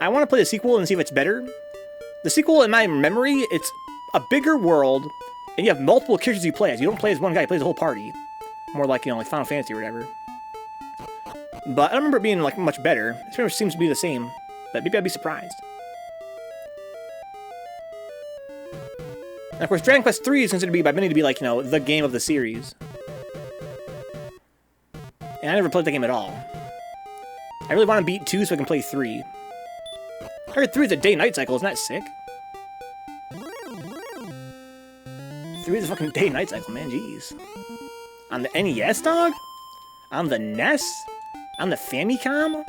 I want to play the sequel and see if it's better. The sequel, in my memory, it's a bigger world, and you have multiple characters you play as. You don't play as one guy, you play as a whole party. More like, you know, like Final Fantasy or whatever. But I remember it being, like, much better. This pretty much seems to be the same, but maybe I'd be surprised. And of course, Dragon Quest 3 is considered to be by many to be like, you know, the game of the series. And I never played the game at all. I really want to beat 2 so I can play 3. I heard 3 is a day-night cycle, isn't that sick? 3 is a fucking day-night cycle, man, jeez. On the NES, dog? On the NES? On the Famicom?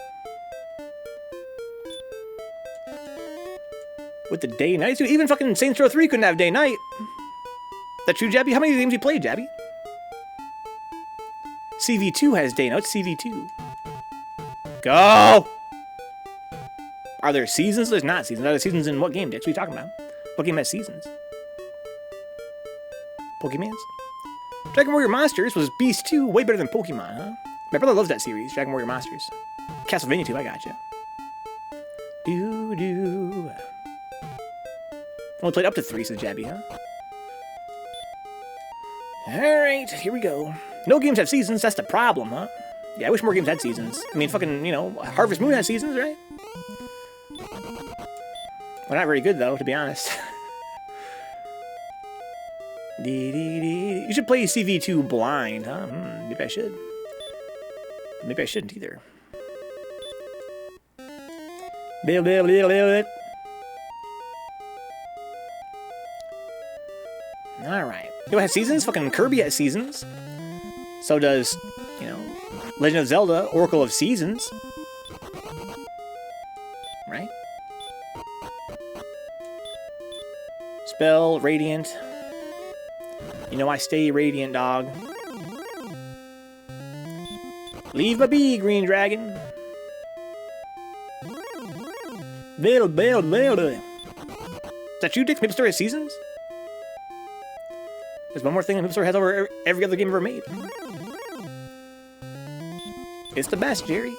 With the day-night? Dude, even fucking Saints Row 3 couldn't have day-night. That true, Jabby? How many games you played, Jabby? CV2 has day-night. What's CV2? Go! Are there seasons? There's not seasons. Are there seasons in what game, Ditch? What are you talking about? What game has seasons? Pokemans? Dragon Warrior Monsters was Beast 2, way better than Pokemon, huh? My brother loves that series, Dragon Warrior Monsters. Castlevania 2, I gotcha. Doo-doo. Only played up to 3, says Jabby, huh? Alright, here we go. No games have seasons, that's the problem, huh? Yeah, I wish more games had seasons. I mean, fucking, you know, Harvest Moon has seasons, right? Well, not very good, though, to be honest. You should play CV2 blind, huh? Maybe I should. Maybe I shouldn't either. Alright. You know what has seasons? Fucking Kirby has seasons. So does, you know, Legend of Zelda, Oracle of Seasons. Right? Spell, Radiant. You know I stay radiant, dog. Leave me be, Green Dragon. Build. Is that you, Dick? Maple Story has seasons? There's one more thing that Maple Story has over every other game ever made. It's the best, Jerry.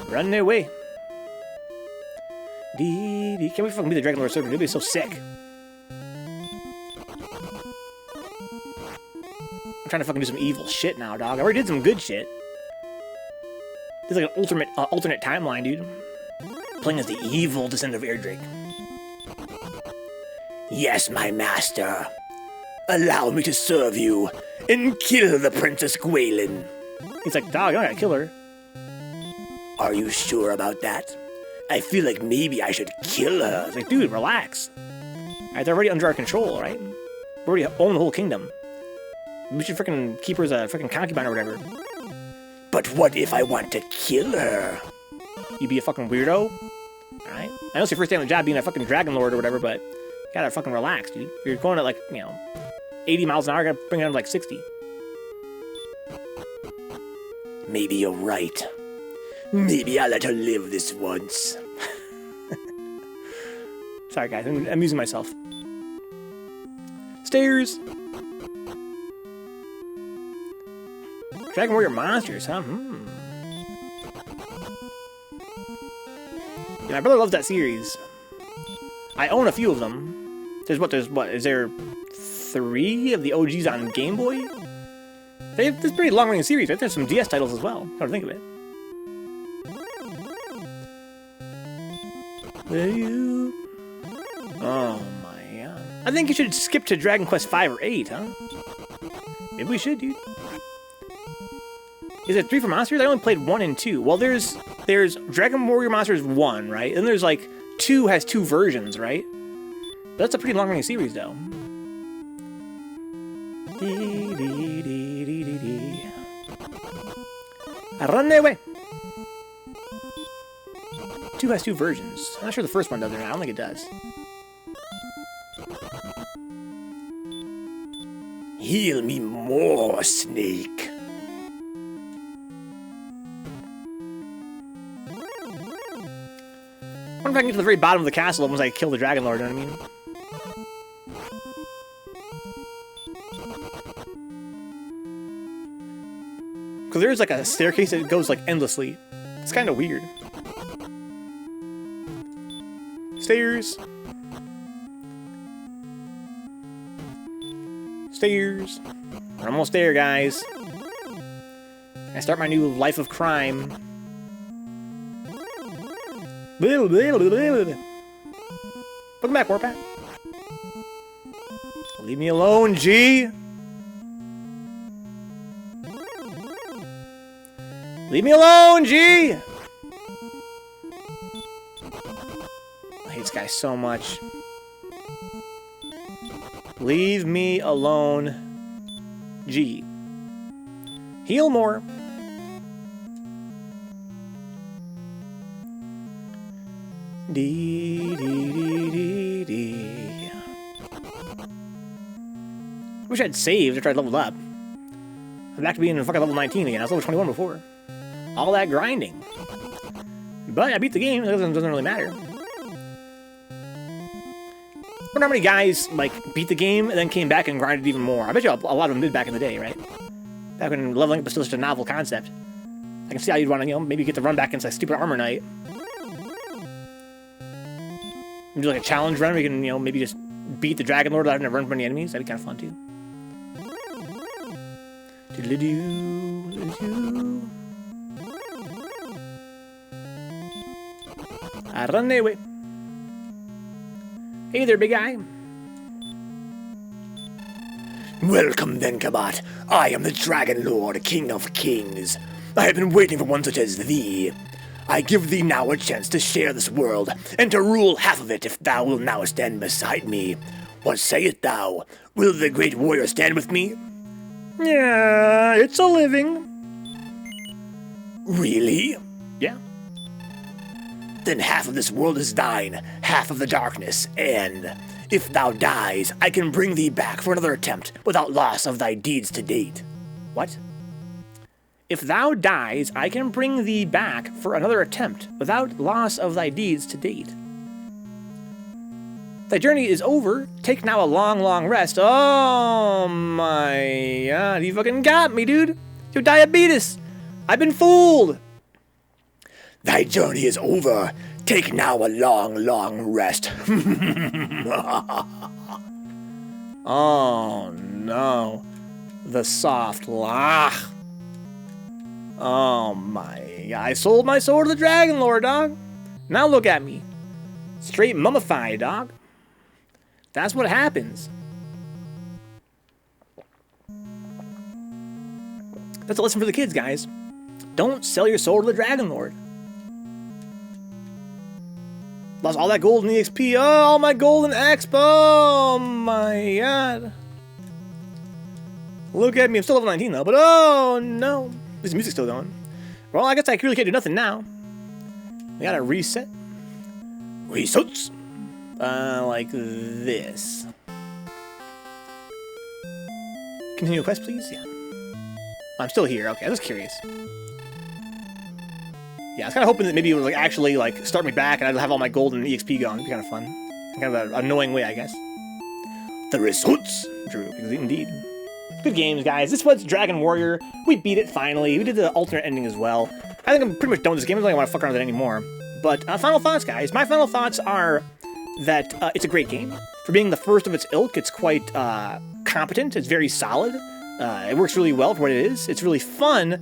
Run away. Can't we fucking be the Dragon Lord server? It'd be so sick. I'm trying to fucking do some evil shit now, dog. I already did some good shit. This is like an alternate timeline, dude. Playing as the evil descendant of Airdrake. Yes, my master. Allow me to serve you and kill the Princess Gwaelin. He's like, dog, I gotta kill her. Are you sure about that? I feel like maybe I should kill her. It's like, dude, relax. Alright, they're already under our control, right? We already own the whole kingdom. We should freaking keep her as a freaking concubine or whatever. But what if I want to kill her? You be a fucking weirdo? Alright? I know it's your first day on the job being a fucking Dragon Lord or whatever, but you gotta fucking relax, dude. If you're going at like, you know, 80 miles an hour, you gotta bring it down to like 60. Maybe you're right. Maybe I'll let her live this once. Sorry, guys. I'm amusing myself. Stairs. Dragon Warrior Monsters, huh? Yeah, my brother loves that series. I own a few of them. There's what? Is there 3 of the OGs on Game Boy? This is a pretty long-running series, right? There's some DS titles as well. Come to think of it. Oh my god. I think you should skip to Dragon Quest 5 or 8, huh? Maybe we should, dude. Is it 3 for Monsters? I only played 1 and 2. Well, there's Dragon Warrior Monsters 1, right? And there's like 2 has 2 versions, right? But that's a pretty long-running series, though. Run away! 2 has 2 versions. I'm not sure the first one does or not. I don't think it does. Heal me more, Snake. I wonder if I can get to the very bottom of the castle once I kill the Dragon Lord, you know what I mean? Because there's like a staircase that goes like endlessly. It's kind of weird. Stairs. Stairs. We're almost there, guys. I start my new life of crime. Welcome back, Warpath. Leave me alone, G. Leave me alone, G. I hate this guy so much. Leave me alone, G. Heal more. Dee, dee, dee, dee, dee. Wish I'd saved after I leveled up. I'm back to being fucking level 19 again. I was level 21 before. All that grinding. But I beat the game. It doesn't really matter. I wonder how many guys, like, beat the game and then came back and grinded even more. I bet you a lot of them did back in the day, right? Back when leveling up was still such a novel concept. I can see how you'd want to, you know, maybe get the run back into that stupid armor knight. Do like a challenge run where you can, you know, maybe just beat the Dragon Lord without having to run from any enemies. That'd be kind of fun too. I run away. Hey there, big guy. Welcome, Vencabot. I am the Dragon Lord, King of Kings. I have been waiting for one such as thee. I give thee now a chance to share this world, and to rule half of it if thou wilt now stand beside me. What sayest thou? Will the great warrior stand with me? Yeah, it's a living. Really? Yeah. Then half of this world is thine, half of the darkness, and if thou dies, I can bring thee back for another attempt without loss of thy deeds to date. What? If thou dies, I can bring thee back for another attempt, without loss of thy deeds to date. Thy journey is over. Take now a long, long rest. Oh my god, you fucking got me, dude. Your diabetes. I've been fooled. Thy journey is over. Take now a long, long rest. Oh no. The soft laugh. Oh my god, I sold my soul to the Dragon Lord, dog. Now look at me. Straight mummified, dog. That's what happens. That's a lesson for the kids, guys. Don't sell your soul to the Dragon Lord. Lost all that gold in the XP. Oh, all my golden exp. Oh my god. Look at me. I'm still level 19 though, but oh no. This music's still going. Well, I guess I really can't do nothing now. We gotta reset. Resets. Like this. Continue quest, please? Yeah. I'm still here. Okay, I was curious. Yeah, I was kind of hoping that maybe it would like actually like start me back and I'd have all my gold and EXP going. It'd be kind of fun. Kind of an annoying way, I guess. The results, Drew. Indeed. Good games, guys. This was Dragon Warrior. We beat it finally. We did the alternate ending as well. I think I'm pretty much done with this game. I don't really want to fuck around with it anymore. But final thoughts, guys. My final thoughts are that it's a great game. For being the first of its ilk, it's quite competent. It's very solid. It works really well for what it is. It's really fun.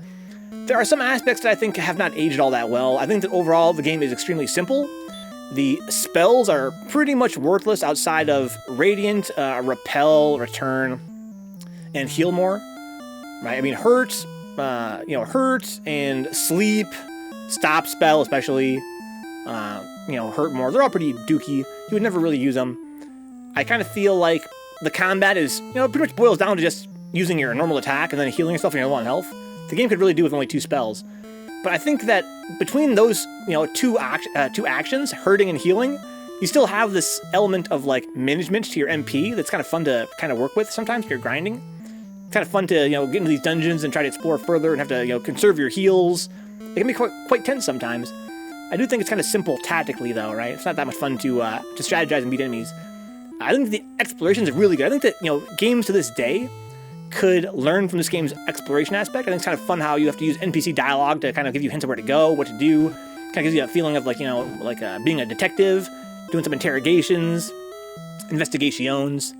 There are some aspects that I think have not aged all that well. I think that overall the game is extremely simple. The spells are pretty much worthless outside of Radiant, Repel, Return, and Heal More. Right? I mean, Hurt, Hurt and Sleep, Stop Spell especially, Hurt More. They're all pretty dookie. You would never really use them. I kind of feel like the combat is, pretty much boils down to just using your normal attack and then healing yourself when you're low on health. The game could really do with only 2 spells. But I think that between those, two actions, hurting and healing, you still have this element of, like, management to your MP that's kind of fun to kind of work with sometimes if you're grinding. It's kind of fun to, get into these dungeons and try to explore further and have to, conserve your heals. It can be quite tense sometimes. I do think it's kind of simple tactically, though, right? It's not that much fun to strategize and beat enemies. I think the exploration is really good. I think that, games to this day could learn from this game's exploration aspect. I think it's kind of fun how you have to use NPC dialogue to kind of give you hints of where to go, what to do. Kind of gives you a feeling of being a detective, doing some interrogations, investigations,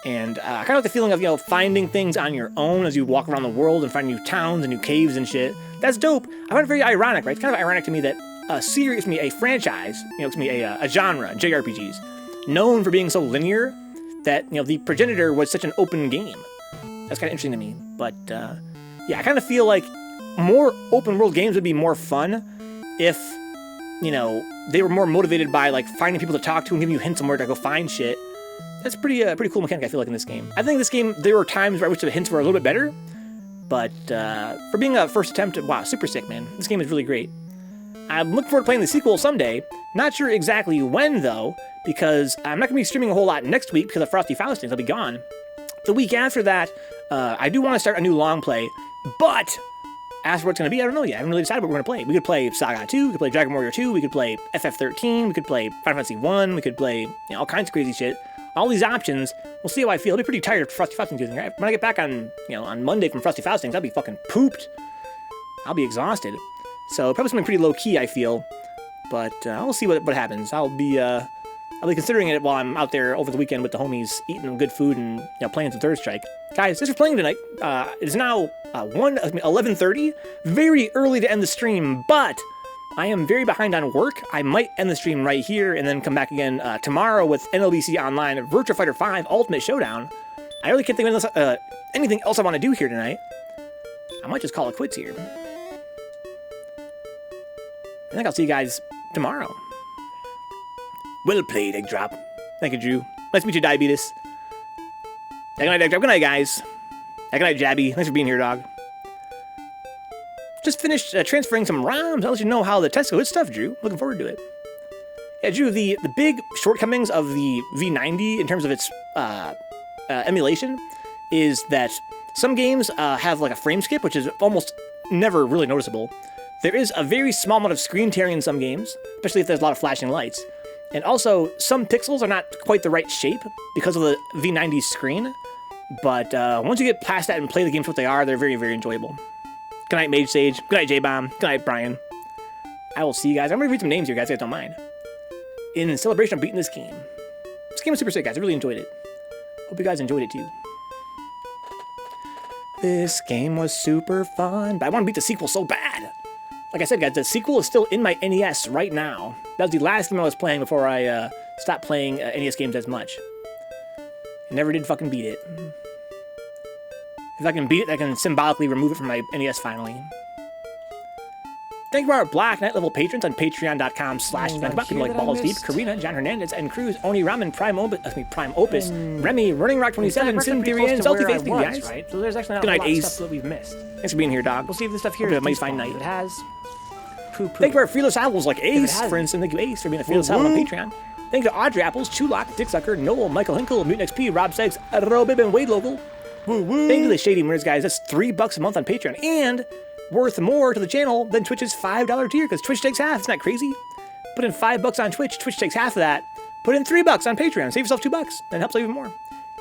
and kind of like the feeling of finding things on your own as you walk around the world and find new towns and new caves and shit. That's dope. I find it very ironic, right? It's kind of ironic to me that a series, a franchise, a genre, JRPGs, known for being so linear that, you know, the progenitor was such an open game. That's kind of interesting to me. But, yeah, I kind of feel like more open world games would be more fun if, you know, they were more motivated by, like, finding people to talk to and giving you hints on where to go find shit. That's pretty cool mechanic, I feel like, in this game. I think this game, there were times where I wish the hints were a little bit better, but for being a first attempt, wow, super sick, man. This game is really great. I'm looking forward to playing the sequel someday. Not sure exactly when, though, because I'm not going to be streaming a whole lot next week because of Frosty Faustings. I'll be gone. The week after that, I do want to start a new long play, but as for what it's going to be, I don't know yet. I haven't really decided what we're going to play. We could play Saga 2, we could play Dragon Warrior 2, we could play FF13, we could play Final Fantasy 1, we could play, you know, all kinds of crazy shit. All these options, we'll see how I feel. I'll be pretty tired of Frosty Faustings using it. When I get back on, you know, on Monday from Frosty Faustings, I'll be fucking pooped. I'll be exhausted. So probably something pretty low key, I feel. But we'll see what happens. I'll be considering it while I'm out there over the weekend with the homies, eating good food and, you know, playing some Third Strike. Guys, thanks for playing tonight. It is now 11:30. Very early to end the stream, but I am very behind on work. I might end the stream right here and then come back again tomorrow with NLBC Online Virtua Fighter 5 Ultimate Showdown. I really can't think of anything else I want to do here tonight. I might just call it quits here. I think I'll see you guys tomorrow. Well played, Egg Drop. Thank you, Drew. Nice to meet you, Diabetes. Good night, Egg Drop. Good night, guys. Good night, Jabby. Thanks for being here, dog. Just finished transferring some ROMs. I'll let you know how the tests go. Good stuff, Drew. Looking forward to it. Yeah, Drew, the big shortcomings of the V90 in terms of its emulation is that some games have like a frame skip, which is almost never really noticeable. There is a very small amount of screen tearing in some games, especially if there's a lot of flashing lights. And also, some pixels are not quite the right shape because of the V90's screen. But once you get past that and play the games for what they are, they're very, very enjoyable. Good night, Mage Sage. Good night, J-Bomb. Good night, Brian. I will see you guys. I'm going to read some names here, guys, if you guys don't mind. In celebration of beating this game. This game was super sick, guys. I really enjoyed it. Hope you guys enjoyed it, too. This game was super fun, but I want to beat the sequel so bad. Like I said, guys, the sequel is still in my NES right now. That was the last game I was playing before I stopped playing NES games as much. I never did fucking beat it. If I can beat it, I can symbolically remove it from my NES finally. Thank you to our Black Knight level patrons on patreon.com/Vencabot. People like Balls Deep, Karina, John Hernandez, and Cruz, Oni Ramen, Prime Opus, Remy, Running Rock 27, Sin Theory, and Salty Face, guys. Right? So there's actually not a lot of stuff that we've missed. Thanks for being here, dog. We'll see if this stuff here is a mighty fine night. It has. Thank you to our Fearless Owls like Ace, for instance. Thank you, Ace, for being a Fearless Owl on Patreon. Thank you to Audrey Apples, Chulok, Dicksucker, Noel, Michael Hinkle, Mutant XP, Rob Sykes, Robib, and Wade Local. Thank you to the Shady Winners, guys. That's $3 a month on Patreon. And worth more to the channel than Twitch's $5 tier, because Twitch takes half. Isn't that crazy? Put in $5 on Twitch, Twitch takes half of that. Put in $3 on Patreon, save yourself $2, and helps even more.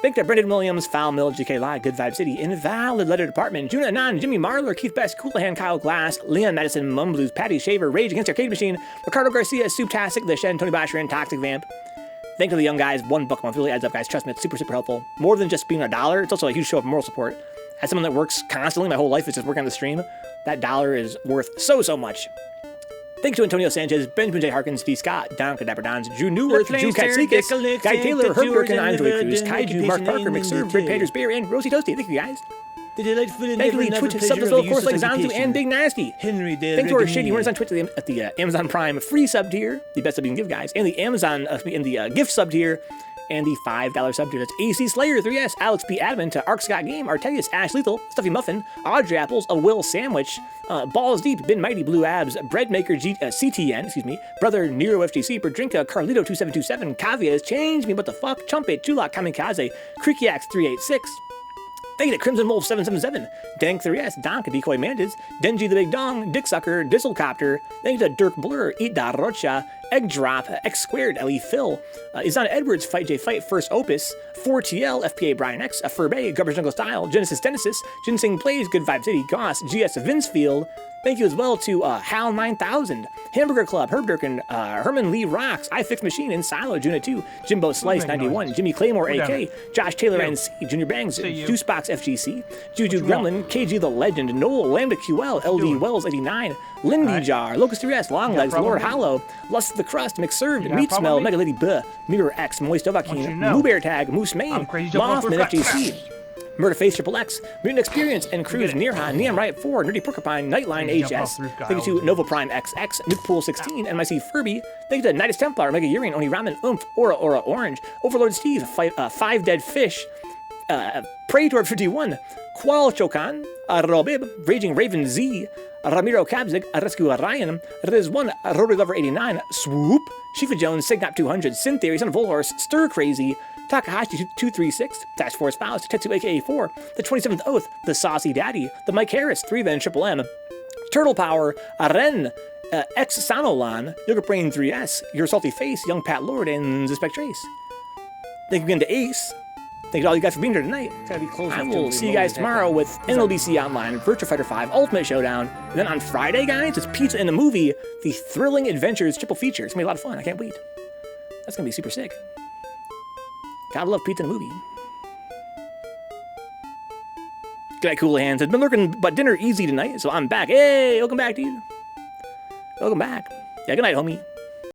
Thank you to Brendan Williams, Foul Mill, GK Live, Good Vibe City, Invalid Letter Department, Juna Anon, Jimmy Marler, Keith Best, Coolahan, Kyle Glass, Leon Madison, Mum Blues, Patty Shaver, Rage Against Arcade Machine, Ricardo Garcia, Souptastic, The Shen, Tony Bosher, and Toxic Vamp. Thank you to the young guys, $1 a month really adds up, guys. Trust me, it's super, super helpful. More than just being $1, it's also a huge show of moral support. As someone that works constantly, my whole life is just working on the stream, that $1 is worth so, so much. Thanks to Antonio Sanchez, Benjamin J. Harkins, D. Scott, Don Kadabra Dons, Drew Newworth, Drew Katsikis, Guy Taylor, Herb Durkin, Andre Cruz, Kaiju, Mark Parker, McServe, Fred Paters, Beer, and Rosie Toasty. Thank you, guys. Thank you to Twitch subs as well, of course, like Zanzu and Big Nasty. Thanks to our Shady Winners on Twitch at the Amazon Prime free sub tier, the best sub you can give, guys, and the Amazon, in the gift sub tier, and the $5 sub tier. That's AC Slayer, 3S, Alex B. Admin, to Arc Scott Game, Artelius, Ash Lethal, Stuffy Muffin, Audrey Apples, A Will Sandwich, Balls Deep, Ben Mighty Blue Abs, Breadmaker CTN, Brother Nero FGC, Berdrinka, Carlito 2727, Kavias, Change Me, What the Fuck, Chumpet, Chulak, Kamikaze, Creakyaks 386. Thank you to Crimson Wolf 777, Dank 3S, Donka, Decoy Mantis, Denji the Big Dong, Dicksucker, Dizzlecopter. Thank you to Dirk Blur, Eat Da Rocha, Egg Drop, X Squared, LE Phil, Izana Edwards, Fight J Fight, First Opus, 4TL, FPA Brian X, Furby, Garbage Jungle Style, Genesis Genesis, Ginseng Plays, Good Vibe City, Goss, GS Vincefield. Thank you as well to Hal 9000, Hamburger Club, Herb Durkin, Herman Lee Rocks, iFix Machine, and Silo, Juna 2, Jimbo Slice 91, Jimmy Claymore AK, Josh Taylor NC, Junior Bangs, Juicebox FGC, Juju Gremlin, KG the Legend, Noel, Lambda QL, LD Wells 89, Lindy Jar, Locust 3S, Longlegs, Lord Hollow, Lust of the Crust, McServed, Meat Smell, Mega Lady Buh, Mirror X, Moist Ovakine, Blue Bear Tag, Moose Main, Mothman FGC, Murderface Triple X, Mutant Experience, and Cruise Nearhan, Neon Riot 4, Nerdy Porcupine, Nightline HS. Thank you to Nova Prime XX, Nuke Pool 16, NYC Furby. Thank you to Nidus Templar, Mega Urian, Oni Ramen, Oomph, Aura Orange, Overlord Steve, Five Dead Fish, Praetor 51, Qual Chokan, Robib, Raging Raven Z, Ramiro Kabzik, Rescue Ryan, Riz1, Rotary Lover 89, Swoop, Shifa Jones, Signap 200, Sin Theory, Son of Volhorse, Stir Crazy, Takahashi 236, Task Force Faust, Tetsu aka 4, the 27th Oath, the Saucy Daddy, the Mike Harris, 3 Then Triple M, Turtle Power, Aren, X Sanolan, Yoga Brain 3S, Your Salty Face, Young Pat Lord, and Suspect Trace. Thank you again to Ace. Thank you to all you guys for being here tonight. I will see you guys tomorrow with NLBC Online, Virtua Fighter 5, Ultimate Showdown. And then on Friday, guys, it's Pizza in the Movie, the Thrilling Adventures triple feature. It's gonna be a lot of fun. I can't wait. That's gonna be super sick. Gotta love pizza in the movie. Good night, Cool Hands. I've been lurking, but dinner easy tonight, so I'm back. Hey, welcome back, dude. Welcome back. Yeah, good night, homie.